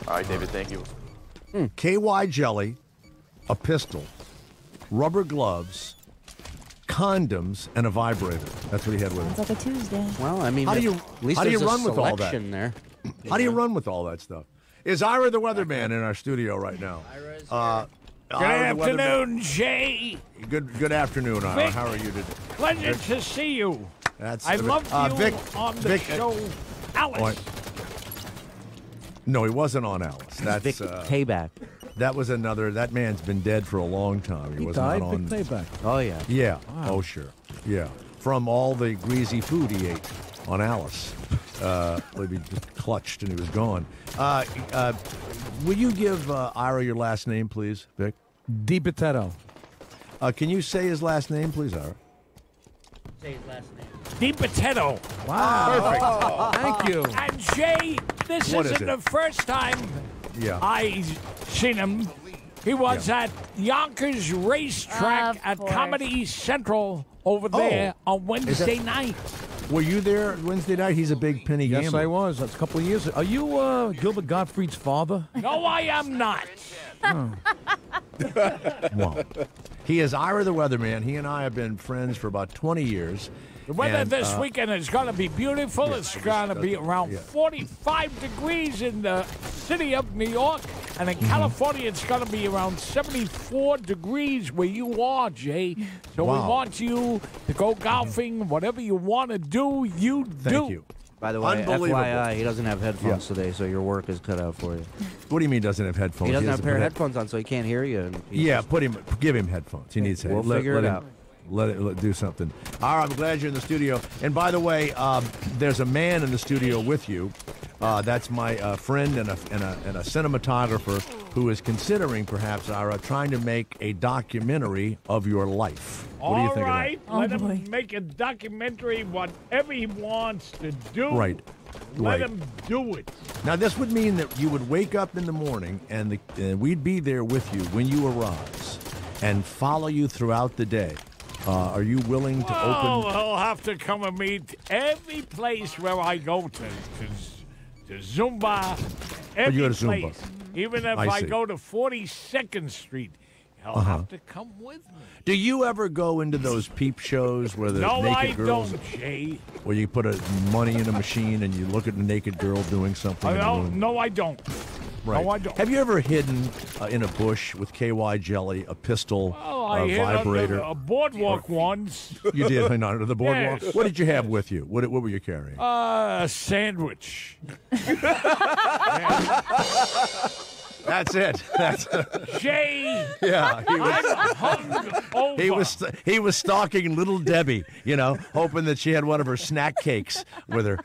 All right, David, thank you. KY jelly, a pistol, rubber gloves, condoms, and a vibrator. That's what he had with him. Sounds like a Tuesday. Well, I mean, How do you at least how do you there's a run with all that? selection there. How do you run with all that stuff? Is Ira the weatherman in our studio right now? Good afternoon, Jay. Good afternoon, Ira. Vic. How are you today? Pleasure to see you. That's I love you Vic, on the Vic, show, Alice. What? No, he wasn't on Alice. That's Vic Payback. That was another. That man's been dead for a long time. He was died, not on. Vic Payback. Oh, yeah. Yeah. Wow. Oh, sure. Yeah. From all the greasy food he ate on Alice. He just clutched and he was gone. Will you give Ira your last name, please, Vic? DiPotetto. Can you say his last name, please, Ira? Say his last name. DiPotetto. Wow. Perfect. Thank you. And Jay, this What is isn't it? the first time Yeah. I seen him. He was at Yonkers Racetrack Of at course. Comedy Central over there on Wednesday night. Were you there Wednesday night? He's a big penny Yes, gambler. I was. That's a couple of years ago. Are you Gilbert Gottfried's father? No, I am not. Well, he is Ira the weatherman. He and I have been friends for about 20 years. The weather And, this weekend is going to be beautiful. Yeah, It's going to be around yeah. 45 degrees in the city of New York. And in California, it's going to be around 74 degrees where you are, Jay. So Wow. we want you to go golfing. Whatever you want to do, you do. Thank you. By the way, Unbelievable. FYI, he doesn't have headphones today, so your work is cut out for you. What do you mean doesn't have headphones? He doesn't have a pair of put headphones on, so he can't hear you. And Yeah, give him headphones. He needs We'll let, figure let it him, out. Let it do something. All right, I'm glad you're in the studio. And by the way, there's a man in the studio with you. That's my friend and a cinematographer who is considering, perhaps, Ira, trying to make a documentary of your life. What do you All think right, of let him make a documentary, whatever he wants to do. Right. Let Right. him do it. that? Now, this would mean that you would wake up in the morning and we'd be there with you when you arise and follow you throughout the day. Are you willing to Oh, open? he'll have to come and meet every place where I go to Zumba. Every you go to Zumba. place. Even if I I see. go to 42nd Street, he'll Uh-huh. have to come with me. Do you ever go into those peep shows where the No, naked I girls, don't, Jay. where you put money in a machine and you look at the naked girl doing something? in the room? No, I don't. Right. No, I don't. Have you ever hidden in a bush with KY jelly, a pistol, Oh, I a hit vibrator? under a boardwalk once. You did under the boardwalk. Yes. What did you have with you? What were you carrying? A sandwich. That's it. That's Jay. Yeah, he was. I'm hung over. He was stalking little Debbie, hoping that she had one of her snack cakes with her.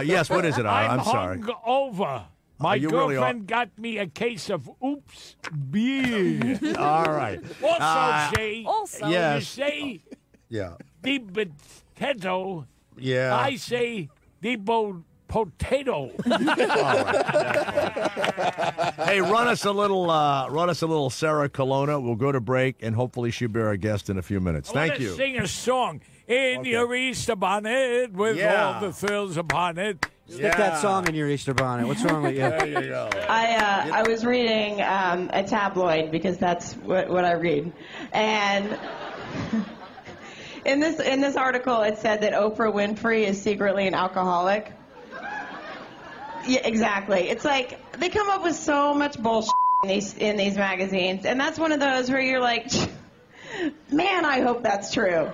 Yes, what is it? I'm sorry. hung over. My You really girlfriend got me a case of Oops beer. All right. Also, Jay. Also. Yes. You say Yeah. DiPotetto. Yeah. I say DiPotetto. potato. Hey, run us a little Sarah Colonna. We'll go to break, and hopefully she'll be our guest in a few minutes. Thank you. Sing a song in your Easter bonnet with all the thrills upon it. Stick that song in your Easter bonnet. What's wrong with you? There you go. I was reading a tabloid because that's what I read, and in this article it said that Oprah Winfrey is secretly an alcoholic. Yeah, exactly. It's like they come up with so much bullshit in these magazines, and that's one of those where you're like, man, I hope that's true.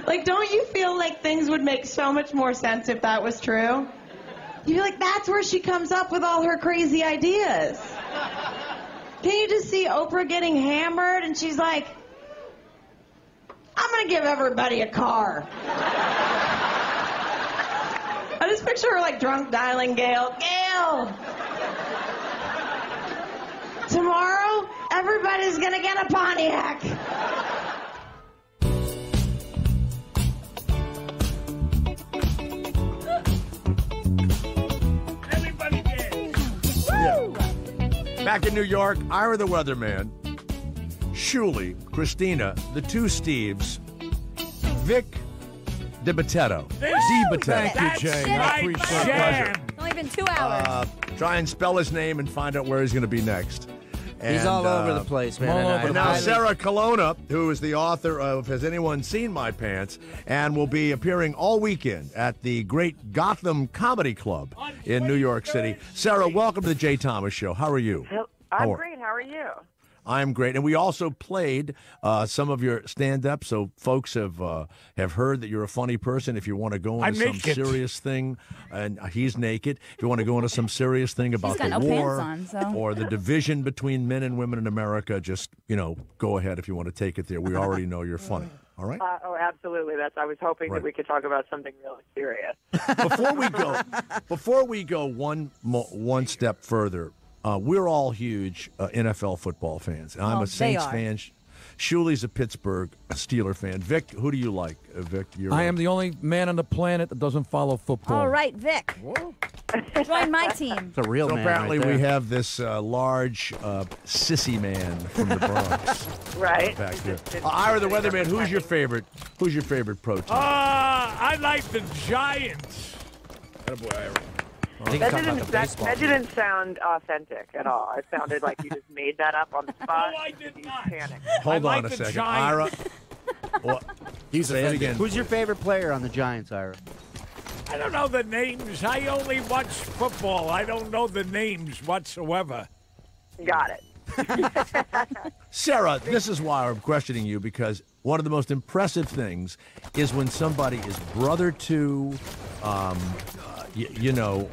Like, don't you feel like things would make so much more sense if that was true? You feel like that's where she comes up with all her crazy ideas. Can you just see Oprah getting hammered and she's like, I'm going to give everybody a car. I just picture her like drunk dialing Gail. Gail! Tomorrow, everybody's going to get a Pontiac. Back in New York, Ira the Weatherman, Shuli, Christina, the two Steves, Vic DiBattista. Thank you, Jay. I appreciate it. It's only been 2 hours. Try and spell his name and find out where he's going to be next. He's all over the place, man. And now Sarah Colonna, who is the author of Has Anyone Seen My Pants, and will be appearing all weekend at the great Gotham Comedy Club in New York City. Sarah, welcome to the Jay Thomas Show. How are you? I'm great. How are you? I'm great. And we also played some of your stand-up, so folks have heard that you're a funny person. If you want to go into some serious thing, and he's naked. If you want to go into some serious thing about the war or the division between men and women in America, just, go ahead if you want to take it there. We already know you're funny. All right? Oh, absolutely. I was hoping that we could talk about something really serious. Before we go one step further, we're all huge NFL football fans. I'm a Saints fan. Shuli's a Pittsburgh Steeler fan. Vic, who do you like? Vic, I am the only man on the planet that doesn't follow football. All right, Vic. Join my team. It's a real so man. Apparently, right there. we have this large sissy man from the Bronx. Right. Back here. Ira the Weatherman, who's your favorite? Who's your favorite pro team? I like the Giants. Attaboy, Ira. That didn't sound authentic at all. It sounded like you just made that up on the spot. No, I did not. Hold on a second. Ira. Say it again. Who's your favorite player on the Giants, Ira? I don't know the names. I only watch football. I don't know the names whatsoever. Got it. Sarah, this is why I'm questioning you, because one of the most impressive things is when somebody is brother to,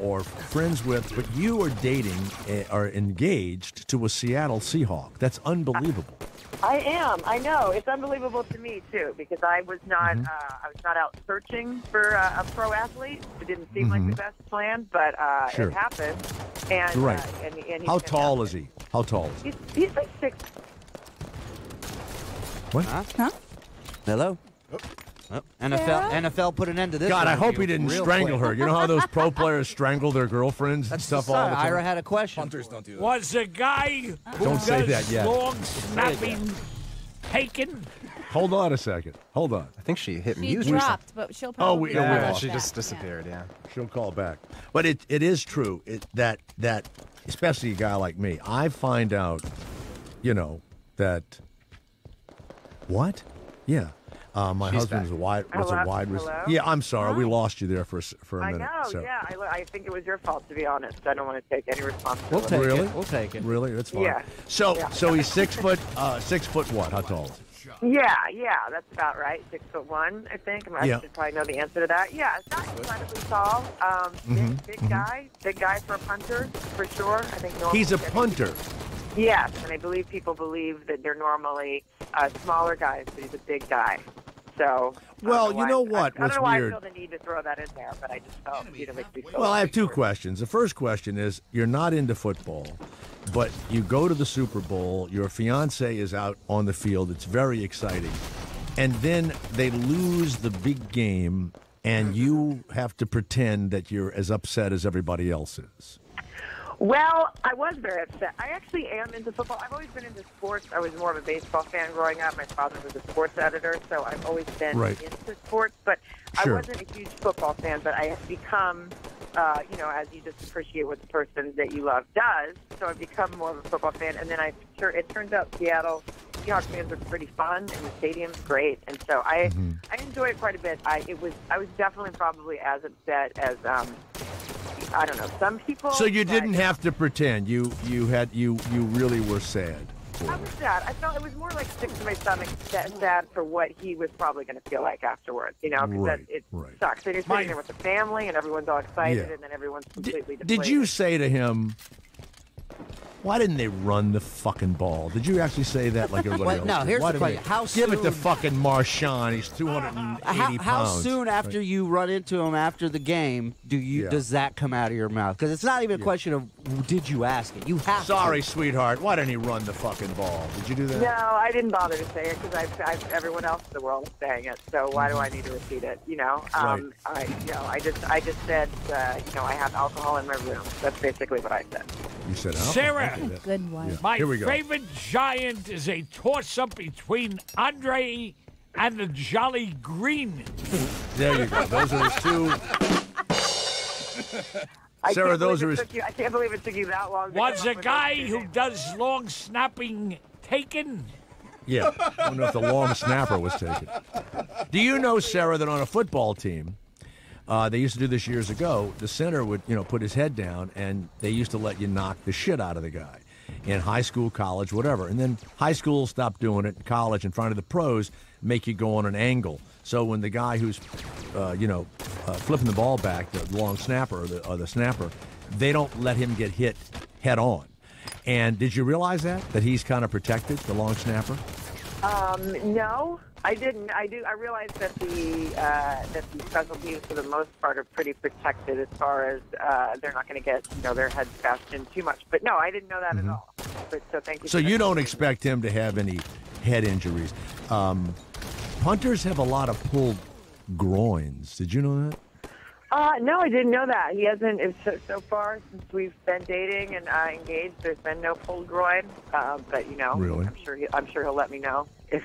or friends with, but you are dating or engaged to a Seattle Seahawk. That's unbelievable. I am. I know. It's unbelievable to me too, because I was not. I was not out searching for a pro athlete. It didn't seem like the best plan, but it happened. And right. And how tall is he? How tall is he? He's like 6. What? Huh? Hello. Oh, NFL put an end to this. God, I hope he interview didn't real strangle quick. her. You know how those pro players strangle their girlfriends and stuff all the time? Ira had a question. Punters don't do that. Was a guy who Don't say does that yet. long snapping taken? Hold on a second. Hold on. I think she hit She mute. dropped, but she'll probably She just disappeared. Yeah. She'll call back. But it is true that especially a guy like me, I find out, that what? Yeah. My husband's a wide receiver. Yeah, I'm sorry. We lost you there for a minute. I know, so. yeah. I think it was your fault, to be honest. I don't want to take any responsibility. We'll take it. Really? That's fine. Yeah. So Yeah. he's 6 foot, 6 foot what? How tall is he? Yeah, that's about right. 6'1", I think. I should probably know the answer to that. Yeah, it's not incredibly tall. Big guy for a punter, for sure. I think normally He's a punter. Yes, and I believe people believe that they're normally smaller guys, but he's a big guy. So, well, you know what? I don't know why I feel the need to throw that in there, but I just felt, it makes me feel. Well, I have two questions. The first question is, you're not into football, but you go to the Super Bowl, your fiance is out on the field, it's very exciting, and then they lose the big game, and you have to pretend that you're as upset as everybody else is. Well, I was very upset. I actually am into football. I've always been into sports. I was more of a baseball fan growing up. My father was a sports editor, so I've always been into sports. But I wasn't a huge football fan, but I have become, as you just appreciate what the person that you love does. So I've become more of a football fan. And then it turns out Seattle Seahawks fans are pretty fun, and the stadium's great. And so I enjoy it quite a bit. I was definitely probably as upset as I don't know, some people. So you didn't have to pretend. You really were sad. I was sad. I felt it was more like sick to my stomach, sad for what he was probably going to feel like afterwards. Because it sucks. And you're sitting there with the family, and everyone's all excited, and then everyone's completely deflated. Did you say to him, why didn't they run the fucking ball? Did you actually say that like everybody else? No, here's the question. How Give soon, it to fucking Marshawn. He's 280 pounds. How soon after you run into him after the game does that come out of your mouth? Because it's not even a question of did you ask it. You have Sorry, to. sweetheart. Why didn't he run the fucking ball? Did you do that? No, I didn't bother to say it because everyone else in the world is saying it. So why do I need to repeat it? I just said I have alcohol in my room. That's basically what I said. You said alcohol. Sarah, good one. My favorite giant is a toss-up between Andre and the Jolly Green. There you go. Those are his two. Sarah, those are his. I can't believe it took you that long. Was a guy who does long snapping taken? Yeah. I don't know if the long snapper was taken. Do you know, Sarah, that on a football team, they used to do this years ago, the center would, put his head down, and they used to let you knock the shit out of the guy in high school, college, whatever. And then high school stopped doing it. College, in front of the pros, make you go on an angle. So when the guy who's, flipping the ball back, the long snapper or the snapper, they don't let him get hit head on. And did you realize that he's kind of protected, the long snapper? No, I didn't. I realize that the special teams for the most part are pretty protected as far as they're not going to get their heads bashed in too much. But no, I didn't know that at all. But, so thank you. So you don't expect him to have any head injuries. Punters have a lot of pulled groins. Did you know that? No, I didn't know that. He hasn't. So far since we've been dating and engaged, there's been no pulled groin. But really? I'm sure he'll let me know if.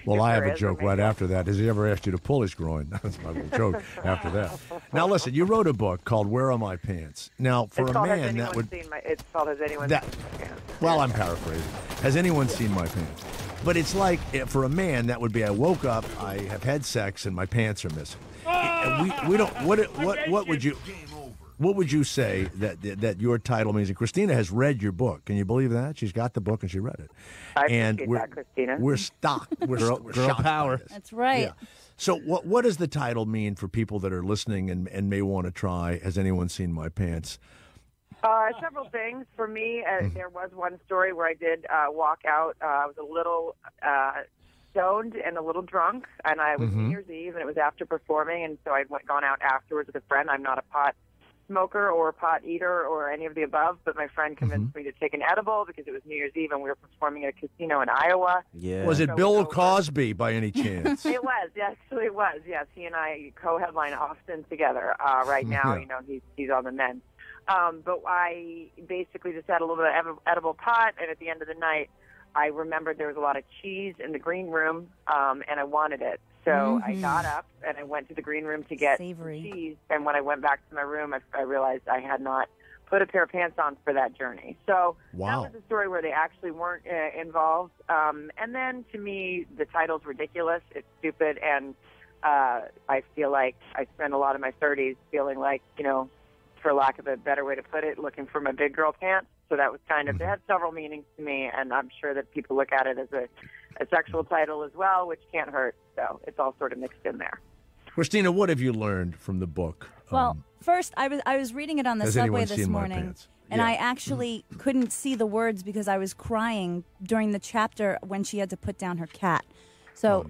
Well, I have a joke right after that. Has he ever asked you to pull his groin? That's my joke after that. Now, listen, you wrote a book called Where Are My Pants? Now, for a man, that would... It's called Has Anyone Seen My Pants? Well, I'm paraphrasing. Has anyone seen my pants? But it's like, for a man, that would be, I woke up, I have had sex, and my pants are missing. We don't... What would you say that your title means? And Christina has read your book. Can you believe that? She's got the book and she read it. I appreciate that, Christina. We're stocked. We're girl power. That's right. Yeah. So what does the title mean for people that are listening and may want to try? Has anyone seen my pants? Several things. For me, there was one story where I did walk out. I was a little stoned and a little drunk, and I was New Year's Eve, and it was after performing, and so I'd gone out afterwards with a friend. I'm not a pot smoker or pot eater or any of the above, but my friend convinced me to take an edible because it was New Year's Eve and we were performing at a casino in Iowa. Yeah. Was it Bill Cosby by any chance? It was. Actually, it was. Yes, he and I co-headline Austin together. Right now, he's on the mend. But I basically just had a little bit of edible pot, and at the end of the night, I remembered there was a lot of cheese in the green room, and I wanted it. So I got up and I went to the green room to get cheese. And when I went back to my room, I realized I had not put a pair of pants on for that journey. So that was a story where they actually weren't involved. And then to me, the title's ridiculous. It's stupid. And I feel like I spent a lot of my 30s feeling like, for lack of a better way to put it, looking for my big girl pants. So that was kind of, it had several meanings to me, and I'm sure that people look at it as a sexual title as well, which can't hurt. So it's all sort of mixed in there. Christina, what have you learned from the book? Well, first, I was reading it on the subway this morning, and I actually couldn't see the words because I was crying during the chapter when she had to put down her cat. So,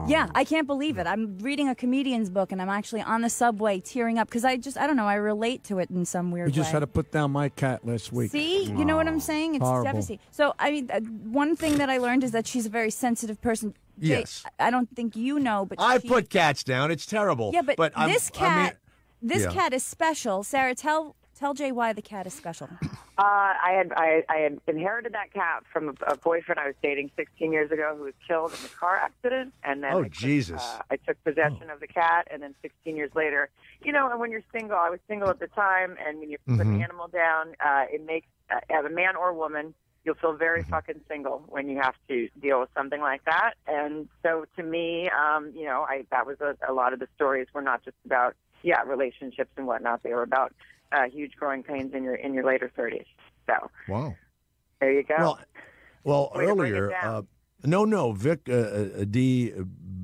yeah, I can't believe it. I'm reading a comedian's book, and I'm actually on the subway tearing up because I don't know, I relate to it in some weird way. We just had to put down my cat last week. See? You know what I'm saying? It's horrible. devastating. So, I mean, one thing that I learned is that she's a very sensitive person. Yes. I don't think you know, but I put cats down. It's terrible. Yeah, but this cat, yeah. cat is special. Sarah, tell Jay why the cat is special. I had inherited that cat from a boyfriend I was dating 16 years ago who was killed in a car accident, and then Jesus! I took possession of the cat, and then 16 years later, and when you're single, I was single at the time, and when you put an animal down, it makes as a man or woman, you'll feel very fucking single when you have to deal with something like that. And so to me, that was a lot of the stories were not just about relationships and whatnot. They were about huge growing pains in your later 30s. So wow, there you go. Well, earlier, Vic Di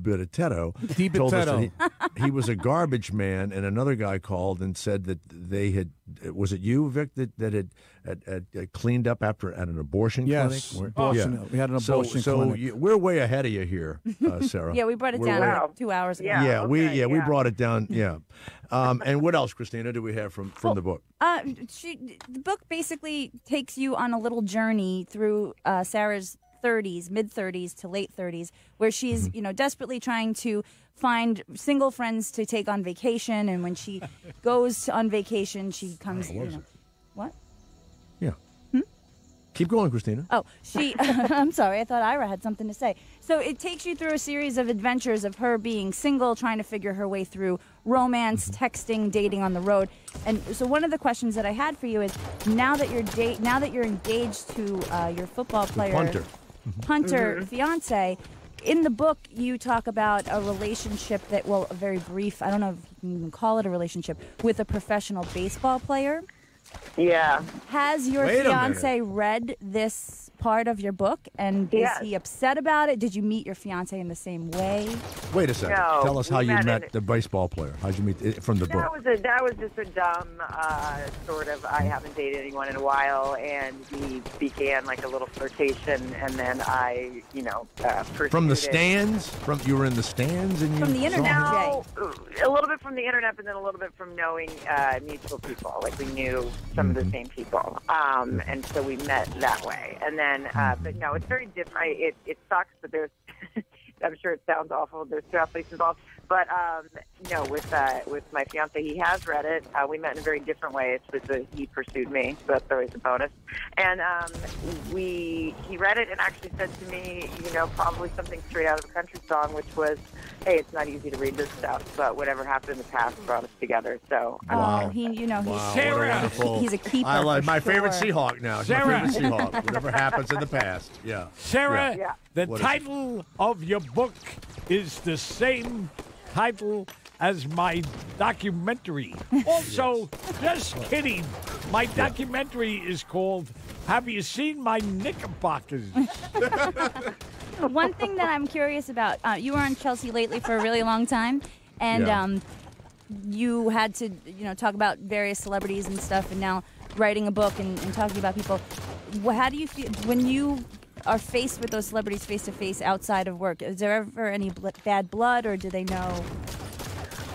Bitetto told us that he was a garbage man, and another guy called and said that they had. Was it you, Vic, that had cleaned up at an abortion clinic? Abortion. We had an abortion clinic. So we're way ahead of you here, Sarah. Yeah, we brought it down 2 hours ago. We brought it down. Yeah. And what else, Christina, do we have from the book? The book basically takes you on a little journey through Sarah's mid-30s to late 30s, where she's, desperately trying to find single friends to take on vacation. And when she goes on vacation, she comes, what? Yeah. Keep going, Christina. Oh, I'm sorry. I thought Ira had something to say. So it takes you through a series of adventures of her being single, trying to figure her way through romance, texting, dating on the road. And so one of the questions that I had for you is, now that you're engaged to your football player, Hunter fiance, in the book you talk about a relationship that, a very brief, I don't know if you can even call it a relationship, with a professional baseball player. Yeah. Has your fiance read this part of your book, and is he upset about it? Did you meet your fiance in the same way? Wait a second. No, tell us how you met the baseball player. How'd you meet from the book? That was just a dumb sort of, I haven't dated anyone in a while, and we began like a little flirtation, and then I, pursued from the it. stands? You were in the stands? And from the internet, No, a little bit from the internet, but then a little bit from knowing mutual people. Like we knew some of the same people, and so we met that way. And then, but no, it's very different. It sucks, but there's, I'm sure it sounds awful. There's two athletes involved, but no, with my fiance, he has read it. We met in a very different way. He pursued me, so that's always a bonus. And he read it and actually said to me, probably something straight out of a country song, which was, "Hey, it's not easy to read this stuff, but whatever happened in the past brought us together." So, Sarah, he's a keeper. I like my favorite sure. Seahawk now. It's Sarah. my favorite Seahawk. Whatever happens in the past. Yeah. Sarah, the What is title of your book is the same title as my documentary. Also, just kidding. My documentary is called "Have You Seen My Knickerbockers?" One thing that I'm curious about, you were on Chelsea lately for a really long time, and you had to, talk about various celebrities and stuff, and now writing a book and talking about people. How do you feel when you are faced with those celebrities face to face outside of work? Is there ever any bad blood, or do they know?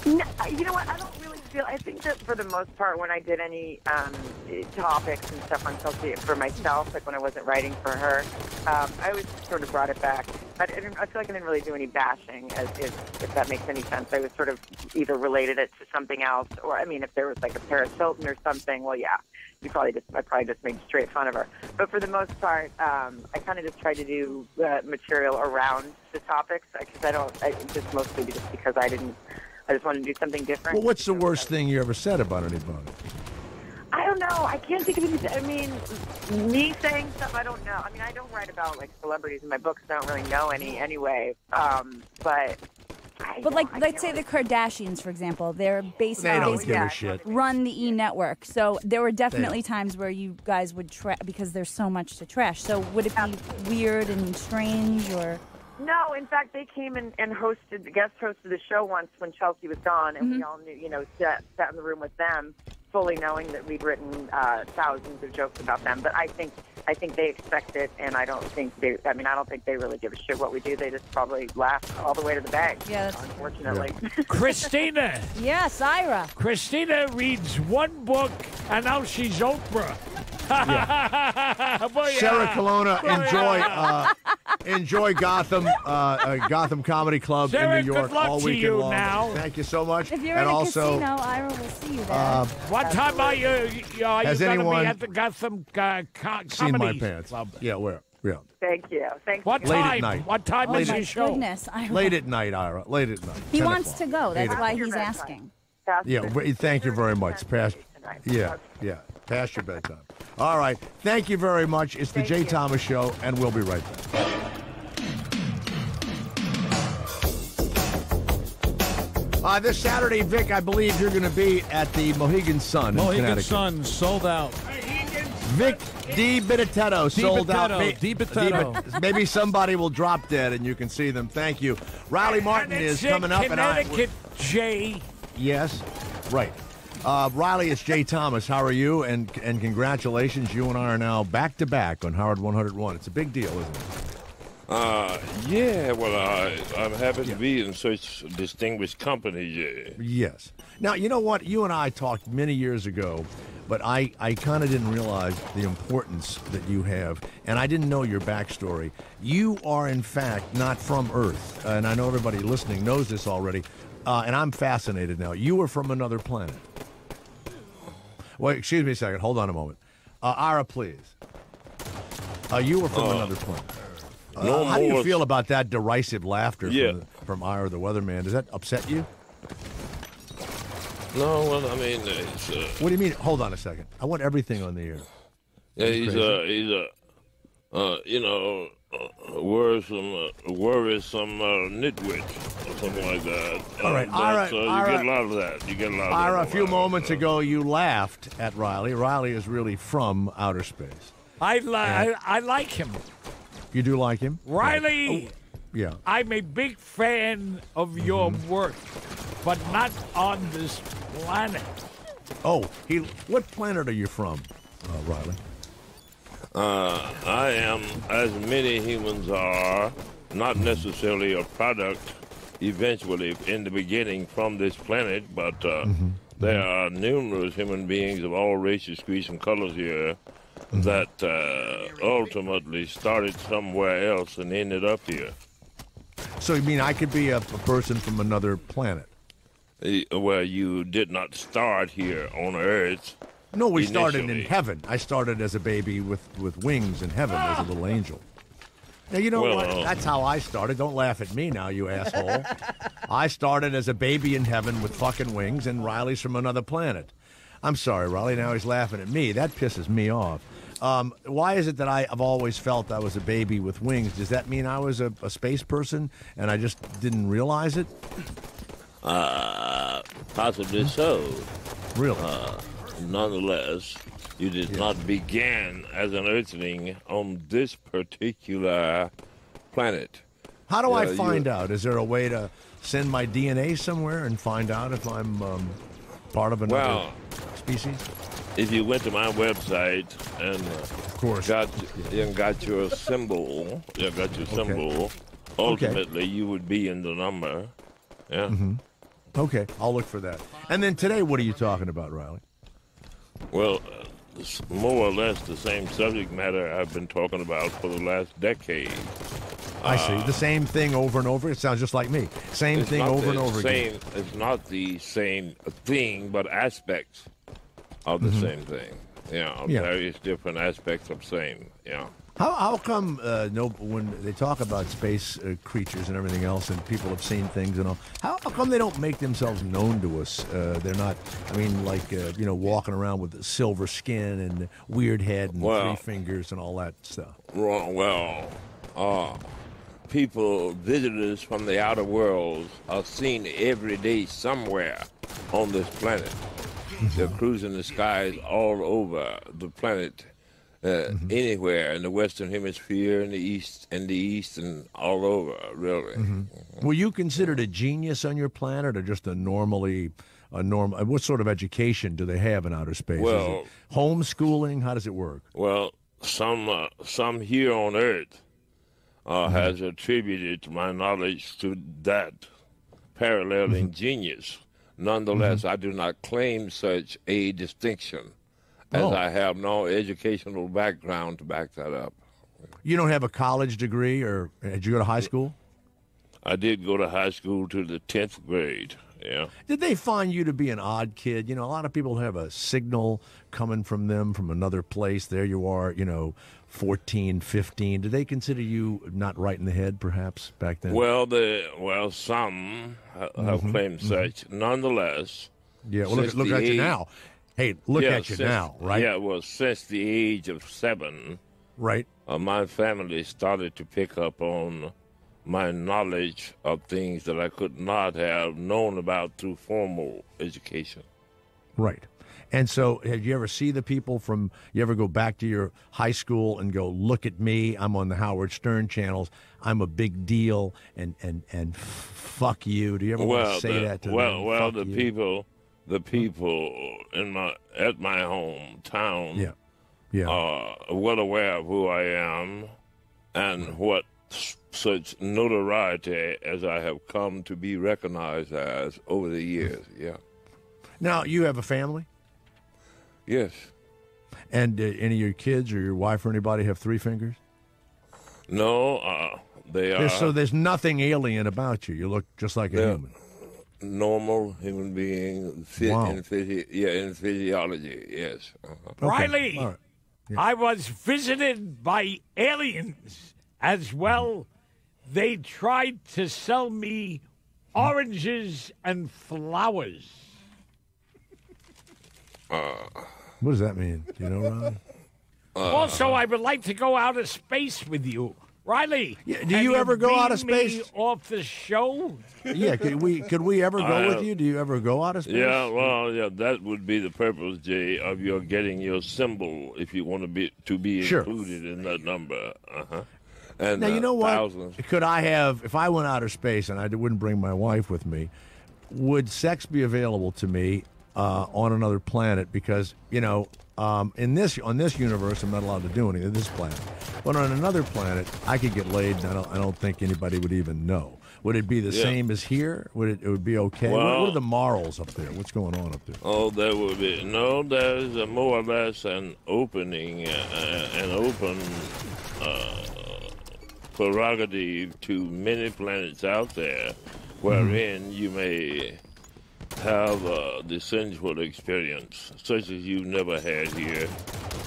No, you know what? I don't really feel. I think that for the most part, when I did any topics and stuff on Chelsea for myself, like when I wasn't writing for her, I always sort of brought it back. But I feel like I didn't really do any bashing, if that makes any sense. I was sort of either related it to something else, or if there was like a Paris Hilton or something, well, yeah. I probably just made straight fun of her. But for the most part, I kind of just tried to do material around the topics, because just mostly just because I just wanted to do something different. Well, what's the worst thing you ever said about anybody? I don't know. I can't think of anything. Me saying stuff, I don't know. I don't write about like celebrities in my books. I don't really know any anyway. But let's say the Kardashians, for example, they're based They on don't give a shit. run the E! Network. So there were definitely times where you guys would because there's so much to trash. So would it be weird and strange, or? No, in fact, they came and guest hosted the show once when Chelsea was gone, and we all knew, sat in the room with them, fully knowing that we'd written thousands of jokes about them. But I think they expect it, and I don't think they really give a shit what we do. They just probably laugh all the way to the bank. Yeah, unfortunately. Christina. Yes, Ira. Christina reads one book, and now she's Oprah. Sarah Colonna, enjoy. Enjoy Gotham, Gotham Comedy Club Sarah, in New York good luck all to weekend you long. now. Thank you so much. If you're and in a also, casino, Ira will see you there. What time are you going to anyone be at the Gotham seen my Comedy pants? Club? Yeah, where? Yeah. Thank you. Thank What you. Late time? at night. What time Oh, is my your show? goodness, Ira. Late at night, Ira. Late at night. He 10 wants to o'clock. go. That's 8 why o'clock. he's asking. Yeah, thank you very much. Past your bedtime. All right. Thank you very much. It's the Jay Thomas Show, and we'll be right back. This Saturday, Vic, I believe you're going to be at the Mohegan Sun in Mohegan Connecticut. Sun sold out. Vic DiBitetto sold out. DiBitetto. Maybe somebody will drop dead and you can see them. Thank you. Riley Martin is coming up. Connecticut, Jay. Yes, right. Riley, it's Jay Thomas. How are you? And congratulations. You and I are now back-to-back on Howard 101. It's a big deal, isn't it? Yeah, well, I'm happy to be in such distinguished company, Jay. Yes. Now, you know what? You and I talked many years ago, but I kind of didn't realize the importance that you have, and I didn't know your backstory. You are, in fact, not from Earth, and I know everybody listening knows this already, and I'm fascinated now. You are from another planet. Wait, excuse me a second. Hold on a moment. Ira, please. You were from another planet. How do you feel about that derisive laughter from Ira the Weatherman? Does that upset you? No, well, I mean, it's... What do you mean? Hold on a second. I want everything on the air. Yeah, he's worrisome nitwit or something like that. All right, Ira, you get a lot of that. You get a lot of that. Ira, a few moments ago, you laughed at Riley. Riley is really from outer space. I like him. You do like him? Riley! Oh, yeah. I'm a big fan of your work, but not on this planet. Oh, what planet are you from, Riley? I am, as many humans are, not necessarily a product eventually in the beginning from this planet, but there are numerous human beings of all races, creeds, and colors here that ultimately started somewhere else and ended up here. So you mean I could be a person from another planet? Well, you did not start here on Earth. No, we started in initially. heaven. I started as a baby with wings in heaven as a little angel. Now, you know what? That's how I started. Don't laugh at me now, you asshole. I started as a baby in heaven with fucking wings, and Riley's from another planet. I'm sorry, Riley. Now he's laughing at me. That pisses me off. Why is it that I've always felt I was a baby with wings? Does that mean I was a space person and I just didn't realize it? Possibly so. Really? Nonetheless, you did not begin as an Earthling on this particular planet. How do I find out? Is there a way to send my DNA somewhere and find out if I'm part of another species? If you went to my website and of course got your symbol, ultimately you would be in the number. Yeah. Mm-hmm. Okay, I'll look for that. And then today, what are you talking about, Riley? Well, more or less the same subject matter I've been talking about for the last decade. I see. The same thing over and over? It sounds just like me. Same thing over and over again. It's not the same thing, but aspects of the same thing. Various different aspects of same. Yeah. How come when they talk about space creatures and everything else, and people have seen things and all, how come they don't make themselves known to us? They're not, walking around with silver skin and weird head and 3 fingers and all that stuff. People, visitors from the outer world are seen every day somewhere on this planet. They're cruising the skies all over the planet. Anywhere in the Western Hemisphere, in the East, and all over, really. Were you considered a genius on your planet, or just what sort of education do they have in outer space? Well, is it homeschooling? How does it work? Well, some here on Earth has attributed my knowledge to that paralleling genius. Nonetheless, I do not claim such a distinction, as I have no educational background to back that up. You don't have a college degree, or did you go to high school? I did go to high school to the 10th grade. Yeah. Did they find you to be an odd kid? You know, a lot of people have a signal coming from them from another place. There you are, 14, 15. Did they consider you not right in the head, perhaps, back then? Well, some have claimed such. Nonetheless, yeah. Well, look at you now. Hey, look at you now, right? Yeah. Well, since the age of 7, right, my family started to pick up on my knowledge of things that I could not have known about through formal education. Right. And so have you ever see the people you ever go back to your high school and go, look at me, I'm on the Howard Stern channels, I'm a big deal, and fuck you. Do you ever want to say that to them? Well, the people at my hometown are well aware of who I am and what such notoriety as I have come to be recognized as over the years. Yeah. Now, you have a family? Yes. And any of your kids or your wife or anybody have 3 fingers? No, they are. So there's nothing alien about you. You look just like a human. Normal human being in physiology, yes. Okay. Riley, right. I was visited by aliens as well. They tried to sell me oranges and flowers. What does that mean? Do you know, Ron? Also, I would like to go out of space with you. Riley, do you ever go out of space? Me off the show? Yeah, could we ever go with you? Do you ever go out of space? Yeah, well, that would be the purpose, Jay, of your getting your symbol if you want to be included in that number. And now, you know what? Thousands. Could I have, if I went out of space and I wouldn't bring my wife with me, would sex be available to me on another planet? Because, on this universe, I'm not allowed to do anything on this planet. But on another planet, I could get laid, and I don't think anybody would even know. Would it be the same as here? Would it be okay? Well, what are the morals up there? What's going on up there? Oh, there would be. No, there's more or less an opening, an open prerogative to many planets out there wherein you may have the sensual experience such as you've never had here.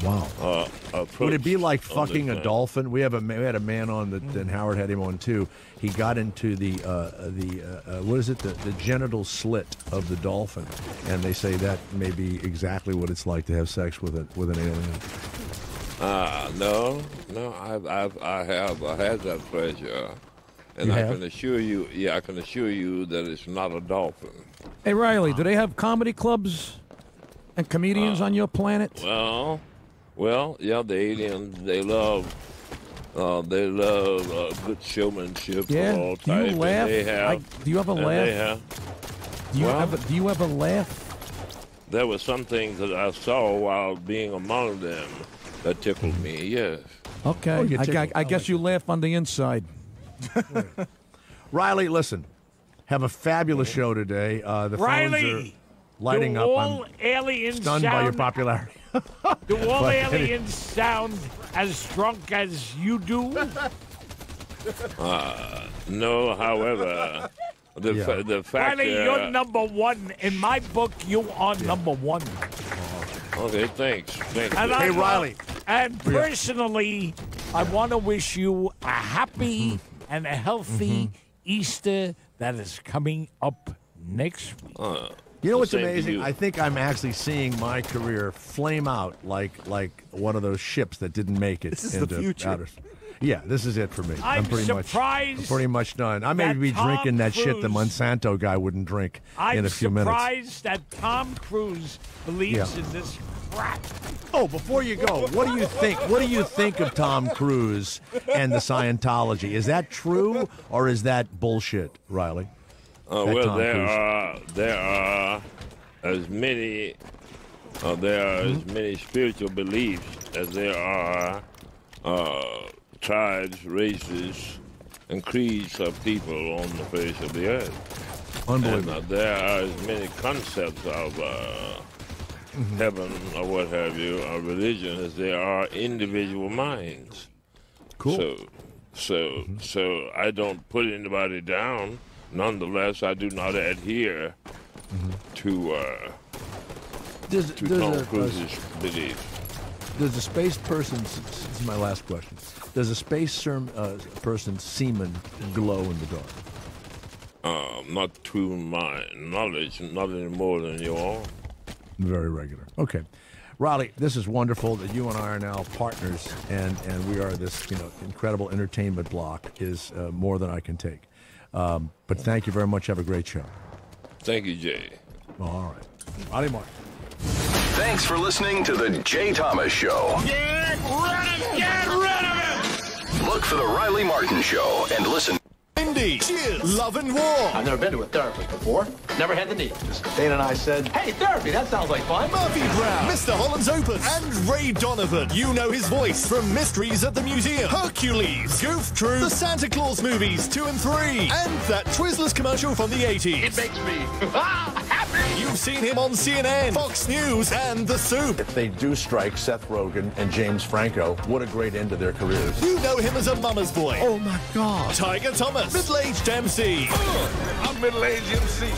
Wow. Would it be like fucking a dolphin? We had a man on and Howard had him on too. He got into the what is it? The genital slit of the dolphin, and they say that may be exactly what it's like to have sex with an alien. No, I have had that pleasure, and I can assure you, that it's not a dolphin. Hey, Riley, do they have comedy clubs and comedians on your planet? Well, yeah, the aliens, they love good showmanship of all types. Do you laugh? Do you ever laugh? Do you ever laugh? There were some things that I saw while being among them that tickled me, yes. Okay, I guess you laugh on the inside. Riley, listen. Have a fabulous show today. The Riley, phones are lighting up. I'm stunned by your popularity. Do all aliens sound as drunk as you do? No, however, the fact Riley, you're number one. In my book, you are number one. Okay, thanks. Hey, Riley. And personally, I want to wish you a happy and a healthy Easter that is coming up next week. You know what's amazing? I think I'm actually seeing my career flame out like one of those ships that didn't make it. This is the future. Yeah, this is it for me. I'm pretty much done. I may be drinking that shit the Monsanto guy wouldn't drink in a few minutes. I'm surprised that Tom Cruise believes in this crap. Oh, before you go, what do you think? What do you think of Tom Cruise and the Scientology? Is that true or is that bullshit, Riley? Well, there are as many spiritual beliefs as there are tribes, races, and creeds of people on the face of the earth. Unbelievable. And there are as many concepts of heaven or what have you, or religion, as there are individual minds. Cool. So I don't put anybody down. Nonetheless, I do not adhere to Tom Cruise's beliefs. Does a space person, this is my last question, does a space person's semen glow in the dark? Not to my knowledge, not any more than you all. Very regular. Okay. Riley, this is wonderful that you and I are now partners, and we are this incredible entertainment block is more than I can take. But thank you very much. Have a great show. Thank you, Jay. All right. Riley Martin. Thanks for listening to The Jay Thomas Show. Get rid of it! Look for The Riley Martin Show and listen. Indie, cheers, love and war. I've never been to a therapist before. Never had the need. Dana and I said, hey, therapy, that sounds like fun. Murphy Brown, Mr. Holland's Opus, and Ray Donovan. You know his voice from Mysteries at the Museum, Hercules, Goof Troop, the Santa Claus movies 2 and 3, and that Twizzlers commercial from the 80s. It makes me happy. You've seen him on CNN, Fox News, and The Soup. If they do strike Seth Rogen and James Franco, what a great end to their careers. You know him as a mama's boy. Oh, my God. Tiger Thomas, middle-aged MC. I'm middle-aged MC.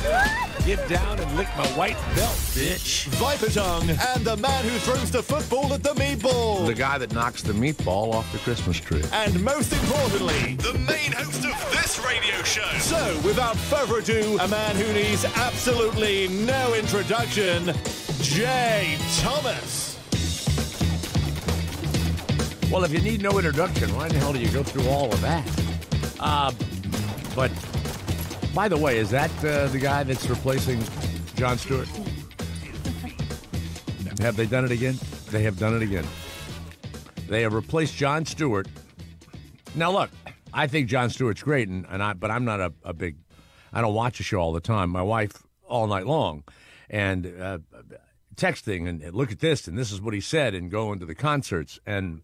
Get down and lick my white belt, bitch. Viper Tongue, and the man who throws the football at the meatball. The guy that knocks the meatball off the Christmas tree. And most importantly, the main host of this radio show. So, without further ado, a man who needs absolutely no introduction, Jay Thomas. Well, if you need no introduction, why in the hell do you go through all of that? But, by the way, is that the guy that's replacing Jon Stewart? Have they done it again? They have done it again. They have replaced Jon Stewart. Now, look, I think Jon Stewart's great, but I'm not a big... I don't watch the show all the time. My wife, all night long, and texting, and look at this, and this is what he said, and going to the concerts. And,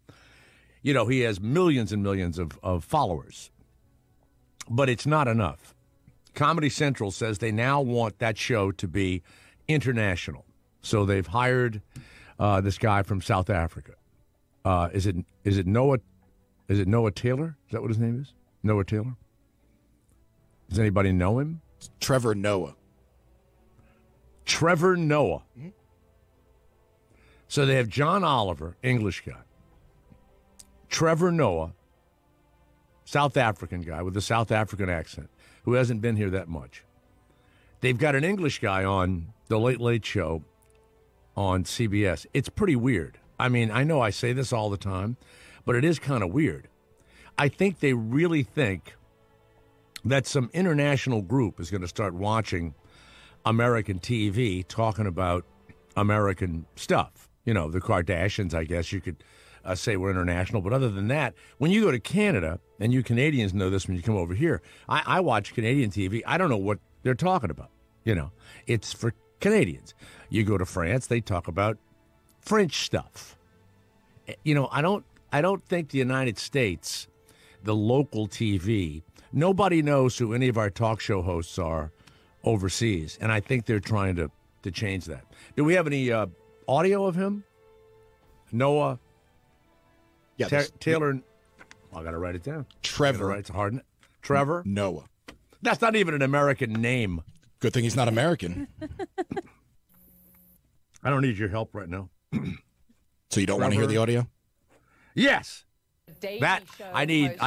he has millions and millions of followers. But it's not enough. Comedy Central says they now want that show to be international. So they've hired this guy from South Africa. Is it Noah? Is it Noah Taylor? Is that what his name is? Noah Taylor? Does anybody know him? Trevor Noah. Trevor Noah. Mm-hmm. So they have John Oliver, English guy. Trevor Noah, South African guy with a South African accent, who hasn't been here that much. They've got an English guy on The Late Late Show on CBS. It's pretty weird. I mean, I know I say this all the time, but it is kind of weird. I think they really think that some international group is going to start watching American TV talking about American stuff. The Kardashians, I guess you could say we're international. But other than that, when you go to Canada, and you Canadians know this when you come over here, I watch Canadian TV. I don't know what they're talking about. It's for Canadians. You go to France, they talk about French stuff. I don't think the United States, the local TV, nobody knows who any of our talk show hosts are overseas. And I think they're trying to change that. Do we have any audio of him? Noah? Yeah, Taylor. I got to write it down. Trevor. It's hard. Trevor Noah. That's not even an American name. Good thing he's not American. I don't need your help right now. So you don't want to hear the audio? Yes. That I need.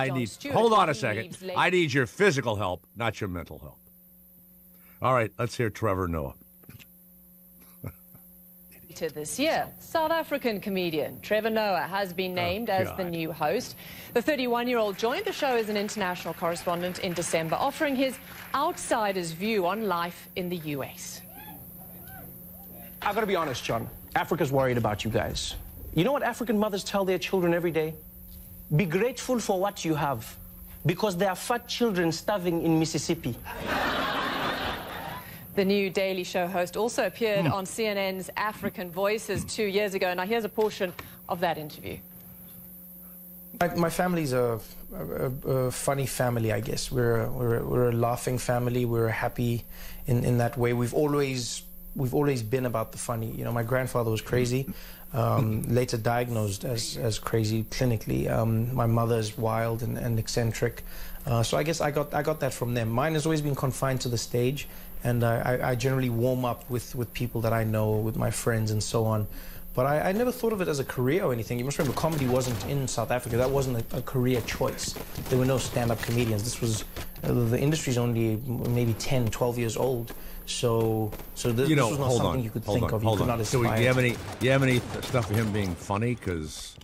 Hold on a second. I need your physical help, not your mental help. All right, let's hear Trevor Noah. This year, South African comedian Trevor Noah has been named as the new host. The 31-year-old joined the show as an international correspondent in December, offering his outsider's view on life in the U.S. I've got to be honest, John. Africa's worried about you guys. You know what African mothers tell their children every day? Be grateful for what you have, because there are fat children starving in Mississippi. The new Daily Show host also appeared on CNN's African Voices 2 years ago. Now, here's a portion of that interview. My family's a funny family, I guess. We're a laughing family. We're happy in that way. We've always we've always been about the funny. You know, my grandfather was crazy, later diagnosed as crazy clinically. My mother is wild and eccentric. So I guess I got that from them. Mine has always been confined to the stage, and I generally warm up with people that I know, with my friends and so on. But I never thought of it as a career or anything. You must remember, comedy wasn't in South Africa. That wasn't a career choice. There were no stand-up comedians. This was, the industry's only maybe 10, 12 years old. So this was not something you could think of. You could not aspire. So you have any stuff of him being funny? Because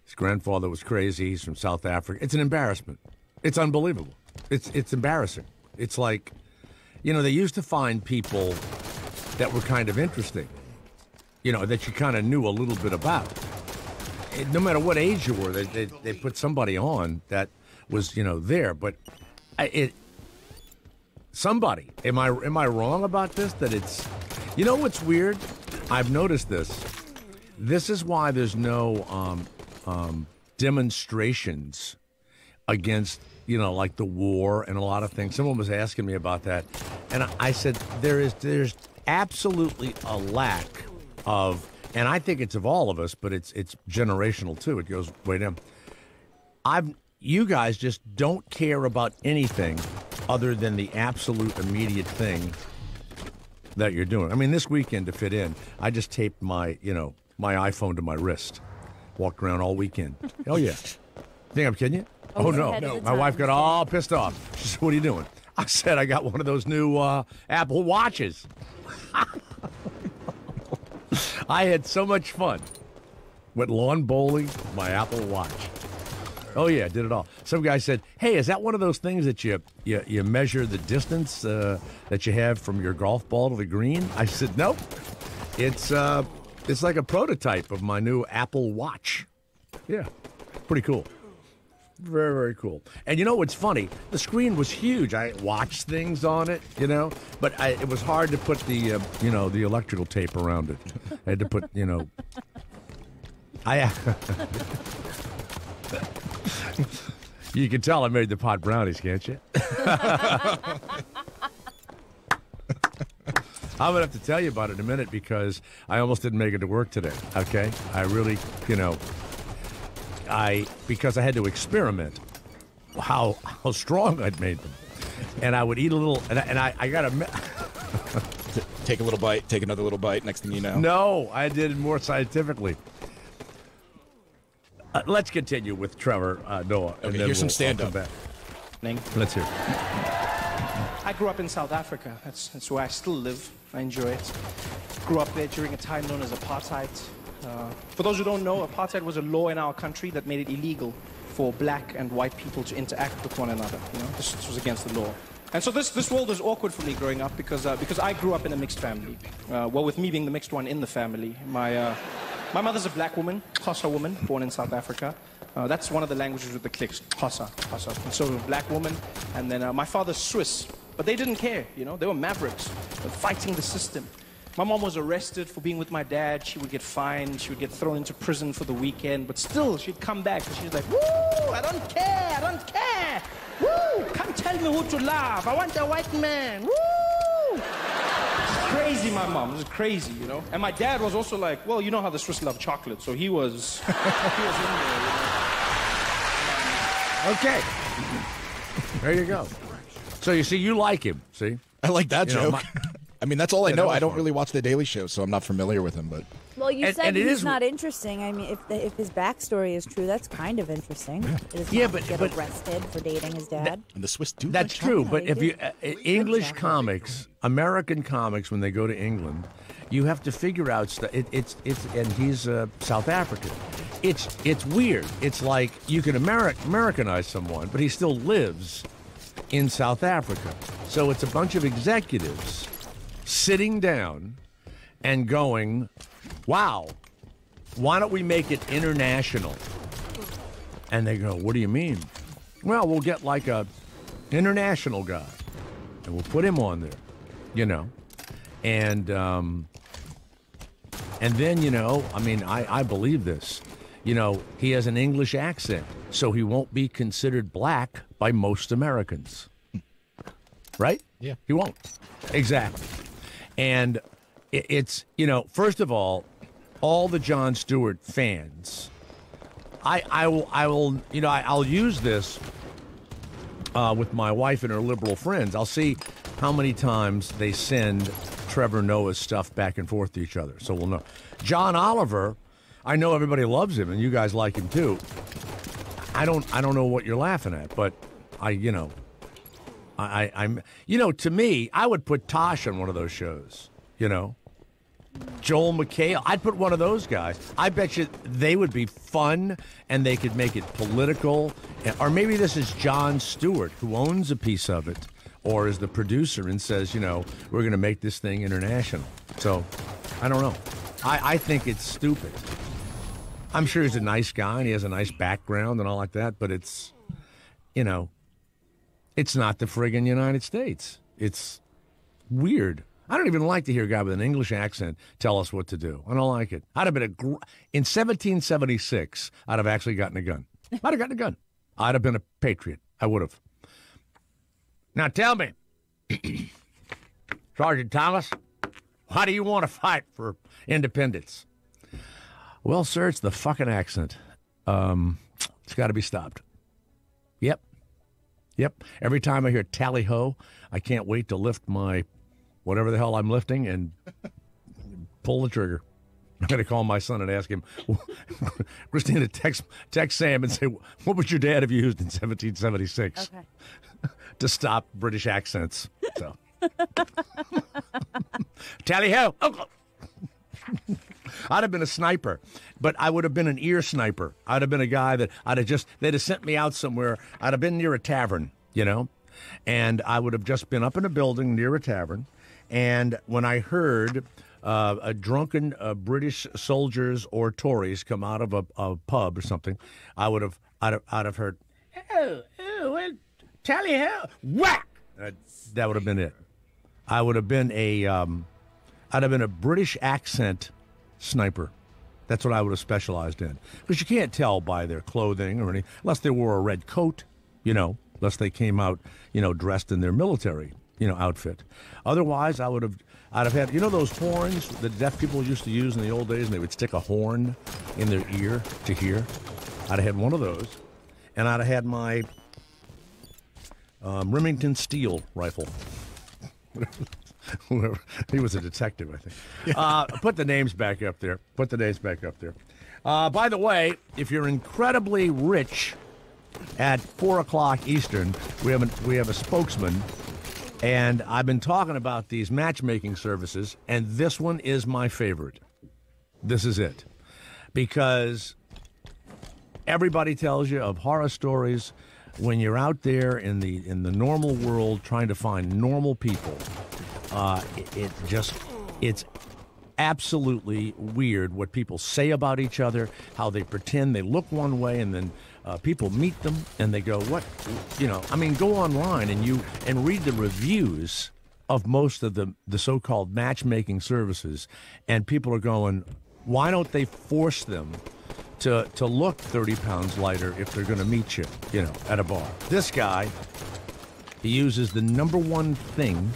his grandfather was crazy. He's from South Africa. It's an embarrassment. It's unbelievable. It's embarrassing. It's like, they used to find people that were kind of interesting. That you kind of knew a little bit about. No matter what age you were, they put somebody on that was, there. But somebody, am I wrong about this? That it's, what's weird? I've noticed this. This is why there's no demonstrations against, like the war and a lot of things. Someone was asking me about that, and I said there's absolutely a lack of, and I think it's of all of us, but it's generational too. It goes way down. You guys just don't care about anything other than the absolute immediate thing that you're doing. I mean, this weekend to fit in, I just taped my iPhone to my wrist, walked around all weekend. Oh yeah, think I'm kidding you? Oh no, my wife got all pissed off. She said, "What are you doing?" I said, "I got one of those new Apple Watches." I had so much fun. Went lawn bowling, my Apple Watch. Oh yeah, did it all. Some guy said, "Hey, is that one of those things that you measure the distance that you have from your golf ball to the green?" I said, "Nope. It's like a prototype of my new Apple Watch." Yeah, pretty cool. Very, very cool. And what's funny? The screen was huge. I watched things on it, but it was hard to put the the electrical tape around it. I had to put, You can tell I made the pot brownies, can't you? I'm going to have to tell you about it in a minute because I almost didn't make it to work today, okay? I really, because I had to experiment how strong I'd made them. And I would eat a little, and I got to... Take a little bite, take another little bite, next thing you know. No, I did it more scientifically. Let's continue with Trevor Noah. Okay, and then here's some stand-up. Let's hear it. I grew up in South Africa. That's where I still live. I enjoy it. Grew up there during a time known as apartheid. For those who don't know, apartheid was a law in our country that made it illegal for black and white people to interact with one another. This was against the law. And so this world was awkward for me growing up because I grew up in a mixed family. With me being the mixed one in the family. My mother's a black woman, Xhosa woman, born in South Africa. That's one of the languages with the clicks, Xhosa. And so a black woman. And then my father's Swiss. But they didn't care, They were mavericks, fighting the system. My mom was arrested for being with my dad. She would get fined. She would get thrown into prison for the weekend. But still, she'd come back. And she was like, "Woo, I don't care. I don't care. Woo, come tell me who to love. I want a white man. Woo." Crazy, my mom. It was crazy, And my dad was also like, well, you know how the Swiss love chocolate. So he was in there, Okay. There you go. So you see, you like him. See? I like that joke. I mean, that's all I know. I don't really watch The Daily Show, so I'm not familiar with him. But well, you said he's not interesting. I mean, if his backstory is true, that's kind of interesting. But get arrested for dating his dad. And the Swiss do. That's true. But if you English comics, American comics, when they go to England, you have to figure out stuff. It's and he's South African. It's weird. It's like you can Americanize someone, but he still lives in South Africa. So it's a bunch of executives sitting down and going, "Wow, why don't we make it international?" And they go, "What do you mean?" "Well, we'll get like a international guy, and we'll put him on there, And then, I mean, I believe this. He has an English accent, so he won't be considered black by most Americans. Right? Yeah. He won't. Exactly. And it's, first of all the Jon Stewart fans, I'll use this with my wife and her liberal friends. I'll see how many times they send Trevor Noah's stuff back and forth to each other, so we'll know. John Oliver, I know everybody loves him, and you guys like him too. I don't know what you're laughing at, but I'm to me, I would put Tosh on one of those shows. Joel McHale, I'd put one of those guys. I bet you they would be fun, and they could make it political. Or maybe this is Jon Stewart, who owns a piece of it, or is the producer and says, we're going to make this thing international. So, I don't know. I think it's stupid. I'm sure he's a nice guy, and he has a nice background and all like that, but it's, it's not the friggin' United States. It's weird. I don't even like to hear a guy with an English accent tell us what to do. I don't like it. I'd have been in 1776, I'd have actually gotten a gun. I'd have gotten a gun. I'd have been a patriot. I would have. Now tell me, Sergeant Thomas, why do you want to fight for independence? Well, sir, it's the fucking accent. It's got to be stopped. Yep. Every time I hear tally-ho, I can't wait to lift my whatever the hell I'm lifting and pull the trigger. I'm going to call my son and ask him, Christina, text Sam and say, what would your dad have used in 1776 to stop British accents? So, tally-ho. Oh. I'd have been a sniper, but I would have been an ear sniper. I'd have been a guy that they'd have sent me out somewhere. I'd have been near a tavern, and I would have just been up in a building near a tavern. And when I heard a drunken British soldiers or Tories come out of a pub or something, I'd have heard, well, tally-ho, whack! That would have been it. I would have been I'd have been a British accent sniper. That's what I would have specialized in. Because you can't tell by their clothing or anything, unless they wore a red coat, unless they came out, dressed in their military, outfit. Otherwise, I'd have had, those horns that deaf people used to use in the old days, and they would stick a horn in their ear to hear? I'd have had one of those, and I'd have had my Remington Steel rifle. He was a detective, I think. Put the names back up there. By the way, if you're incredibly rich at 4 o'clock Eastern, we have a spokesman, and I've been talking about these matchmaking services, and this one is my favorite. This is it. Because everybody tells you of horror stories when you're out there in the normal world trying to find normal people. It's absolutely weird what people say about each other, how they pretend they look one way, and then people meet them and they go, what, go online and read the reviews of most of the so-called matchmaking services, and people are going, why don't they force them to look 30 pounds lighter if they're going to meet you, at a bar? This guy, he uses the number one thing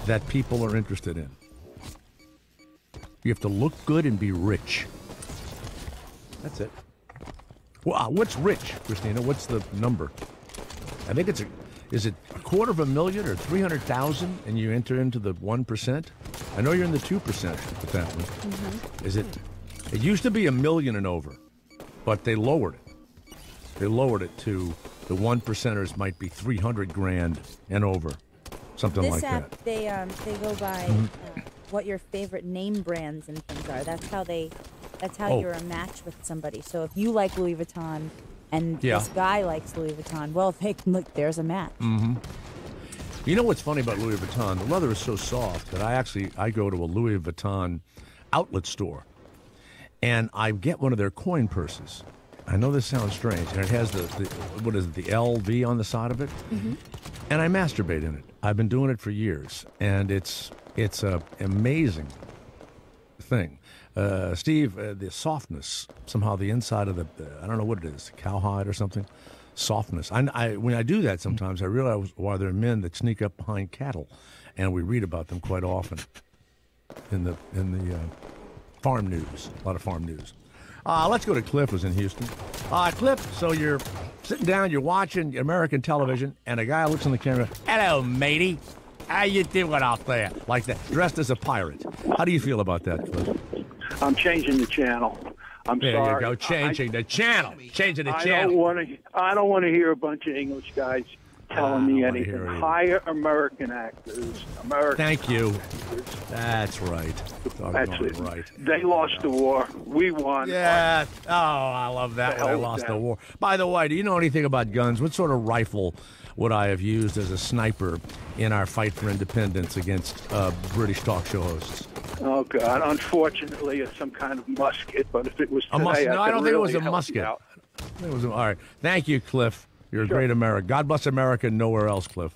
that people are interested in. You have to look good and be rich. That's it. Well, what's rich, Christina? What's the number? I think is it $250,000 or 300,000, and you enter into the 1%? I know you're in the 2% with that one. Mm-hmm. Is it? It used to be $1 million and over, but they lowered it. They lowered it to the 1%ers might be $300,000 and over. Something like that. This app, they go by what your favorite name brands and things are. That's how you're a match with somebody. So if you like Louis Vuitton and this guy likes Louis Vuitton, well, they can look. There's a match. Mm-hmm. You know what's funny about Louis Vuitton? The leather is so soft that I go to a Louis Vuitton outlet store, and I get one of their coin purses. I know this sounds strange, and it has the LV on the side of it, and I masturbate in it. I've been doing it for years, and it's an amazing thing. Steve, the softness, somehow the inside of I don't know what it is, cowhide or something, softness. When I do that sometimes, I realize why there are men that sneak up behind cattle, and we read about them quite often. in the farm news. A lot of farm news. Let's go to Cliff, who's in Houston. Cliff, so you're sitting down, you're watching American television, and a guy looks in the camera. Hello, matey. How you doing out there? Like that, dressed as a pirate. How do you feel about that, Cliff? I'm changing the channel. I'm there sorry. There you go, changing the channel. Changing the channel. I don't want to hear a bunch of English guys telling me anything. Hire American actors. Thank you. Actors. That's right. That's it. Right. They lost the war. We won. Yeah. Oh, I love that. They lost the war. By the way, do you know anything about guns? What sort of rifle would I have used as a sniper in our fight for independence against British talk show hosts? Oh, God. Unfortunately, it's some kind of musket, but if it was today, I don't think it was a help musket. you out. It was all right. Thank you, Cliff. You're a great American. God bless America and nowhere else, Cliff.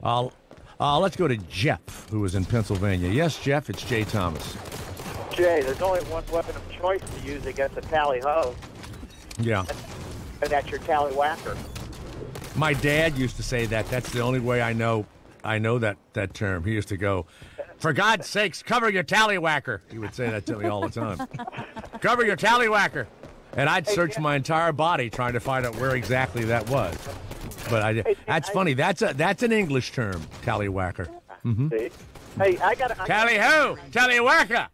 Let's go to Jeff, who is in Pennsylvania. Yes, Jeff, it's Jay Thomas. Jay, there's only one weapon of choice to use against a tally-ho. Yeah. And that's your tally-whacker. My dad used to say that. That's the only way I know that term. He used to go, for God's sakes, cover your tallywhacker. He would say that to me all the time. Cover your tallywhacker. And I'd search my entire body trying to find out where exactly that was. But that's funny. That's an English term, tallywhacker. Mm-hmm. Hey, I got tally-ho, tallywhacker.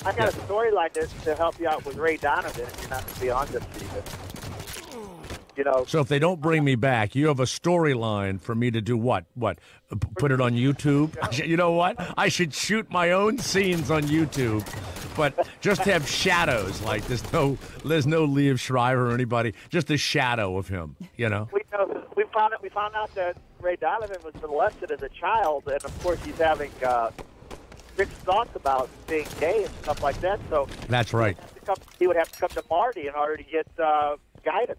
I got a storyline to help you out with Ray Donovan if you're not going to be on this season. You know. So if they don't bring me back, you have a storyline for me to do what? What? Put it on YouTube? You know what? I should shoot my own scenes on YouTube, but just have shadows. Like there's no Liev Schreiber or anybody, just a shadow of him. You know. We found out that Ray Donovan was molested as a child, and of course he's having mixed thoughts about being gay and stuff like that. So that's right. He would have to come to Marty in order to get guidance.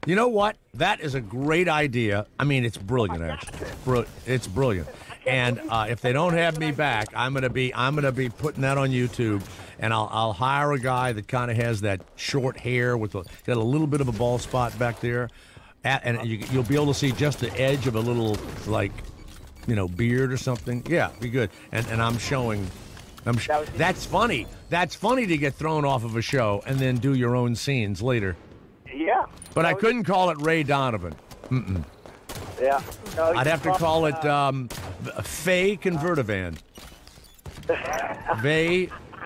You know what? That is a great idea. I mean, it's brilliant, actually. It's brilliant. And if they don't have me back, I'm gonna be putting that on YouTube, and I'll hire a guy that kind of has that short hair with got a little bit of a bald spot back there, and you'll be able to see just the edge of a little beard or something. Yeah, be good. And I'm showing. That's funny. That's funny to get thrown off of a show and then do your own scenes later. Yeah. But I couldn't call it Ray Donovan. Mm-mm. Yeah. No, I'd have to call it Faye Convertivan.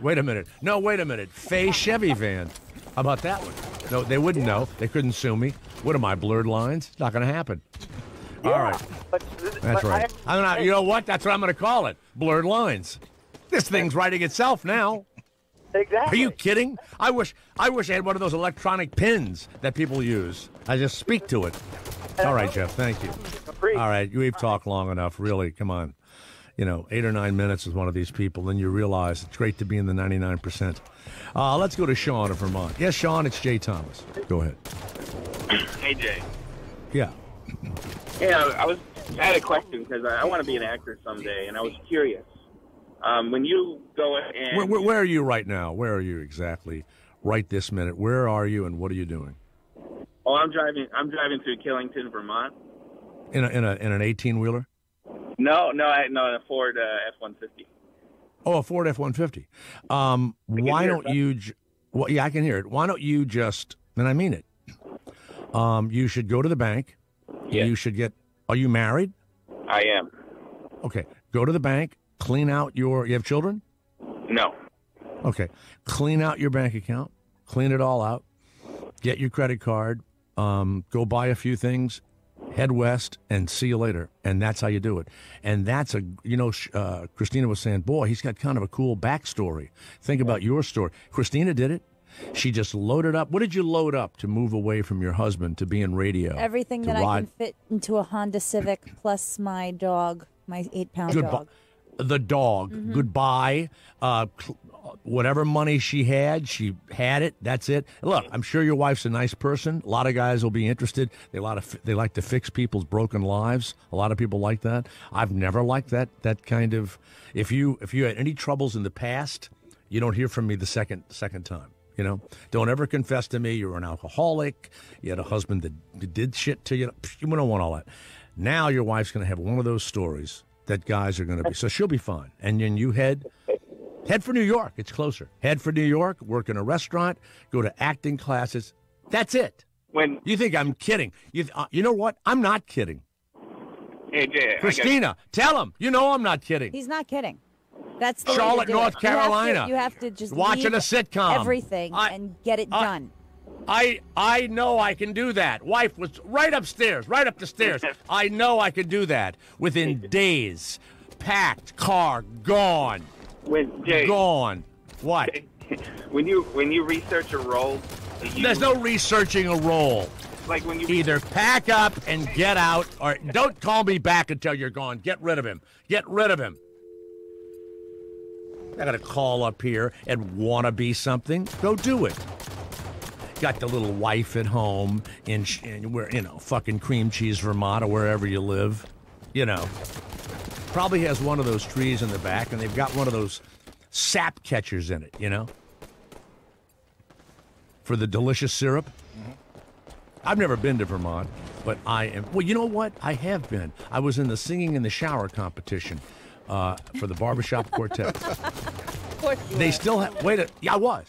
Wait a minute. Faye Chevy Van. How about that one? No, they wouldn't know. They couldn't sue me. What am I, blurred lines? Not going to happen. Yeah, all right. That's right. You know what? That's what I'm going to call it. Blurred lines. This thing's writing itself now. Exactly. Are you kidding? I wish I had one of those electronic pins that people use. I just speak to it. All right, Jeff. Thank you. All right, we've talked long enough. Really, come on. 8 or 9 minutes with one of these people, then you realize it's great to be in the 99%. Let's go to Sean in Vermont. Yes, Sean, it's Jay Thomas. Go ahead. Hey, Jay. Yeah. Yeah, I had a question because I want to be an actor someday, and I was curious. When you go and where are you right now? Where are you exactly right this minute? Where are you and what are you doing? Oh, I'm driving through Killington, Vermont. In an 18-wheeler? No, a Ford F-150. Oh, a Ford F-150. Why don't you? Well, yeah, I can hear it. Why don't you just? And I mean it. You should go to the bank. Yeah. You should get. Are you married? I am. Okay. Go to the bank. Clean out your. You have children? No. Okay. Clean out your bank account. Clean it all out. Get your credit card. Go buy a few things. Head west and see you later. And that's how you do it. And that's Christina was saying, boy, he's got kind of a cool backstory. Think about your story. Christina did it. She just loaded up. What did you load up to move away from your husband to be in radio? Everything that I can fit into a Honda Civic plus my dog, my 8-pound dog. The dog. Mm-hmm. Goodbye. Whatever money she had it. That's it. Look, I'm sure your wife's a nice person. A lot of guys will be interested. They like to fix people's broken lives. A lot of people like that. I've never liked that kind of. If you had any troubles in the past, you don't hear from me the second time. Don't ever confess to me you're an alcoholic. You had a husband that did shit to you. We don't want all that. Now your wife's going to have one of those stories. that guys are going to be. So she'll be fun. And then you head for New York. It's closer. Head for New York, work in a restaurant, go to acting classes. That's it. When you think I'm kidding. You know what? I'm not kidding. Hey, Jay, Christina, tell him. You know I'm not kidding. He's not kidding. That's the Charlotte, way to do North it. Carolina. You have to just watching leave a sitcom. everything and get it done. I know I can do that. Wife was right upstairs, right up the stairs. I know I could do that within days. Packed, car, gone. Gone. What? When you research a role, there's no researching a role. Like when you either pack up and get out, or don't call me back until you're gone. Get rid of him. Get rid of him. I got to call up here and want to be something. Go do it. Got the little wife at home in where, fucking Cream Cheese, Vermont, or wherever you live. Probably has one of those trees in the back, and they've got one of those sap catchers in it, for the delicious syrup. Mm-hmm. I've never been to Vermont, but I am. Well, you know what? I have been. I was in the singing in the shower competition for the Barbershop Quartet. Of course you they were. still have. Yeah, I was.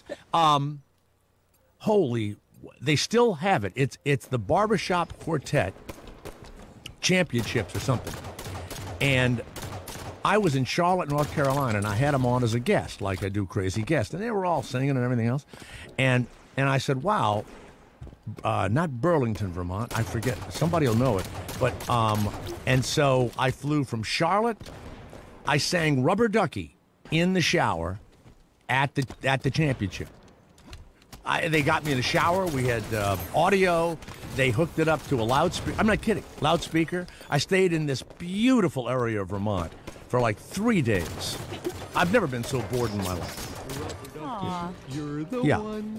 They still have it. It's the Barbershop Quartet Championships or something. And I was in Charlotte, North Carolina, and I had them on as a guest, like I do Crazy Guest, and they were all singing and everything else. And I said, wow, not Burlington, Vermont. I forget. Somebody will know it. But and so I flew from Charlotte. I sang Rubber Ducky in the shower at the championship. They got me in the shower. We had audio. They hooked it up to a loudspeaker. I'm not kidding. Loudspeaker. I stayed in this beautiful area of Vermont for like 3 days. I've never been so bored in my life. Aww. You're the one.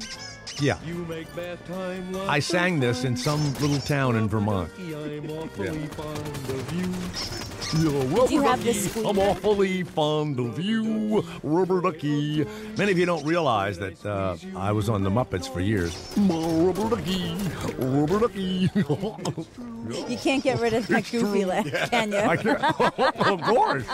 Yeah. You make bath time I sang this in some little town in Vermont. I'm awfully fond of you. Did you have the squeaker? I'm awfully fond of you, Rubber Ducky. Many of you don't realize that I was on the Muppets for years. Rubber Ducky, Rubber Ducky. You can't get rid of that Goofy laugh, can you? I can't. Of course.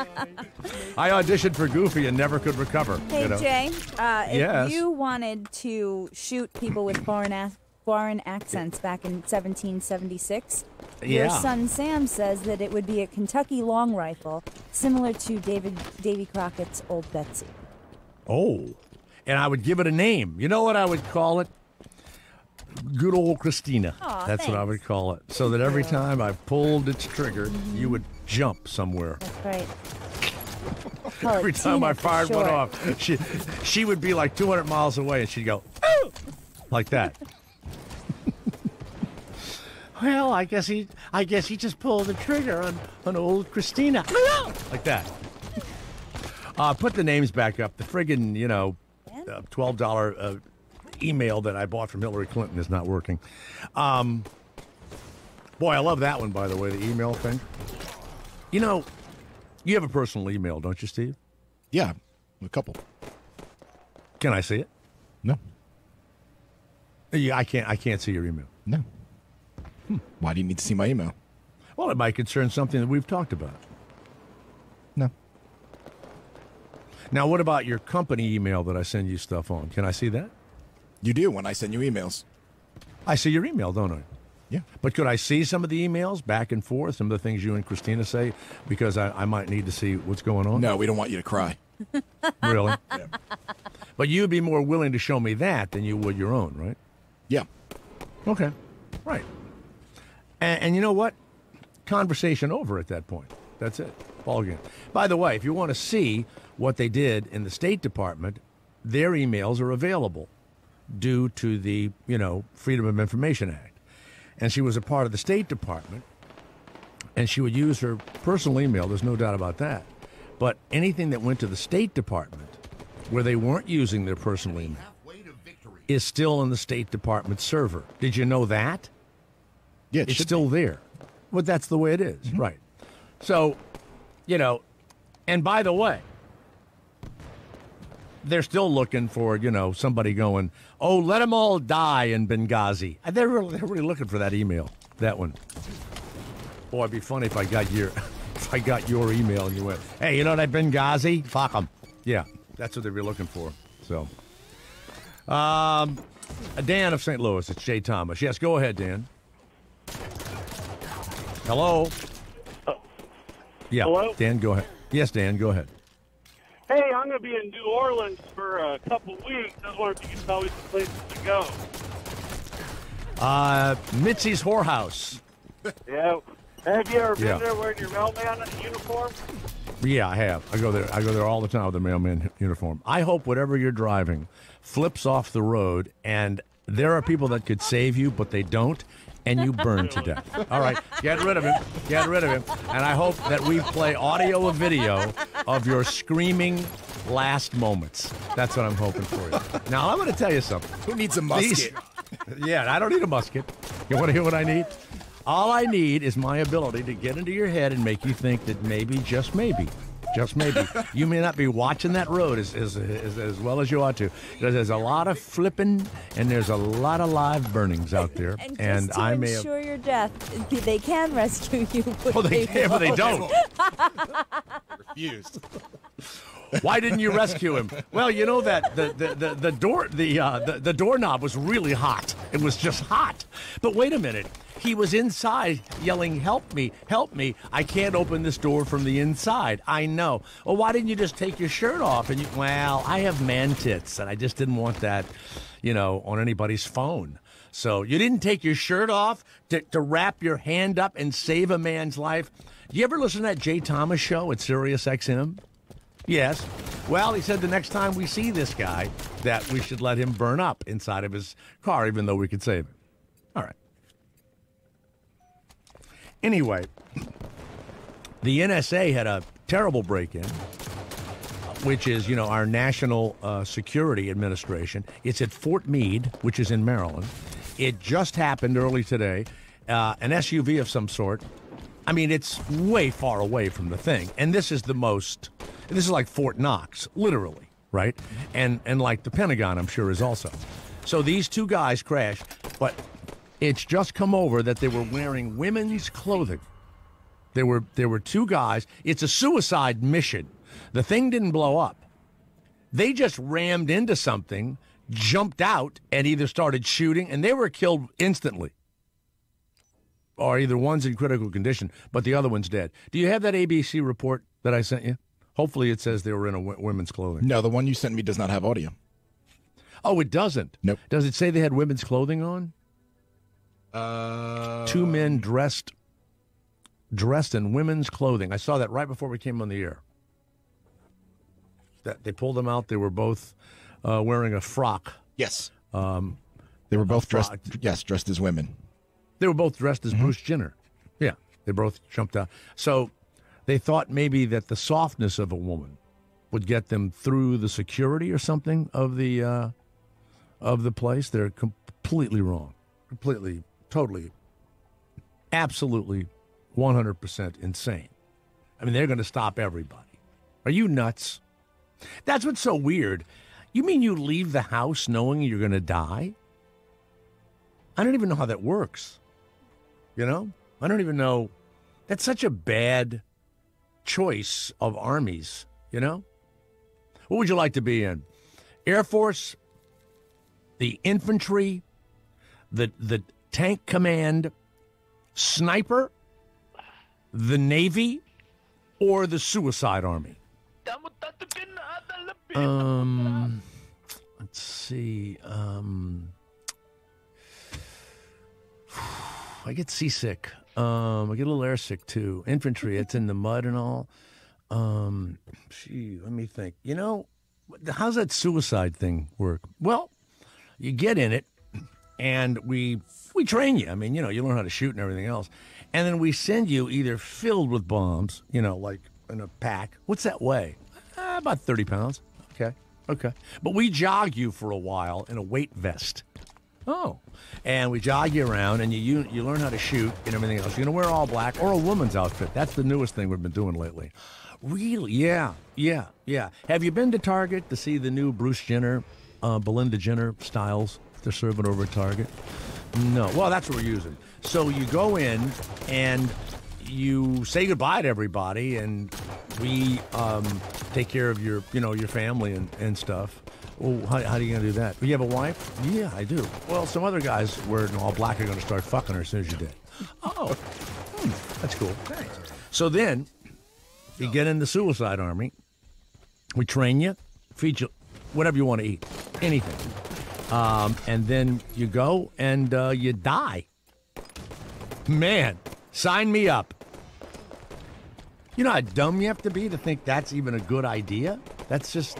I auditioned for Goofy and never could recover. Hey, Jay, Yes. if you wanted to shoot people with foreign accents back in 1776, your son Sam says that it would be a Kentucky long rifle, similar to Davy Crockett's Old Betsy. Oh, and I would give it a name. You know what I would call it? Good old Christina. Aw, That's what I would call it. So that every time I pulled its trigger, you would jump somewhere. That's right. Call it Every time Tina I for fired one short. off, she would be like 200 miles away, and she'd go, "Ooh!" like that. Well, I guess he just pulled the trigger on old Christina, like that. Put the names back up. The friggin' $12 email that I bought from Hillary Clinton is not working. Boy, I love that one, by the way, the email thing. You have a personal email, don't you, Steve? Yeah, a couple. Can I see it? No. Yeah, I can't see your email. No. Why do you need to see my email? Well, it might concern something that we've talked about. No. Now, what about your company email that I send you stuff on? Can I see that? You do when I send you emails. I see your email, don't I? Yeah. But could I see some of the emails back and forth, some of the things you and Christina say? Because I might need to see what's going on. No, we don't want you to cry. Really? Yeah. But you'd be more willing to show me that than you would your own, right? Yeah. Okay. Right. And you know what? Conversation over at that point. That's it. Ball game. By the way, if you want to see what they did in the State Department, their emails are available due to the, Freedom of Information Act. And she was a part of the State Department, and she would use her personal email. There's no doubt about that. But anything that went to the State Department where they weren't using their personal email is still in the State Department server. Did you know that? Yeah, it's still there. Well, that's the way it is, right? So, and by the way, they're still looking for, somebody going, oh, let them all die in Benghazi. They're really looking for that email, that one. Boy, it'd be funny if I got your I got your email and you went, hey, you know that Benghazi? Fuck them. Yeah, that's what they were looking for. So, Dan of St. Louis, it's Jay Thomas. Yes, go ahead, Dan. Hello? Yeah, hello? Dan, go ahead. Yes, Dan, go ahead. Hey, I'm going to be in New Orleans for a couple weeks. I was wondering if you could tell me some places to go. Mitzi's Whorehouse. Yeah. Have you ever been there wearing your mailman uniform? Yeah, I have. I go there all the time with a mailman uniform. I hope whatever you're driving flips off the road, and there are people that could save you, but they don't, and you burn to death. All right, get rid of him. Get rid of him. And I hope that we play audio or video of your screaming last moments. That's what I'm hoping for you. Now, I'm going to tell you something. Who needs a musket? Yeah, I don't need a musket. You want to hear what I need? All I need is my ability to get into your head and make you think that maybe, just maybe, you may not be watching that road as well as you ought to. Because there's a lot of flipping and there's a lot of live burnings out there. And just to ensure your death, they can rescue you. Oh, they can, but they don't. Refused. Why didn't you rescue him? Well, you know that the doorknob was really hot. It was just hot. But wait a minute. He was inside yelling, help me, help me. I can't open this door from the inside. I know. Well, why didn't you just take your shirt off? And well, I have man tits, and I just didn't want that, on anybody's phone. So you didn't take your shirt off to wrap your hand up and save a man's life? Do you ever listen to that Jay Thomas show at Sirius XM? Yes. Well, he said the next time we see this guy that we should let him burn up inside of his car, even though we could save him. All right. Anyway, the NSA had a terrible break-in, which is, our National Security Administration. It's at Fort Meade, which is in Maryland. It just happened early today. An SUV of some sort. I mean, it's way far away from the thing. And this is like Fort Knox, literally, right? And like the Pentagon, I'm sure, is also. So these two guys crashed, but it's just come over that they were wearing women's clothing. There were two guys. It's a suicide mission. The thing didn't blow up. They just rammed into something, jumped out, and either started shooting, and they were killed instantly. Or either one's in critical condition, but the other one's dead. Do you have that ABC report that I sent you? Hopefully it says they were in a women's clothing. No, the one you sent me does not have audio. Oh, it doesn't? Nope. Does it say they had women's clothing on? Two men dressed in women's clothing. I saw that right before we came on the air. That they pulled them out. They were both wearing a frock. Yes. They were both dressed as women. They were both dressed as Bruce Jenner. Yeah, they both jumped out. So they thought maybe that the softness of a woman would get them through the security or something of the place. They're completely wrong. Completely, totally, absolutely, 100% insane. I mean, they're going to stop everybody. Are you nuts? That's what's so weird. You mean you leave the house knowing you're going to die? I don't even know how that works. I don't even know. That's such a bad choice of armies, What would you like to be in? Air Force, the infantry, the tank command, sniper, the Navy, or the suicide army? Let's see. I get seasick. I get a little airsick, too. Infantry, it's in the mud and all. Let me think. How's that suicide thing work? Well, you get in it, and we train you. I mean, you learn how to shoot and everything else. And then we send you either filled with bombs, like in a pack. What's that weigh? About 30 pounds. Okay. But we jog you for a while in a weight vest. Oh. And we jog you around, and you learn how to shoot and everything else. You're going to wear all black or a woman's outfit. That's the newest thing we've been doing lately. Really? Yeah. Have you been to Target to see the new Bruce Jenner, Belinda Jenner styles they're serving over at Target? No. Well, that's what we're using. So you go in, and you say goodbye to everybody, and we take care of your family and stuff. Well, how are you going to do that? You have a wife? Yeah, I do. Well, some other guys wearing all black are going to start fucking her as soon as you did. Oh, that's cool. Thanks. So then you get in the Suicide Army. We train you, feed you whatever you want to eat, anything. And then you go and you die. Man, sign me up. You know how dumb you have to be to think that's even a good idea? That's just,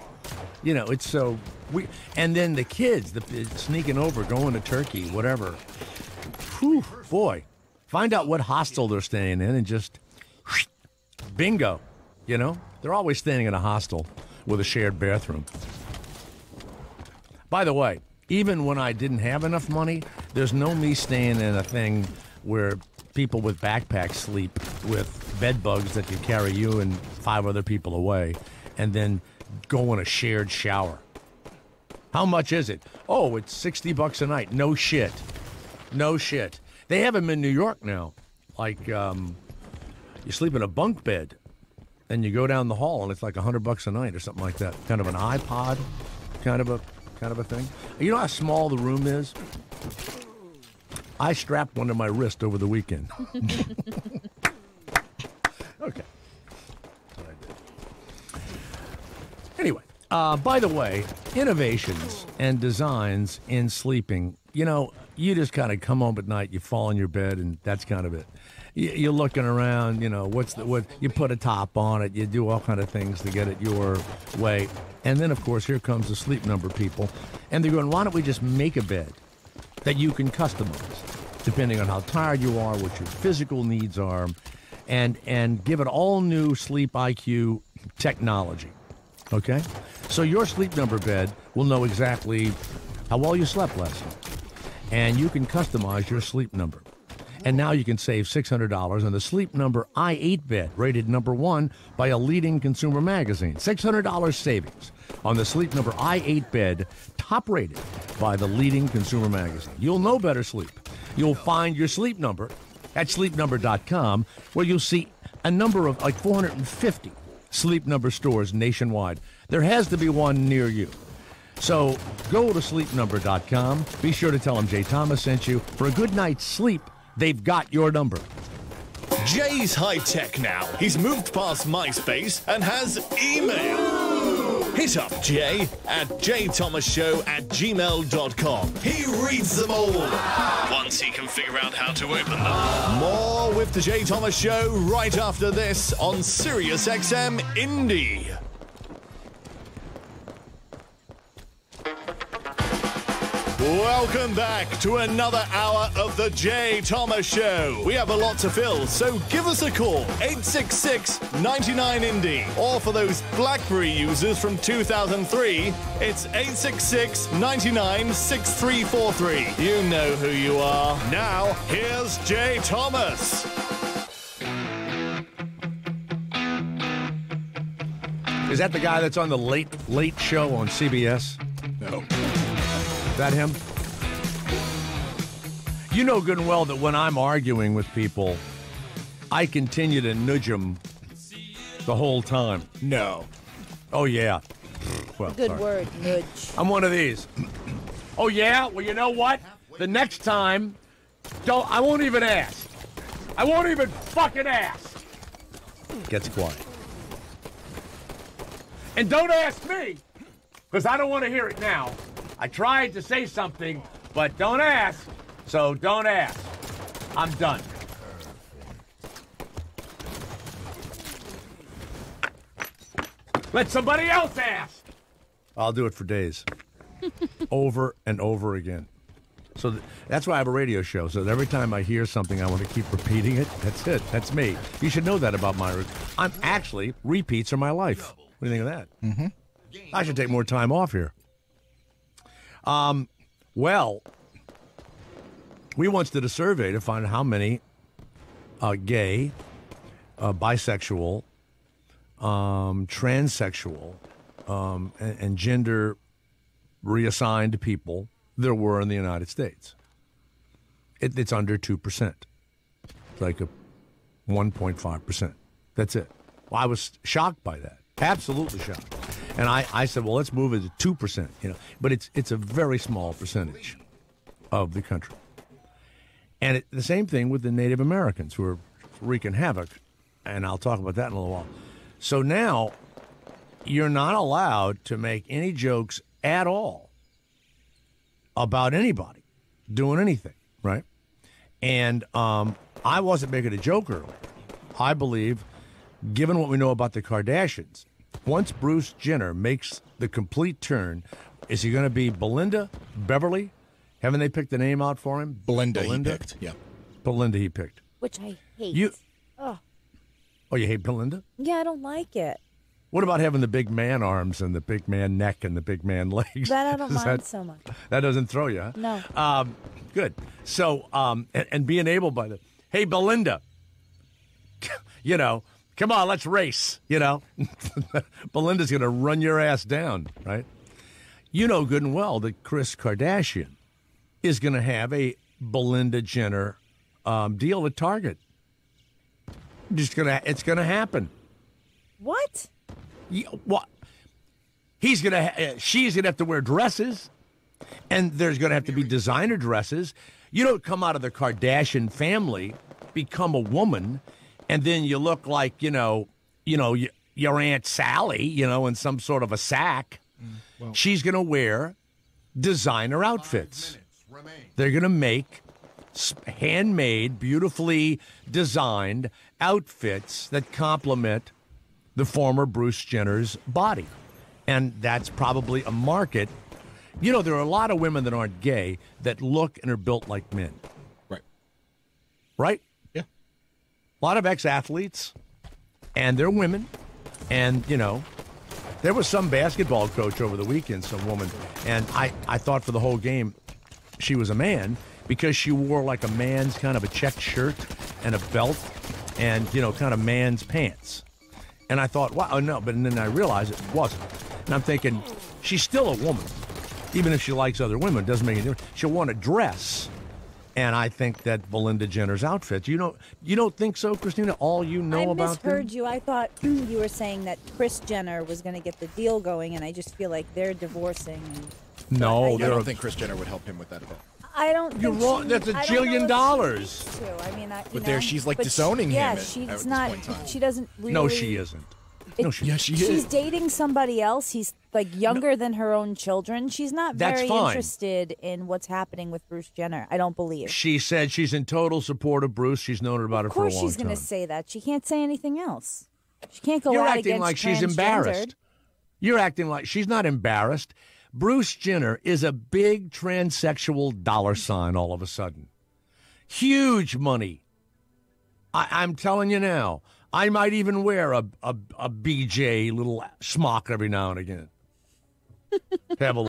it's so weird. And then the kids, sneaking over, going to Turkey, whatever. Whew, boy, find out what hostel they're staying in and just bingo. They're always staying in a hostel with a shared bathroom. By the way, even when I didn't have enough money, there's no me staying in a thing where people with backpacks sleep with bed bugs that can carry you and 5 other people away, and then go in a shared shower. How much is it? Oh, it's $60 a night. No shit. No shit. They have them in New York now. Like, you sleep in a bunk bed, and you go down the hall, and it's like $100 a night or something like that. Kind of an iPod, kind of a thing. You know how small the room is? I strapped one to my wrist over the weekend. Okay. That's what I did. Anyway, by the way, innovations and designs in sleeping, you just kind of come home at night, you fall in your bed, and that's kind of it. You're looking around, what you put a top on it, you do all kind of things to get it your way. And then, of course, here comes the Sleep Number people. And they're going, why don't we just make a bed that you can customize, depending on how tired you are, what your physical needs are, and give it all new Sleep IQ technology. Okay? So your Sleep Number bed will know exactly how well you slept last night. And you can customize your Sleep Number. And now you can save $600 on the Sleep Number i8 bed, rated #1 by a leading consumer magazine. $600 savings on the Sleep Number i8 bed, top rated by the leading consumer magazine. You'll know better sleep. You'll find your Sleep Number at sleepnumber.com, where you'll see a number of like 450 Sleep Number stores nationwide. There has to be one near you. So go to sleepnumber.com. Be sure to tell them Jay Thomas sent you. For a good night's sleep, they've got your number. Jay's high-tech now. He's moved past MySpace and has email. Hit up Jay at jthomasshow@gmail.com. He reads them all once he can figure out how to open them. More with the Jay Thomas Show right after this on Sirius XM Indie. Welcome back to another hour of the Jay Thomas Show. We have a lot to fill, so give us a call, 866-99-INDIE. Or for those BlackBerry users from 2003, it's 866-99-6343. You know who you are. Now, here's Jay Thomas. Is that the guy that's on the late show on CBS? No. Is that him? You know good and well that when I'm arguing with people, I continue to nudge them the whole time. No. Oh, yeah. Well, Good sorry. word, nudge. I'm one of these. Oh, yeah? Well, you know what? The next time, I won't even ask. I won't even fucking ask. Gets quiet. And don't ask me, because I don't want to hear it now. I tried to say something, but don't ask. So don't ask. I'm done. Let somebody else ask. I'll do it for days. Over and over again. So that's why I have a radio show. So that every time I hear something, I want to keep repeating it. That's it. That's me. You should know that about my... I'm actually... Repeats are my life. What do you think of that? Mm-hmm. I should take more time off here. Well, we once did a survey to find out how many gay, bisexual, transsexual, and gender reassigned people there were in the United States. It's under 2%. It's like 1.5%. That's it. Well, I was shocked by that. Absolutely shocked. And I said, well, let's move it to 2%. But it's a very small percentage of the country. And the same thing with the Native Americans who are wreaking havoc. And I'll talk about that in a little while. So now you're not allowed to make any jokes at all about anybody doing anything, right? And I wasn't making a joke earlier. I believe, given what we know about the Kardashians, once Bruce Jenner makes the complete turn, is he going to be Belinda, Beverly? Haven't they picked the name out for him? Belinda he picked, yeah. Belinda he picked. Which I hate. Oh, you hate Belinda? Yeah, I don't like it. What about having the big man arms and the big man neck and the big man legs? That I don't mind so much. That doesn't throw you, huh? No. Good. So, and being able by the, hey, Belinda, come on, let's race, Belinda's going to run your ass down, right? You know good and well that Kris Kardashian is going to have a Belinda Jenner deal at Target. It's going to happen. What? What? She's going to have to wear dresses, and there's going to have to be designer dresses. You don't come out of the Kardashian family, become a woman, and then you look like, your Aunt Sally, in some sort of a sack. Well, she's going to wear designer outfits. They're going to make handmade, beautifully designed outfits that complement the former Bruce Jenner's body. And that's probably a market. There are a lot of women that aren't gay that look and are built like men. Right. Right? Yeah. A lot of ex-athletes, and they're women. And, there was some basketball coach over the weekend, some woman, and I thought for the whole game she was a man because she wore like a man's kind of a checked shirt and a belt and, kind of man's pants. And I thought, wow, no, but then I realized it wasn't. And I'm thinking, she's still a woman. Even if she likes other women, it doesn't make any difference. She'll want a dress. And I think that Belinda Jenner's outfit. You don't think so, Christina? All you know about them? I misheard you. I thought you were saying that Kris Jenner was going to get the deal going, and I just feel like they're divorcing. No, I don't think Kris Jenner would help him with that at all. I don't. You're wrong. That's $1 jillion. I mean, but there, she's like disowning him. Yeah, she's not. She doesn't really. No, she isn't. No, she is. She's dating somebody else. He's like younger than her own children. She's not very interested in what's happening with Bruce Jenner. I don't believe. She said she's in total support of Bruce. She's known about it for a long time. Of course she's going to say that. She can't say anything else. She can't go You're out acting against like she's embarrassed. You're acting like she's not embarrassed. Bruce Jenner is a big transsexual dollar sign all of a sudden. Huge money. I'm telling you now. I might even wear a BJ little smock every now and again. Have a